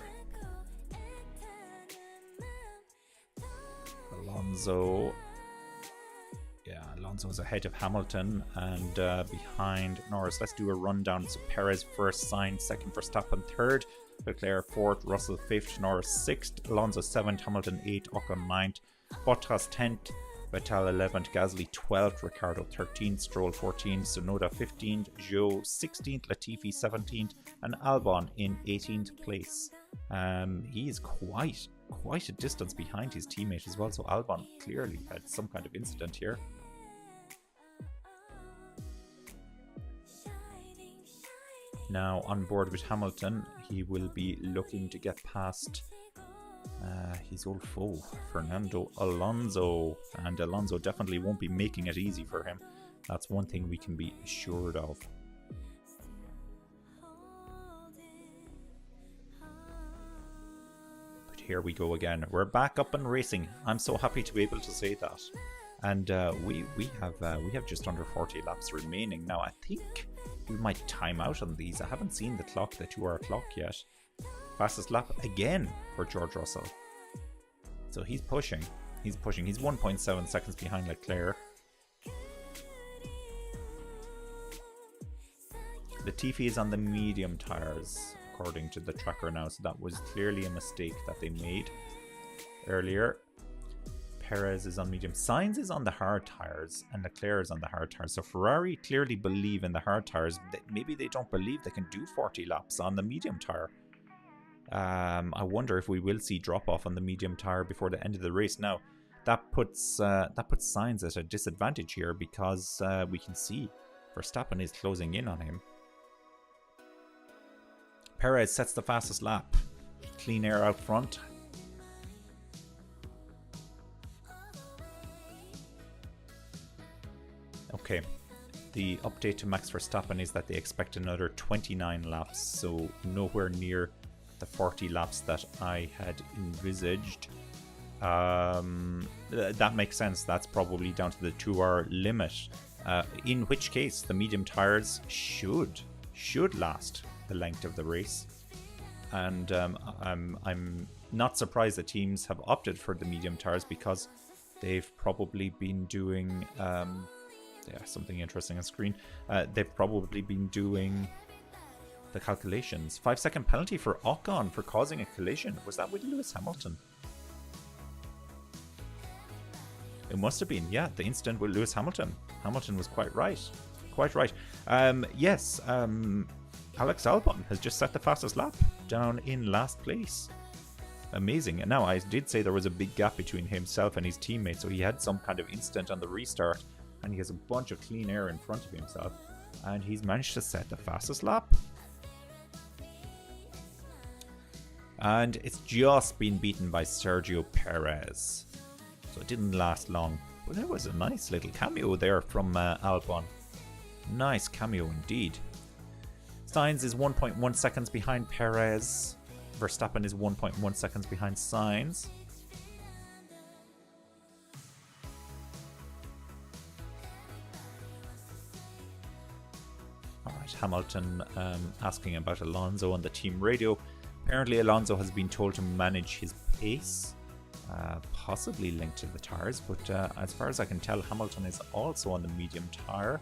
Alonso's ahead of Hamilton and behind Norris. Let's do a rundown. So Perez first, Sainz second, Verstappen third, Leclerc fourth, Russell fifth, Norris sixth, Alonso seventh, Hamilton eighth, Ocon ninth, Bottas 10th, Vettel 11th, Gasly 12th, Ricciardo 13th, Stroll 14th, Tsunoda 15th, Zhou 16th, Latifi 17th, and Albon in 18th place. He is quite a distance behind his teammate as well, so Albon clearly had some kind of incident here. Now on board with Hamilton, he will be looking to get past his old foe, Fernando Alonso, and Alonso definitely won't be making it easy for him. That's one thing we can be assured of. But here we go again. We're back up and racing. I'm so happy to be able to say that. And we have just under 40 laps remaining. Now I think we might time out on these. I haven't seen the 2-hour clock yet. Fastest lap again for George Russell. So he's pushing. He's 1.7 seconds behind Leclerc. Latifi is on the medium tires, according to the tracker now. So that was clearly a mistake that they made earlier. Perez is on medium. Sainz is on the hard tires and Leclerc is on the hard tires. So Ferrari clearly believe in the hard tires. Maybe they don't believe they can do 40 laps on the medium tire. I wonder if we will see drop off on the medium tire before the end of the race. Now that puts Sainz at a disadvantage here because we can see Verstappen is closing in on him. Perez sets the fastest lap. Clean air out front. Okay, the update to Max Verstappen is that they expect another 29 laps, so nowhere near the 40 laps that I had envisaged. That makes sense. That's probably down to the 2-hour limit, in which case the medium tires should last the length of the race. And I'm not surprised that teams have opted for the medium tires because they've probably been doing something interesting on screen. They've probably been doing the calculations. 5-second penalty for Ocon for causing a collision. Was that with Lewis Hamilton? It must have been, yeah, the incident with Lewis Hamilton. Hamilton was quite right. Yes, Alex Albon has just set the fastest lap down in last place. Amazing. And now I did say there was a big gap between himself and his teammate, so he had some kind of incident on the restart and he has a bunch of clean air in front of himself and he's managed to set the fastest lap. And it's just been beaten by Sergio Perez. So it didn't last long. But there was a nice little cameo there from Albon. Nice cameo indeed. Sainz is 1.1 seconds behind Perez. Verstappen is 1.1 seconds behind Sainz. Alright, Hamilton asking about Alonso on the team radio. Apparently Alonso has been told to manage his pace, possibly linked to the tyres, but as far as I can tell, Hamilton is also on the medium tyre.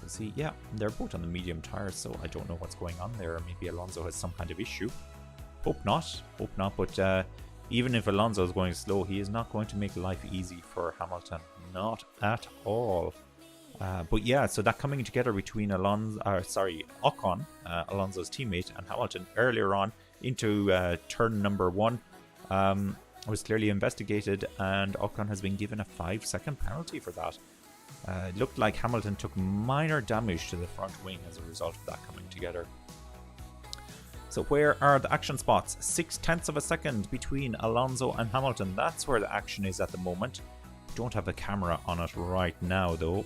See, yeah, they're both on the medium tyres, so I don't know what's going on there. Maybe Alonso has some kind of issue. Hope not, but even if Alonso is going slow, he is not going to make life easy for Hamilton. Not at all. But yeah, so that coming together between Ocon, Alonso's teammate, and Hamilton earlier on into turn number 1 was clearly investigated, and Ocon has been given a 5-second penalty for that. It looked like Hamilton took minor damage to the front wing as a result of that coming together. So where are the action spots? 0.6 of a second between Alonso and Hamilton. That's where the action is at the moment. Don't have a camera on it right now though.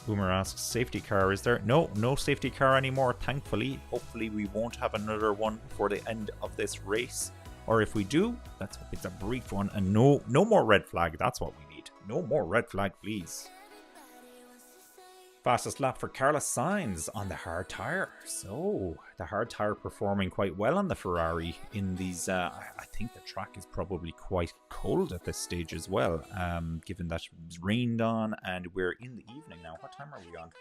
Boomer asks, safety car is there? No safety car anymore, thankfully. Hopefully we won't have another one before the end of this race. Or if we do, let's hope it's a brief one. And no more red flag, that's what we need. No more red flag, please. Fastest lap for Carlos Sainz on the hard tyre. So, the hard tyre performing quite well on the Ferrari in these... I think the track is probably quite cold at this stage as well, given that it's rained on and we're in the evening now. What time are we on?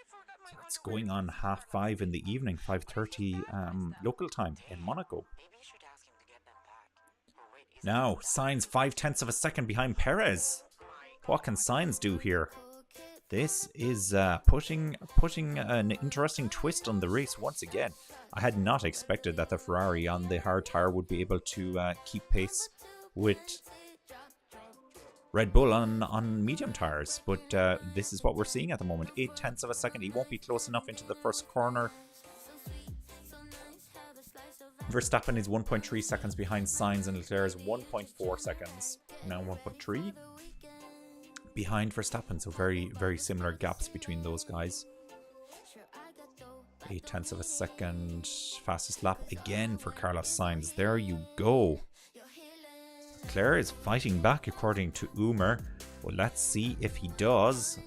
So it's going on 5:30 in the evening, 5:30 local time in Monaco. Now, Sainz 0.5 of a second behind Perez. What can Sainz do here? This is putting an interesting twist on the race once again. I had not expected that the Ferrari on the hard tyre would be able to keep pace with Red Bull on medium tyres, but this is what we're seeing at the moment. 0.8 of a second. He won't be close enough into the first corner. Verstappen is 1.3 seconds behind Sainz, and Leclerc is 1.4 seconds. Now 1.3 behind Verstappen, so very, very similar gaps between those guys. 0.8 of a second. Fastest lap again for Carlos Sainz. There you go. Leclerc is fighting back according to Umer. Well, let's see if he does.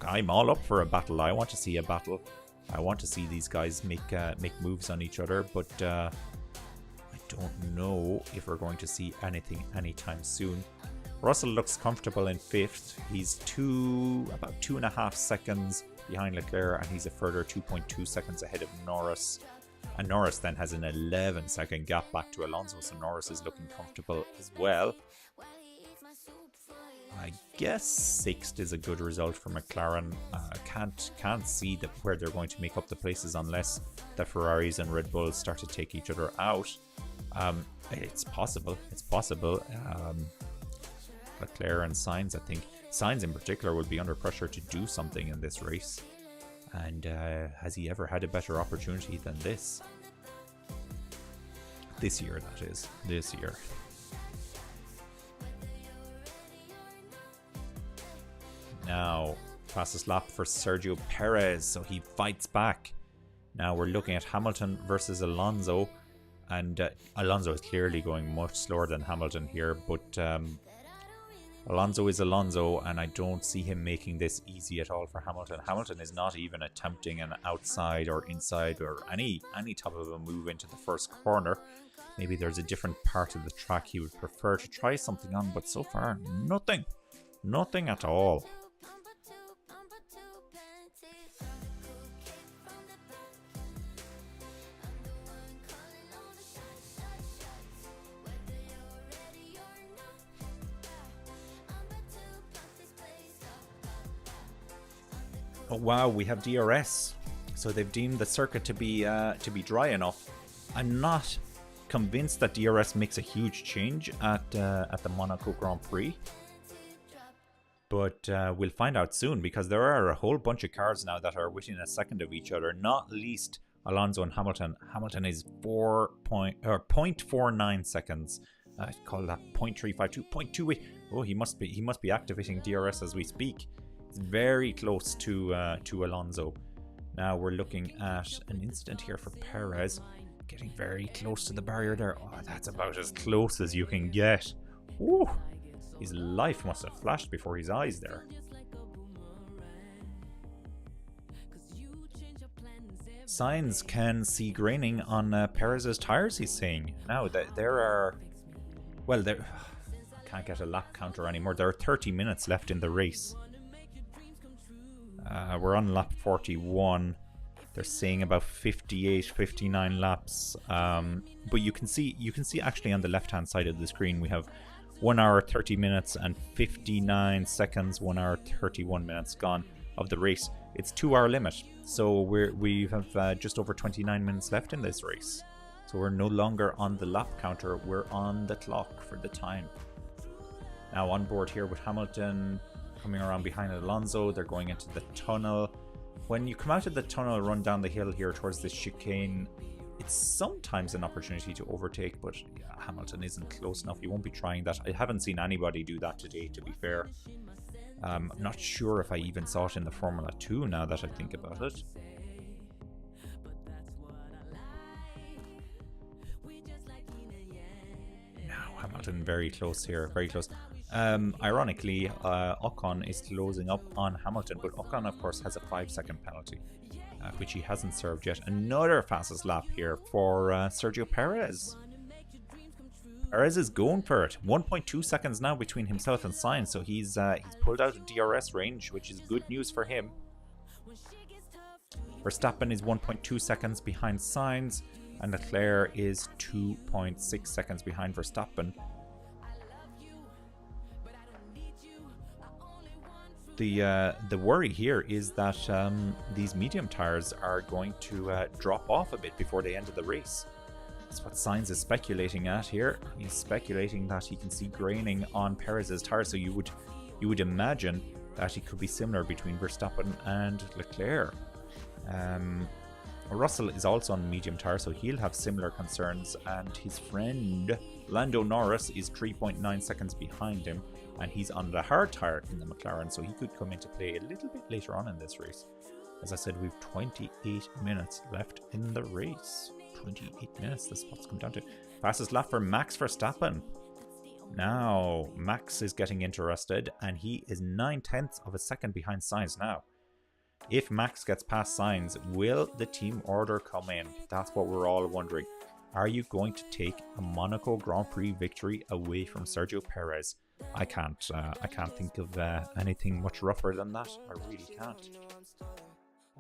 I'm all up for a battle. I want to see a battle. I want to see these guys make moves on each other, but I don't know if we're going to see anything anytime soon. Russell looks comfortable in 5th. He's about 2.5 seconds behind Leclerc, and he's a further 2.2 seconds ahead of Norris. And Norris then has an 11-second gap back to Alonso, so Norris is looking comfortable as well. I guess 6th is a good result for McLaren. Can't see where they're going to make up the places unless the Ferraris and Red Bulls start to take each other out. It's possible. Leclerc and Sainz, I think Sainz in particular will be under pressure to do something in this race. And has he ever had a better opportunity than this? This year, that is. This year. Now, fastest lap for Sergio Perez, so he fights back. Now we're looking at Hamilton versus Alonso, and Alonso is clearly going much slower than Hamilton here, but Alonso is Alonso, and I don't see him making this easy at all for Hamilton. Hamilton is not even attempting an outside or inside or any type of a move into the first corner. Maybe there's a different part of the track he would prefer to try something on, but so far, nothing at all. Oh wow, we have DRS. So they've deemed the circuit to be dry enough. I'm not convinced that DRS makes a huge change at the Monaco Grand Prix. But we'll find out soon, because there are a whole bunch of cars now that are within a second of each other, not least Alonso and Hamilton. Hamilton is 0.49 seconds I call that 0.352, 0.28. Oh, he must be activating DRS as we speak. It's very close to Alonso. Now we're looking at an incident here for Perez, getting very close to the barrier there. Oh, that's about as close as you can get. Ooh, his life must have flashed before his eyes there. Sainz can see graining on Perez's tires, he's saying. Now, there are... Well, there... I can't get a lap counter anymore. There are 30 minutes left in the race. We're on lap 41. They're saying about 58, 59 laps. But you can see actually on the left-hand side of the screen, we have 1 hour, 30 minutes and 59 seconds, 1 hour, 31 minutes gone of the race. It's 2 hour limit. So we have just over 29 minutes left in this race. So we're no longer on the lap counter, we're on the clock for the time. Now on board here with Hamilton coming around behind Alonso, they're going into the tunnel. When you come out of the tunnel, run down the hill here towards the chicane, it's sometimes an opportunity to overtake, but yeah, Hamilton isn't close enough. He won't be trying that. I haven't seen anybody do that today, to be fair. I'm not sure if I even saw it in the Formula 2 now that I think about it. Now Hamilton very close here, very close. Ironically, Ocon is closing up on Hamilton, but Ocon of course has a 5-second penalty, which he hasn't served yet. Another fastest lap here for Sergio Perez. Perez is going for it. 1.2 seconds now between himself and Sainz, so he's pulled out of DRS range, which is good news for him. Verstappen is 1.2 seconds behind Sainz, and Leclerc is 2.6 seconds behind Verstappen. The worry here is that these medium tires are going to drop off a bit before the end of the race. That's what Sainz is speculating at here. He's speculating that he can see graining on Perez's tires, so you would imagine that it could be similar between Verstappen and Leclerc. Russell is also on medium tire, so he'll have similar concerns, and his friend Lando Norris is 3.9 seconds behind him, and he's on the hard tire in the McLaren, so he could come into play a little bit later on in this race. As I said, we've 28 minutes left in the race. 28 minutes, that's what's come down to. Fastest lap for Max Verstappen. Now, Max is getting interested, and he is 9/10 of a second behind Sainz now. If Max gets past Sainz, will the team order come in? That's what we're all wondering. Are you going to take a Monaco Grand Prix victory away from Sergio Perez? I can't think of anything much rougher than that. I really can't.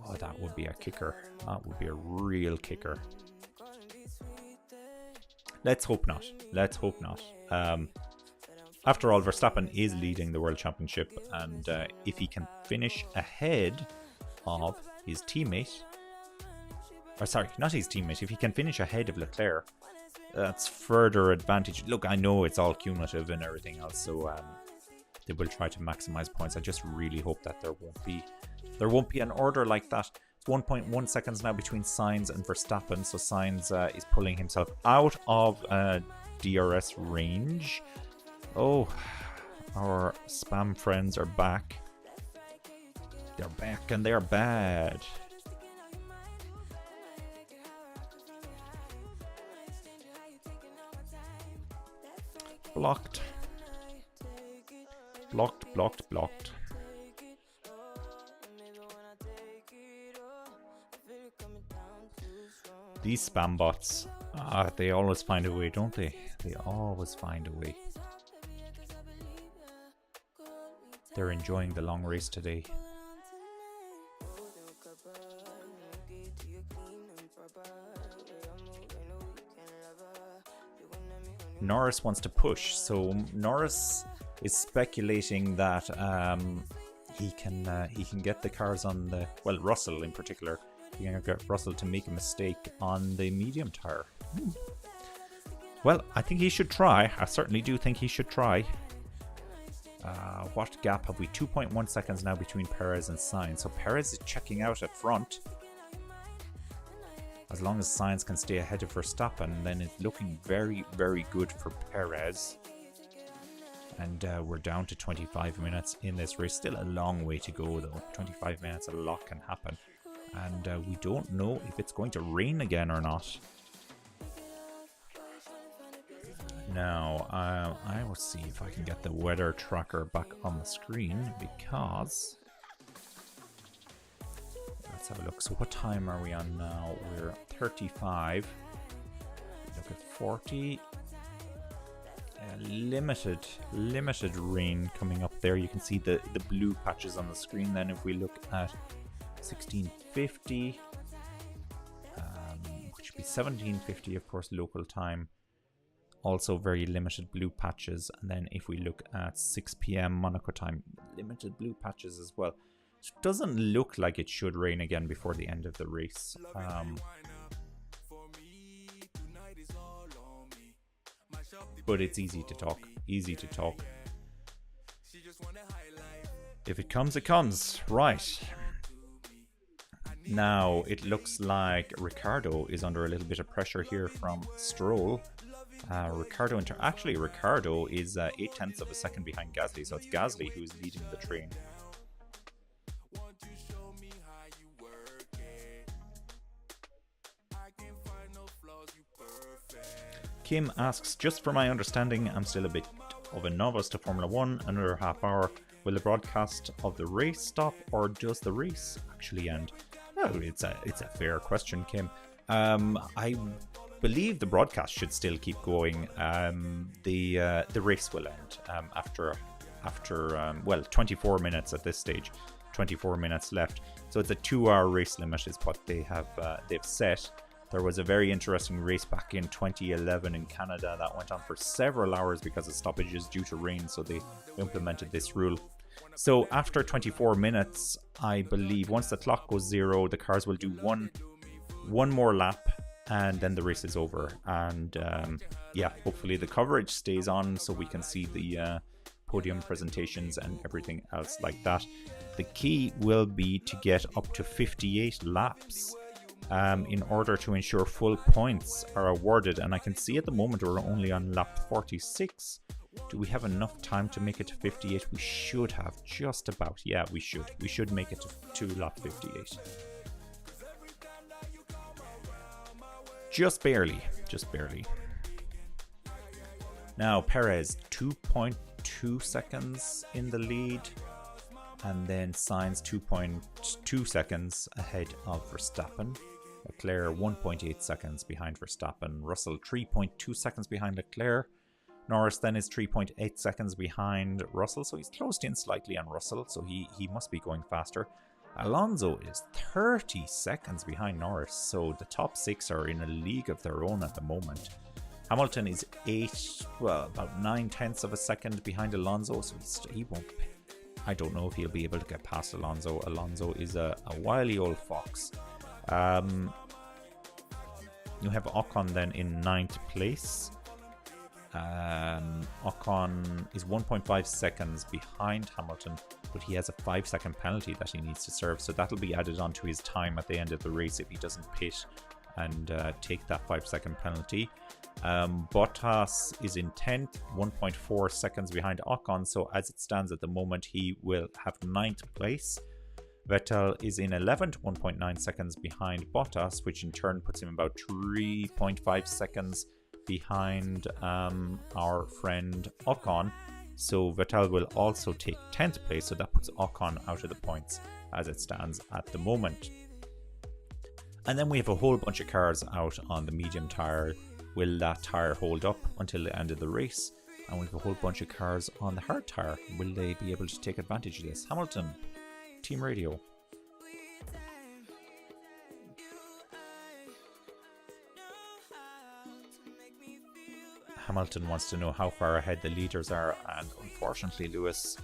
Oh, that would be a kicker. That would be a real kicker. Let's hope not. Let's hope not. After all, Verstappen is leading the World Championship, and if he can finish ahead of his teammate, or sorry, not his teammate, if he can finish ahead of Leclerc, that's further advantage. Look, I know it's all cumulative and everything else, so they will try to maximize points. I just really hope that there won't be an order like that. It's 1.1 seconds now between Sainz and Verstappen, so Sainz is pulling himself out of DRS range. Oh, our spam friends are back. They're back and they're bad. Blocked. Blocked, blocked, blocked. These spam bots, they always find a way, don't they? They always find a way. They're enjoying the long race today. Norris wants to push, so Norris is speculating that he can get the cars on the, well, Russell in particular. He can get Russell to make a mistake on the medium tire. Well, I think he should try. I certainly do think he should try. What gap have we? 2.1 seconds now between Perez and Sainz. So Perez is checking out at front. As long as Sainz can stay ahead of Verstappen, then it's looking very, very good for Perez. And we're down to 25 minutes in this race. Still a long way to go though. 25 minutes, a lot can happen. And we don't know if it's going to rain again or not. Now, I will see if I can get the weather tracker back on the screen, because... Let's have a look. So what time are we on now? We're 35. Look at 40. Limited rain coming up there. You can see the blue patches on the screen. Then if we look at 1650, which would be 1750, of course, local time. Also very limited blue patches. And then if we look at 6 p.m. Monaco time, limited blue patches as well. So it doesn't look like it should rain again before the end of the race. But it's easy to talk. If it comes, it comes. Right. Now, it looks like Ricciardo is under a little bit of pressure here from Stroll. Ricciardo is 0.8 of a second behind Gasly, so it's Gasly who's leading the train. Kim asks, just for my understanding, I'm still a bit of a novice to Formula 1, another half hour. Will the broadcast of the race stop, or does the race actually end? Oh, it's a fair question, Kim. I believe the broadcast should still keep going. The race will end after 24 minutes at this stage. 24 minutes left. So it's a 2-hour race limit is what they've set. There was a very interesting race back in 2011 in Canada that went on for several hours because of stoppages due to rain, so they implemented this rule. So after 24 minutes, I believe, once the clock goes 0, the cars will do one more lap, and then the race is over. And hopefully the coverage stays on so we can see the podium presentations and everything else like that. The key will be to get up to 58 laps. In order to ensure full points are awarded, and I can see at the moment we're only on lap 46. Do we have enough time to make it to 58? We should have, just about. Yeah, we should make it to lap 58. Just barely. Now Perez 2.2 seconds in the lead, and then Sainz 2.2 seconds ahead of Verstappen. Leclerc 1.8 seconds behind Verstappen. Russell 3.2 seconds behind Leclerc. Norris then is 3.8 seconds behind Russell, so he's closed in slightly on Russell, so he must be going faster. Alonso is 30 seconds behind Norris, so the top 6 are in a league of their own at the moment. Hamilton is about 9/10 of a second behind Alonso, so he won't. I don't know if he'll be able to get past Alonso. Alonso is a wily old fox. You have Ocon then in 9th place. Ocon is 1.5 seconds behind Hamilton, but he has a 5-second penalty that he needs to serve, so that'll be added onto his time at the end of the race if he doesn't pit and take that 5-second penalty. Bottas is in 10th, 1.4 seconds behind Ocon, so as it stands at the moment he will have 9th place. Vettel is in 11th, 1.9 seconds behind Bottas, which in turn puts him about 3.5 seconds behind our friend Ocon. So Vettel will also take 10th place, so that puts Ocon out of the points as it stands at the moment. And then we have a whole bunch of cars out on the medium tyre. Will that tyre hold up until the end of the race? And we have a whole bunch of cars on the hard tyre. Will they be able to take advantage of this? Hamilton, Team Radio. Hamilton wants to know how far ahead the leaders are, and unfortunately, Lewis,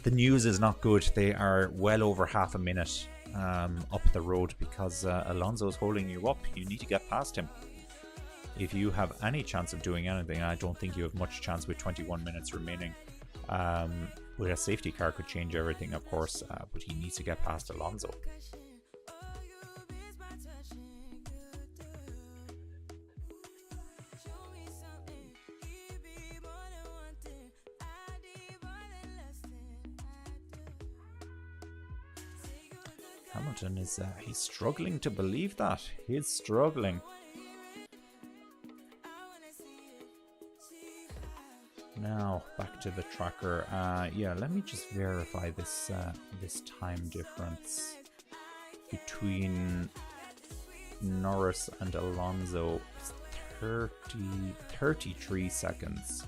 the news is not good. They are well over half a minute up the road because Alonso's holding you up. You need to get past him. If you have any chance of doing anything, I don't think you have much chance with 21 minutes remaining. With a safety car could change everything, of course, but he needs to get past Alonso. Hamilton is he's struggling to believe that. He's struggling. Now back to the tracker. Yeah, let me just verify this this time difference between Norris and Alonso. It's 33 seconds,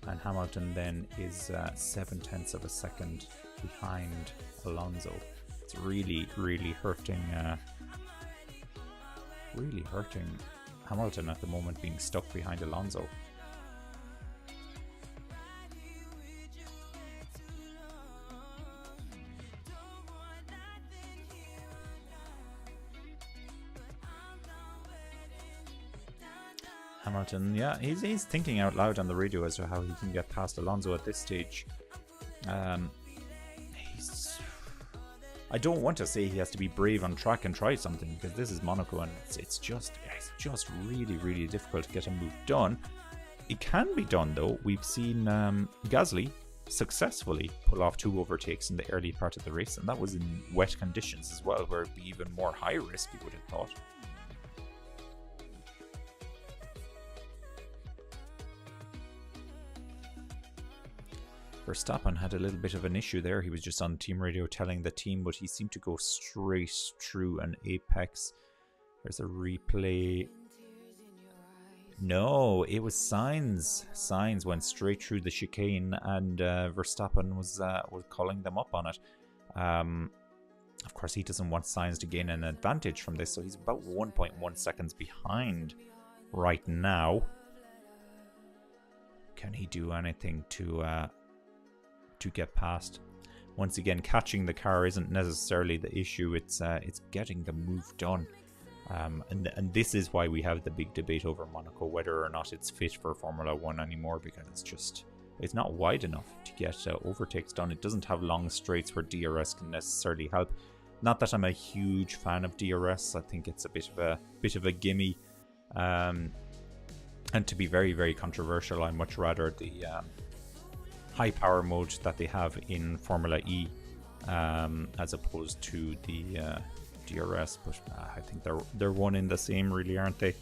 and Hamilton then is 0.7 of a second behind Alonso. It's really hurting Hamilton at the moment, being stuck behind Alonso. Hamilton, yeah, he's thinking out loud on the radio as to how he can get past Alonso at this stage. I don't want to say he has to be brave on track and try something, because this is Monaco and it's just really difficult to get a move done. It can be done though. We've seen Gasly successfully pull off 2 overtakes in the early part of the race, and that was in wet conditions as well, where it'd be even more high risk, you would have thought. Verstappen had a little bit of an issue there. He was just on team radio telling the team, but he seemed to go straight through an apex. There's a replay. No, it was Sainz. Sainz went straight through the chicane, and Verstappen was calling them up on it. Of course, he doesn't want Sainz to gain an advantage from this, so he's about 1.1 seconds behind right now. Can he do anything to get past? Once again, catching the car isn't necessarily the issue. It's getting the move done, and this is why we have the big debate over Monaco, whether or not it's fit for Formula 1 anymore, because it's not wide enough to get overtakes done. It doesn't have long straights where DRS can necessarily help. Not that I'm a huge fan of DRS. I think it's a bit of a gimme, and to be very controversial, I much rather the high power mode that they have in Formula E as opposed to the DRS, but I think they're one in the same, really, aren't they?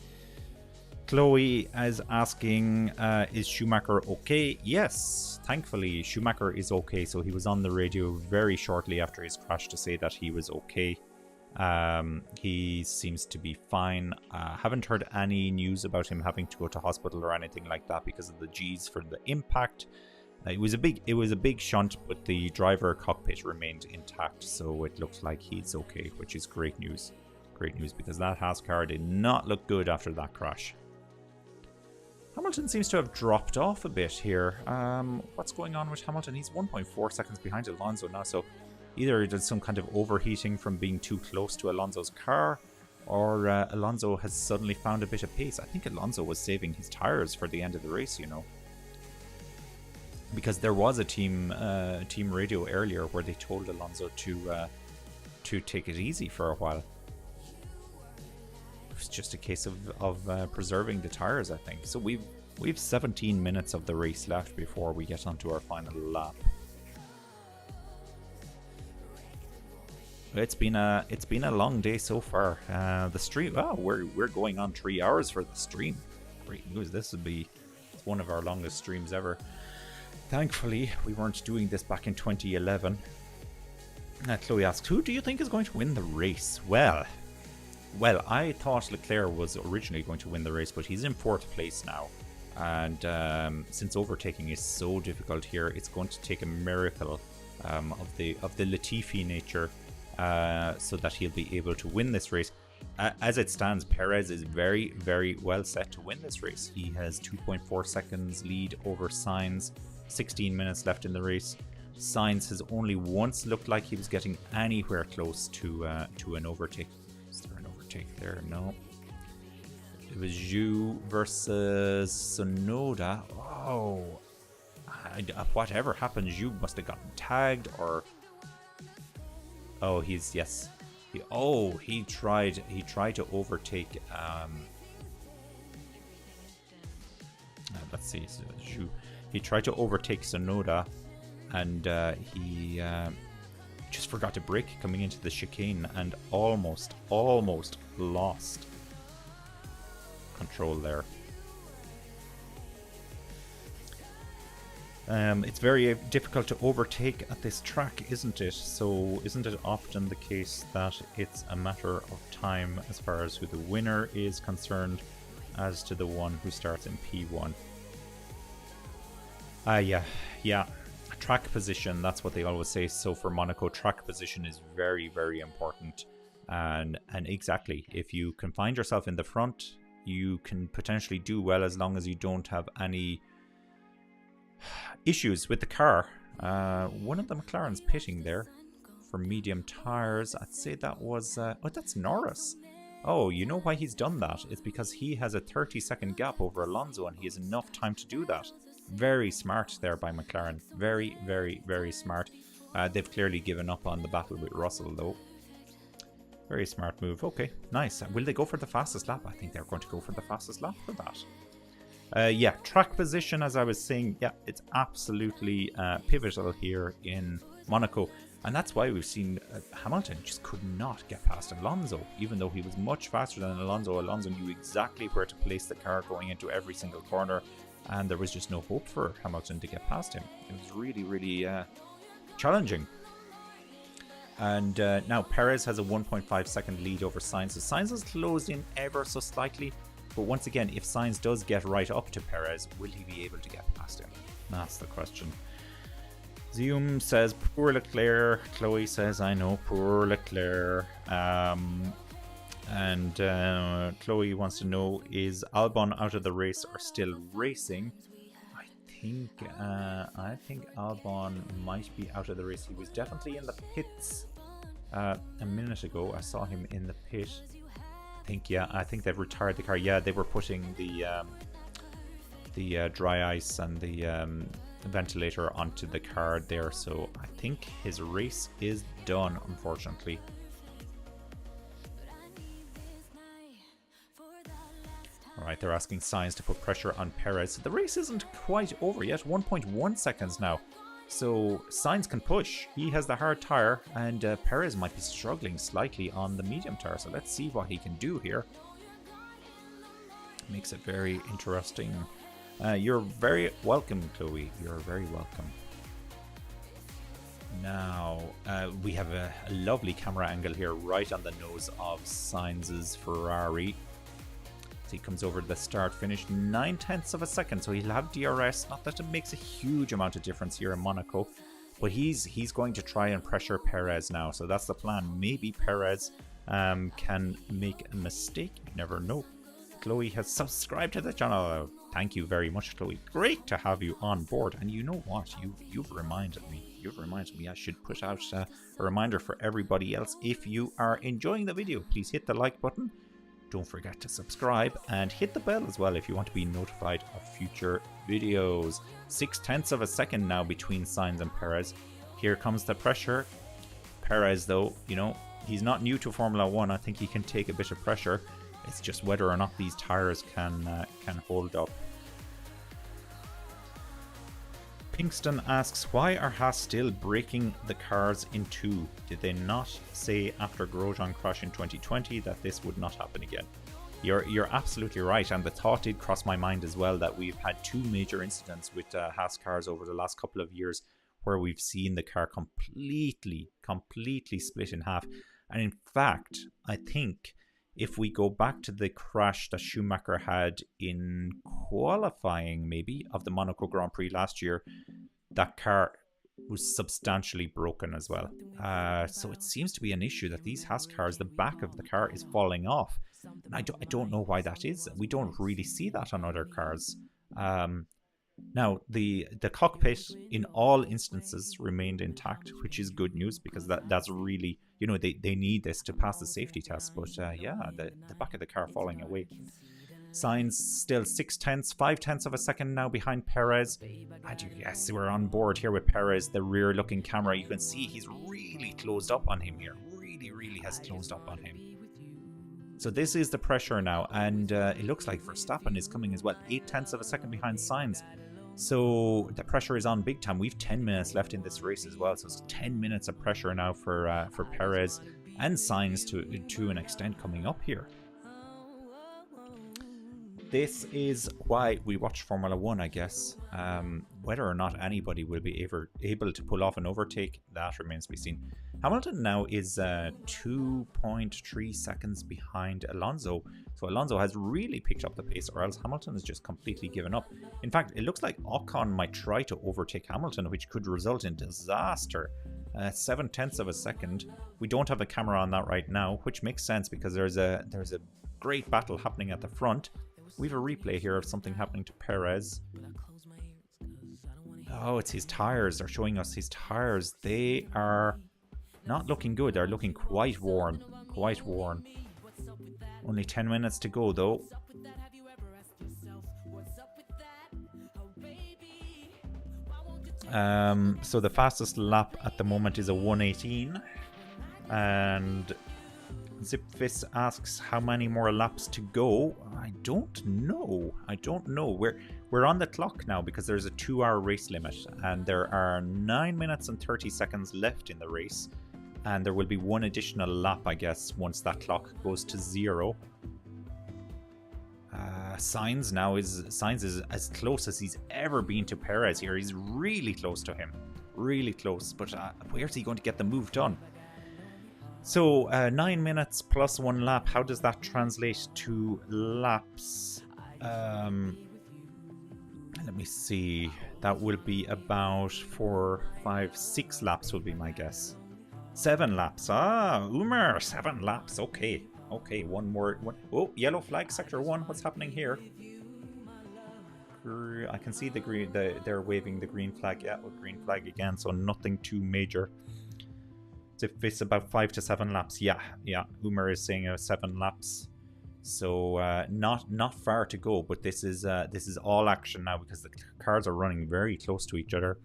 Chloe is asking, is Schumacher okay? Yes, thankfully Schumacher is okay. So he was on the radio very shortly after his crash to say that he was okay. He seems to be fine. Haven't heard any news about him having to go to hospital or anything like that because of the G's for the impact. It was a big shunt, but the driver cockpit remained intact, so it looks like he's okay, which is great news. Great news, because that Haas car did not look good after that crash. Hamilton seems to have dropped off a bit here. What's going on with Hamilton? He's 1.4 seconds behind Alonso now, so either he did some kind of overheating from being too close to Alonso's car, or Alonso has suddenly found a bit of pace. I think Alonso was saving his tires for the end of the race, you know, because there was a team radio earlier where they told Alonso to take it easy for a while. It's just a case of preserving the tires, I think. So we've 17 minutes of the race left before we get onto our final lap. It's been a long day so far. The stream, we're going on 3 hours for the stream. Great news. This would be one of our longest streams ever. Thankfully, we weren't doing this back in 2011. Chloe asks, who do you think is going to win the race? Well, I thought Leclerc was originally going to win the race, but he's in 4th place now. And since overtaking is so difficult here, it's going to take a miracle of the Latifi nature so that he'll be able to win this race. As it stands, Perez is very well set to win this race. He has 2.4 seconds lead over Sainz. 16 minutes left in the race. Sainz has only once looked like he was getting anywhere close to an overtake. Is there an overtake there? No. It was Zhu versus Tsunoda. Oh, whatever happened, Zhu must have gotten tagged, or oh, yes. He tried to overtake. Let's see, so Zhu. He tried to overtake Tsunoda, and he just forgot to brake coming into the chicane and almost lost control there. It's very difficult to overtake at this track, isn't it? So isn't it often the case that it's a matter of time as far as who the winner is concerned as to the one who starts in P1? Yeah. Track position, that's what they always say. So for Monaco, track position is very, very important. And exactly, if you can find yourself in the front, you can potentially do well as long as you don't have any issues with the car. One of the McLaren's pitting there for medium tires. I'd say that was that's Norris. Oh, you know why he's done that? It's because he has a 30-second gap over Alonso and he has enough time to do that. Very smart there by McLaren. Very, very, very smart. They've clearly given up on the battle with Russell though. Very smart move. Okay, nice. Will they go for the fastest lap? I think they're going to go for the fastest lap for that. Yeah, track position, as I was saying, yeah, it's absolutely pivotal here in Monaco. And that's why we've seen Hamilton just could not get past Alonso, even though he was much faster than Alonso. Alonso knew exactly where to place the car going into every single corner, and there was just no hope for Hamilton to get past him. It was really, really challenging. And now Perez has a 1.5 second lead over Sainz. So Sainz has closed in ever so slightly. But once again, if Sainz does get right up to Perez, will he be able to get past him? That's the question. Zoom says, poor Leclerc. Chloe says, I know, poor Leclerc. And Chloe wants to know, is Albon out of the race or still racing? I think Albon might be out of the race. He was definitely in the pits a minute ago. I saw him in the pit. I think they've retired the car. Yeah, they were putting the dry ice and the ventilator onto the car there. So I think his race is done, unfortunately. Alright, they're asking Sainz to put pressure on Perez. The race isn't quite over yet. 1.1 seconds now. So Sainz can push. He has the hard tyre, and Perez might be struggling slightly on the medium tyre. So let's see what he can do here. Makes it very interesting. You're very welcome, Chloe. You're very welcome. Now, we have a lovely camera angle here right on the nose of Sainz's Ferrari. He comes over the start finish 9/10 of a second, so he'll have DRS. Not that it makes a huge amount of difference here in Monaco, but he's going to try and pressure Perez now. So that's the plan. Maybe Perez can make a mistake. You never know. Chloe has subscribed to the channel. Thank you very much, Chloe. Great to have you on board. And you know what? You've reminded me. I should put out a reminder for everybody else. If you are enjoying the video, please hit the like button. Don't forget to subscribe and hit the bell as well if you want to be notified of future videos. 0.6 of a second now between Sainz and Perez. Here comes the pressure. Perez, though, you know, he's not new to Formula 1. I think he can take a bit of pressure. It's just whether or not these tires can hold up. Pinkston asks, why are Haas still breaking the cars in two? Did they not say after Grosjean crash in 2020 that this would not happen again? You're absolutely right, and the thought did cross my mind as well that we've had two major incidents with Haas cars over the last couple of years where we've seen the car completely split in half. And in fact, I think if we go back to the crash that Schumacher had in qualifying maybe of the Monaco Grand Prix last year, that car was substantially broken as well. So it seems to be an issue that these Haas cars, the back of the car is falling off. And I don't know why that is. We don't really see that on other cars. Now, the cockpit in all instances remained intact, which is good news because that's really, you know, they need this to pass the safety test. But yeah, the back of the car falling away. Sainz still 5/10 of a second now behind Perez. And yes, we're on board here with Perez, the rear looking camera. You can see he's really closed up on him here. Really has closed up on him. So this is the pressure now, and it looks like Verstappen is coming as well. 0.8 of a second behind Sainz. So the pressure is on big time. We've 10 minutes left in this race as well, so it's 10 minutes of pressure now for Perez and Sainz to an extent coming up here. This is why we watch Formula 1, I guess. Whether or not anybody will be able to pull off an overtake, that remains to be seen. Hamilton now is 2.3 seconds behind Alonso. So Alonso has really picked up the pace, or else Hamilton has just completely given up. In fact, it looks like Ocon might try to overtake Hamilton, which could result in disaster. 7/10 of a second. We don't have a camera on that right now, which makes sense because there's a great battle happening at the front. We have a replay here of something happening to Perez. Oh, it's his tires. They're showing us his tires. They are not looking good. They're looking quite worn. Quite worn. Only 10 minutes to go, though. So the fastest lap at the moment is a 1:18. And Zipfis asks how many more laps to go. I don't know. We're on the clock now because there's a 2-hour race limit, and there are 9 minutes and 30 seconds left in the race, and there will be one additional lap, I guess, once that clock goes to 0. Sainz is as close as he's ever been to Perez here. He's really close to him, really close. But where's he going to get the move done? So 9 minutes plus 1 lap. How does that translate to laps? Let me see. That will be about 4, 5, 6 laps will be my guess. 7 laps. Umer, 7 laps. Okay, one more. Oh, yellow flag, sector 1. What's happening here? I can see the green. They're waving the green flag. Yeah, green flag again. So nothing too major. If it's about 5 to 7 laps, yeah. Umer is saying 7 laps, so not far to go. But this is all action now because the cars are running very close to each other.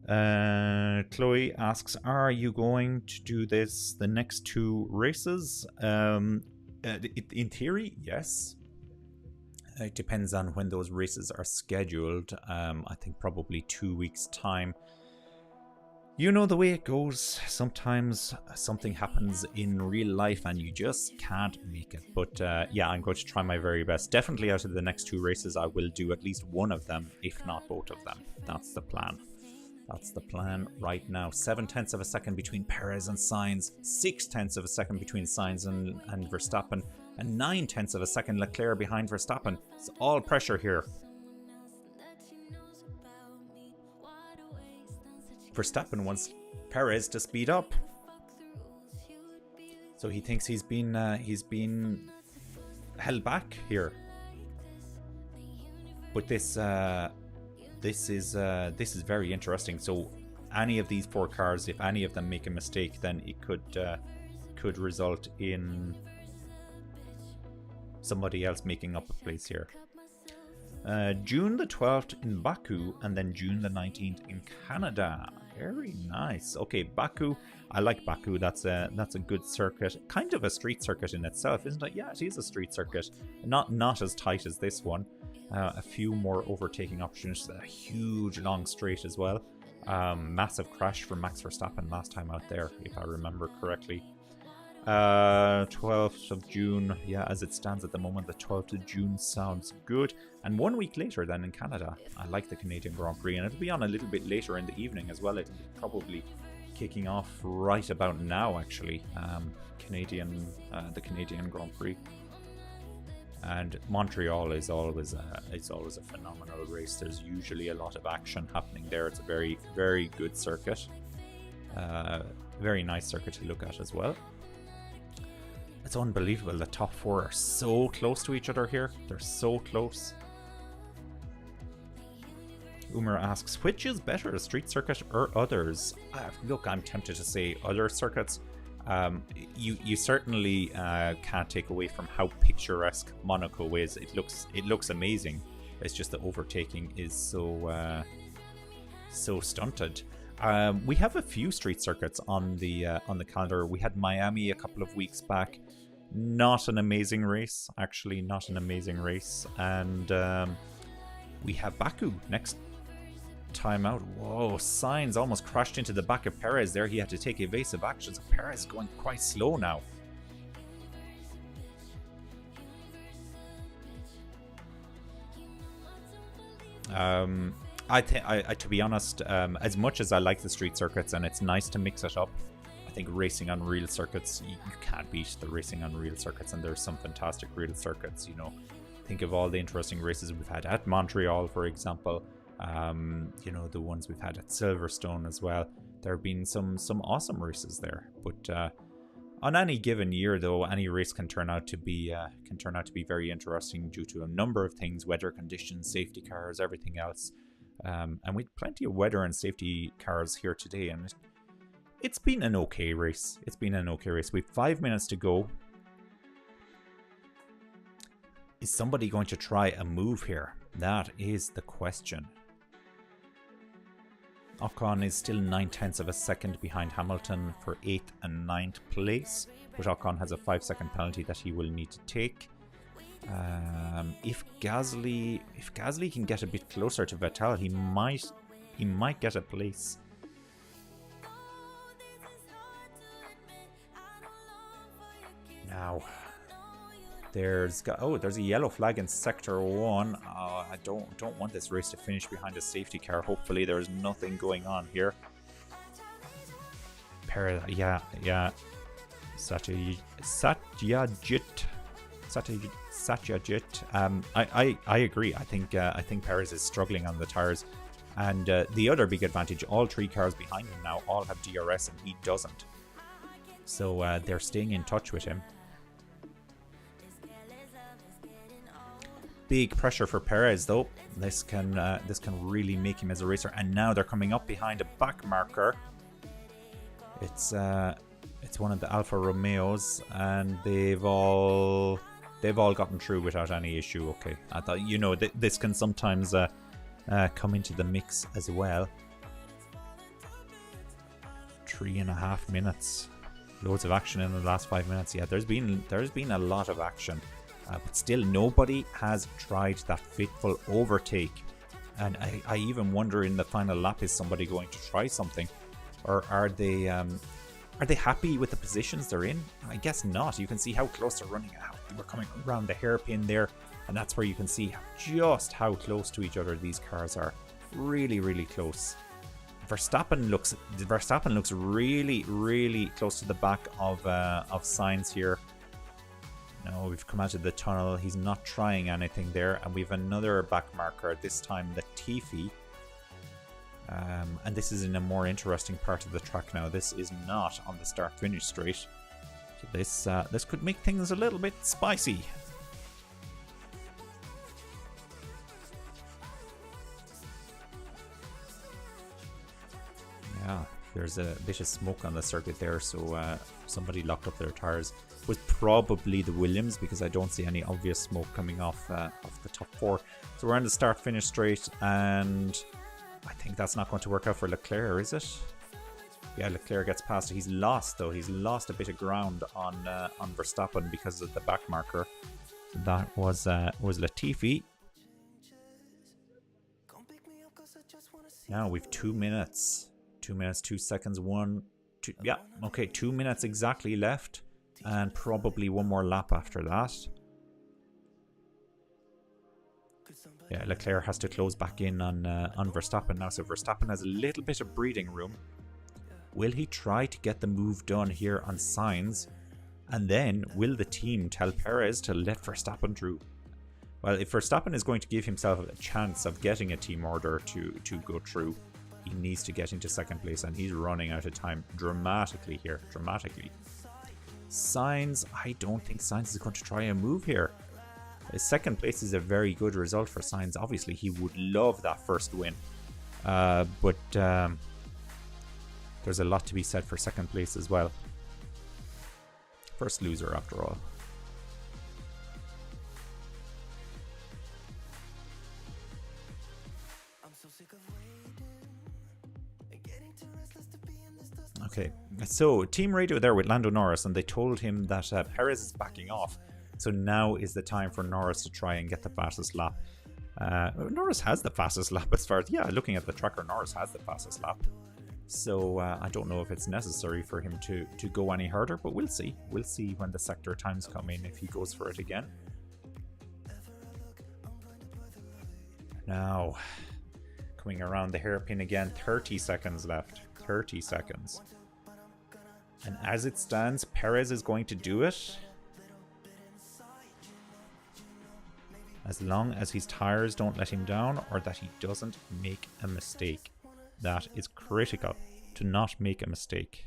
Chloe asks, "Are you going to do the next 2 races?" In theory, yes. It depends on when those races are scheduled. I think probably 2 weeks' time. You know the way it goes. Sometimes something happens in real life and you just can't make it. But yeah, I'm going to try my very best. Definitely out of the next 2 races, I will do at least one of them, if not both of them. That's the plan. That's the plan right now. 7/10 of a second between Perez and Sainz. 6/10 of a second between Sainz and Verstappen. And 9/10 of a second Leclerc behind Verstappen. It's all pressure here. Verstappen wants Perez to speed up, so he thinks he's been held back here. But this is very interesting. So any of these 4 cars, if any of them make a mistake, then it could result in somebody else making up a place here. June the 12th in Baku, and then June the 19th in Canada. Very nice. Okay, Baku. I like Baku. That's a good circuit. Kind of a street circuit in itself, isn't it? Yeah, it is a street circuit. Not as tight as this one. A few more overtaking options. A huge long straight as well. Massive crash for Max Verstappen last time out there, if I remember correctly. 12th of June, yeah, as it stands at the moment, the 12th of June sounds good. And 1 week later then in Canada. I like the Canadian Grand Prix, and it'll be on a little bit later in the evening as well. It'll be probably kicking off right about now, actually. The Canadian Grand Prix. And Montreal is always a phenomenal race. There's usually a lot of action happening there. It's a very, very good circuit. Very nice circuit to look at as well. It's unbelievable. The top 4 are so close to each other here. They're so close. Umer asks, which is better, a street circuit or others? Look, I'm tempted to say other circuits. You certainly can't take away from how picturesque Monaco is. It looks amazing. It's just the overtaking is so stunted. We have a few street circuits on the calendar. We had Miami a couple of weeks back. Not an amazing race, actually, not an amazing race. And We have Baku next time out. Whoa, Sainz almost crashed into the back of Perez there. He had to take evasive actions. Perez is going quite slow now. I to be honest, as much as I like the street circuits and it's nice to mix it up, I think racing on real circuits, you can't beat the racing on real circuits, and there's some fantastic real circuits, you know. Think of all the interesting races we've had at Montreal, for example. You know, the ones we've had at Silverstone as well. There have been some awesome races there, but on any given year, though, any race can turn out to be very interesting due to a number of things: weather conditions, safety cars, everything else. And we've plenty of weather and safety cars here today, and it's been an okay race. It's been an okay race. We've 5 minutes to go. Is somebody going to try a move here? That is the question. Ocon is still 9/10 of a second behind Hamilton for 8th and 9th place, but Ocon has a 5-second penalty that he will need to take. If Gasly can get a bit closer to Vettel, he might get a place. Now, there's a yellow flag in sector 1. I don't want this race to finish behind a safety car. Hopefully there's nothing going on here. Yeah. Satyajit. I agree. I think Perez is struggling on the tires, and the other big advantage: all 3 cars behind him now all have DRS, and he doesn't. So they're staying in touch with him. Big pressure for Perez, though. This can really make him as a racer. And now they're coming up behind a back marker. It's one of the Alfa Romeos, and they've all gotten through without any issue. Okay, I thought, you know, this can sometimes come into the mix as well. 3.5 minutes, loads of action in the last 5 minutes. Yeah, there's been a lot of action. But still, nobody has tried that fateful overtake. And I even wonder in the final lap, is somebody going to try something? Or are they happy with the positions they're in? I guess not. You can see how close they're running. We're coming around the hairpin there. And that's where you can see just how close to each other these cars are. Really, really close. Verstappen looks really, really close to the back of Sainz here. No, we've come out of the tunnel. He's not trying anything there. And we have another back marker, this time Latifi. And this is in a more interesting part of the track now. This is not on the start-finish straight. So this could make things a little bit spicy. Yeah, there's a bit of smoke on the circuit there, so somebody locked up their tires. Was probably the Williams, because I don't see any obvious smoke coming off the top 4. So we're on the start-finish straight, and I think that's not going to work out for Leclerc, is it? Yeah, Leclerc gets past. He's lost, though. He's lost a bit of ground on Verstappen because of the back marker. That was Latifi. Now we've 2 minutes. 2 minutes, 2 seconds, 1, 2. Yeah, okay, 2 minutes exactly left. And probably one more lap after that. Yeah, Leclerc has to close back in on Verstappen now. So Verstappen has a little bit of breathing room. Will he try to get the move done here on Sainz? And then will the team tell Perez to let Verstappen through? Well, if Verstappen is going to give himself a chance of getting a team order to go through, he needs to get into second place, and he's running out of time dramatically here. Dramatically. Sainz, I don't think Sainz is going to try a move here. Second place is a very good result for Sainz. Obviously, he would love that first win. But there's a lot to be said for second place as well. First loser, after all. Okay, so team radio there with Lando Norris, and they told him that Perez is backing off. So now is the time for Norris to try and get the fastest lap. Norris has the fastest lap as far as, yeah, looking at the tracker, Norris has the fastest lap. So I don't know if it's necessary for him to go any harder, but we'll see. We'll see when the sector times come in if he goes for it again. Now, coming around the hairpin again, 30 seconds left. 30 seconds. And as it stands, Perez is going to do it. As long as his tires don't let him down or that he doesn't make a mistake. That is critical, to not make a mistake.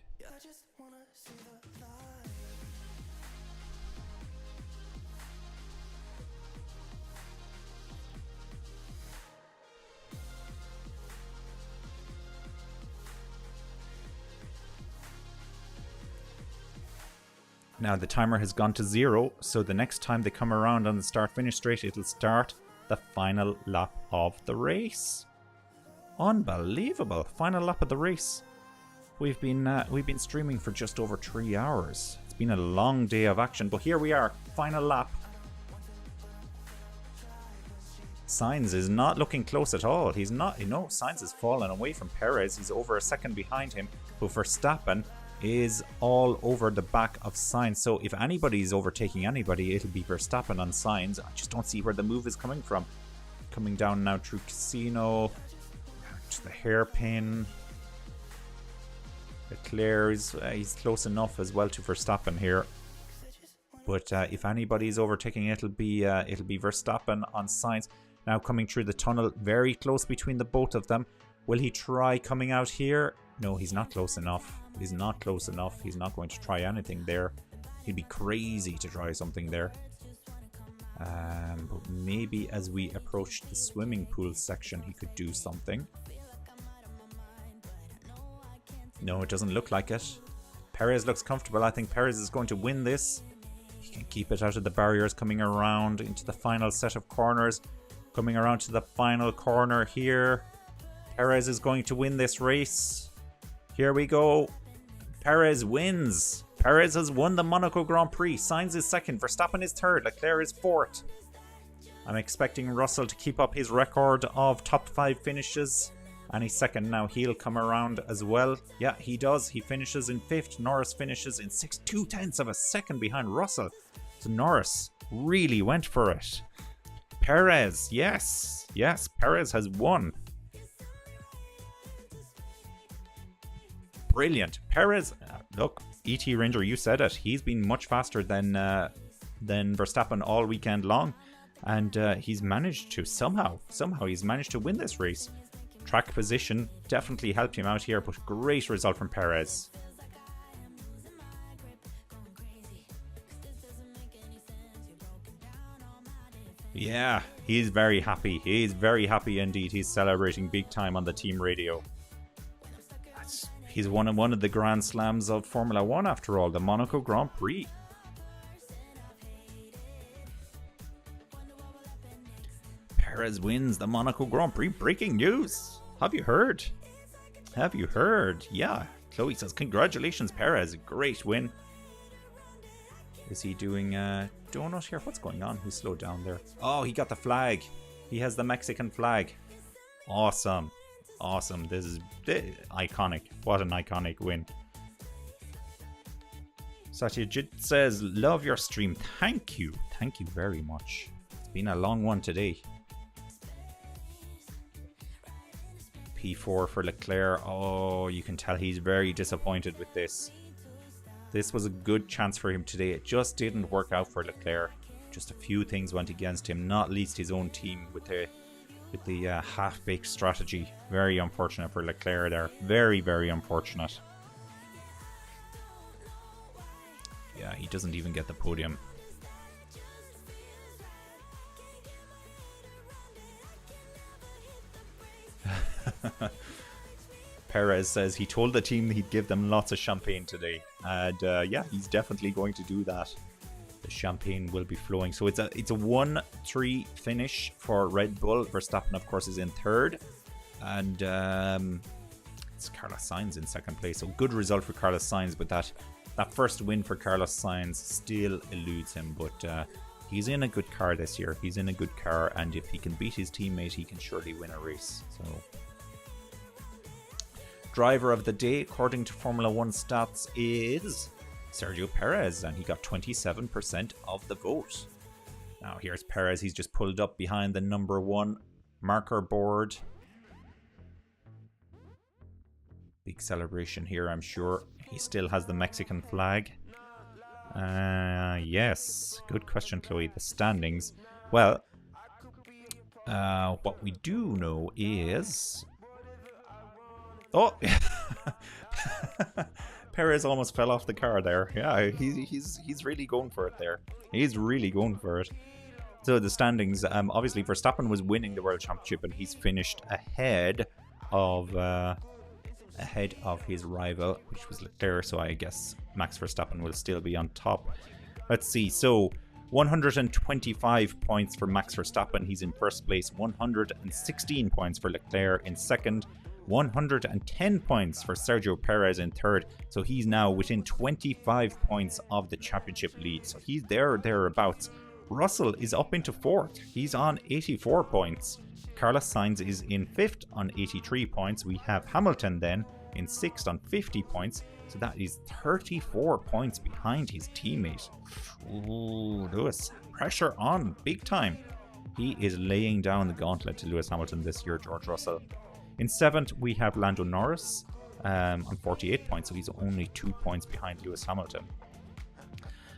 Now the timer has gone to 0, so the next time they come around on the start-finish straight, it'll start the final lap of the race. Unbelievable! Final lap of the race. We've been streaming for just over 3 hours. It's been a long day of action, but here we are, final lap. Sainz is not looking close at all. He's not, Sainz has fallen away from Perez. He's over a second behind him, but Verstappen is all over the back of Sainz. So if anybody's overtaking anybody, it'll be Verstappen on Sainz. I just don't see where the move is coming from. Coming down now through Casino to the hairpin. Leclerc is he's close enough as well to Verstappen here. But if anybody's overtaking, it'll be Verstappen on Sainz. Now coming through the tunnel, very close between the both of them. Will he try coming out here? No, he's not close enough. He's not close enough. He's not going to try anything there. He'd be crazy to try something there. But maybe as we approach the swimming pool section, he could do something. No, it doesn't look like it. Perez looks comfortable. I think Perez is going to win this. He can keep it out of the barriers, coming around into the final set of corners. Coming around to the final corner here. Perez is going to win this race. Here we go. Perez wins. Perez has won the Monaco Grand Prix. Sainz is second. Verstappen is third. Leclerc is fourth. I'm expecting Russell to keep up his record of top 5 finishes. Any second now he'll come around as well. Yeah, he does. He finishes in 5th. Norris finishes in 6th. 0.2 of a second behind Russell. So Norris really went for it. Perez, yes. Yes, Perez has won. Brilliant. Perez, look, ET Ranger, you said it. He's been much faster than Verstappen all weekend long. And he's managed to, somehow he's managed to win this race. Track position definitely helped him out here, but great result from Perez. Yeah, he's very happy. He's very happy indeed. He's celebrating big time on the team radio. He's won one of the Grand Slams of Formula 1 after all, the Monaco Grand Prix. Perez wins the Monaco Grand Prix. Breaking news. Have you heard? Have you heard? Yeah. Chloe says, congratulations, Perez. Great win. Is he doing donut here? What's going on? He slowed down there. Oh, he got the flag. He has the Mexican flag. Awesome. Awesome. This is iconic. What an iconic win. Satyajit says, love your stream. Thank you. Thank you very much. It's been a long one today. P4 for Leclerc. Oh, you can tell he's very disappointed with this. This was a good chance for him today. It just didn't work out for Leclerc. Just a few things went against him, not least his own team with the half-baked strategy. Very unfortunate for Leclerc there. Very, very unfortunate. Yeah, he doesn't even get the podium. Perez says he told the team he'd give them lots of champagne today, and yeah, he's definitely going to do that. The champagne will be flowing. So it's a 1-3 finish for Red Bull. Verstappen, of course, is in third, and it's Carlos Sainz in second place. So good result for Carlos Sainz, but that first win for Carlos Sainz still eludes him. But he's in a good car this year. He's in a good car, and if he can beat his teammate, he can surely win a race. So, driver of the day, according to Formula 1 stats, is Sergio Perez, and he got 27% of the vote. Now here's Perez. He's just pulled up behind the number 1 marker board. Big celebration here, I'm sure. He still has the Mexican flag. Yes, good question, Chloe. The standings. Well, what we do know is... Oh! Perez almost fell off the car there. Yeah, he's really going for it there. He's really going for it. So the standings, obviously Verstappen was winning the World Championship, and he's finished ahead of his rival, which was Leclerc. So I guess Max Verstappen will still be on top. Let's see. So 125 points for Max Verstappen. He's in first place. 116 points for Leclerc in second. 110 points for Sergio Perez in third. So he's now within 25 points of the championship lead. So he's thereabouts. Russell is up into fourth. He's on 84 points. Carlos Sainz is in fifth on 83 points. We have Hamilton then in sixth on 50 points. So that is 34 points behind his teammate. Ooh, Lewis, pressure on big time. He is laying down the gauntlet to Lewis Hamilton this year, George Russell. In seventh, we have Lando Norris on 48 points. So he's only 2 points behind Lewis Hamilton.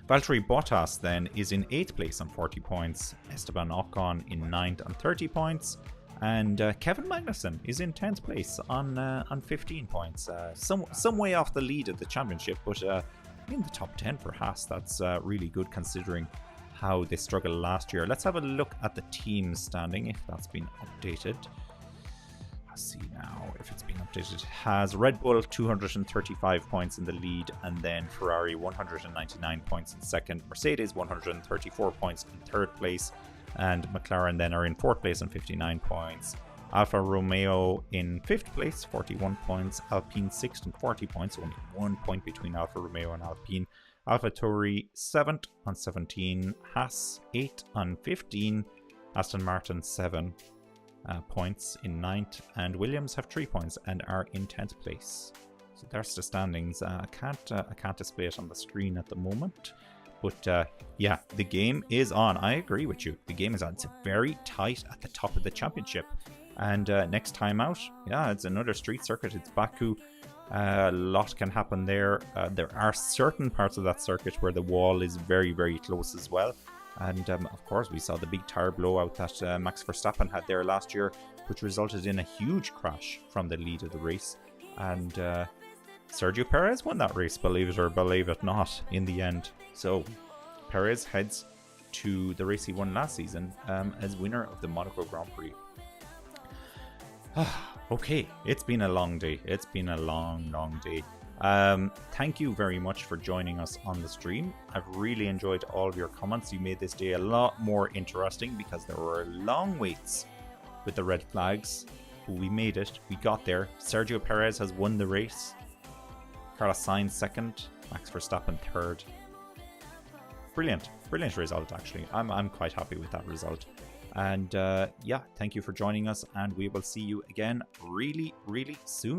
Valtteri Bottas then is in 8th place on 40 points. Esteban Ocon in 9th on 30 points. And Kevin Magnussen is in 10th place on 15 points. Some way off the lead of the championship, but in the top 10 for Haas. That's really good considering how they struggled last year. Let's have a look at the team standing, if that's been updated. Let's see now if it's been updated. Has Red Bull 235 points in the lead, and then Ferrari 199 points in second, Mercedes 134 points in third place, and McLaren then are in fourth place on 59 points. Alfa Romeo in fifth place, 41 points. Alpine sixth and 40 points, only 1 point between Alfa Romeo and Alpine. AlphaTauri 7th on 17, Haas 8th on 15, Aston Martin 7 points in 9th, and Williams have 3 points and are in 10th place. So there's the standings. I can't display it on the screen at the moment, but yeah, the game is on. I agree with you. The game is on. It's very tight at the top of the championship, and next time out, yeah, it's another street circuit. It's Baku. A lot can happen there. There are certain parts of that circuit where the wall is very, very close as well. And of course, we saw the big tire blowout that Max Verstappen had there last year, which resulted in a huge crash from the lead of the race. And Sergio Perez won that race, believe it or believe it not, in the end. So Perez heads to the race he won last season as winner of the Monaco Grand Prix. Okay, it's been a long day. It's been a long day. Thank you very much for joining us on the stream. I've really enjoyed all of your comments. You made this day a lot more interesting because there were long waits with the red flags. But we made it. We got there. Sergio Perez has won the race. Carlos Sainz second. Max Verstappen third. Brilliant result, actually. I'm quite happy with that result. And yeah, thank you for joining us, and we will see you again really soon.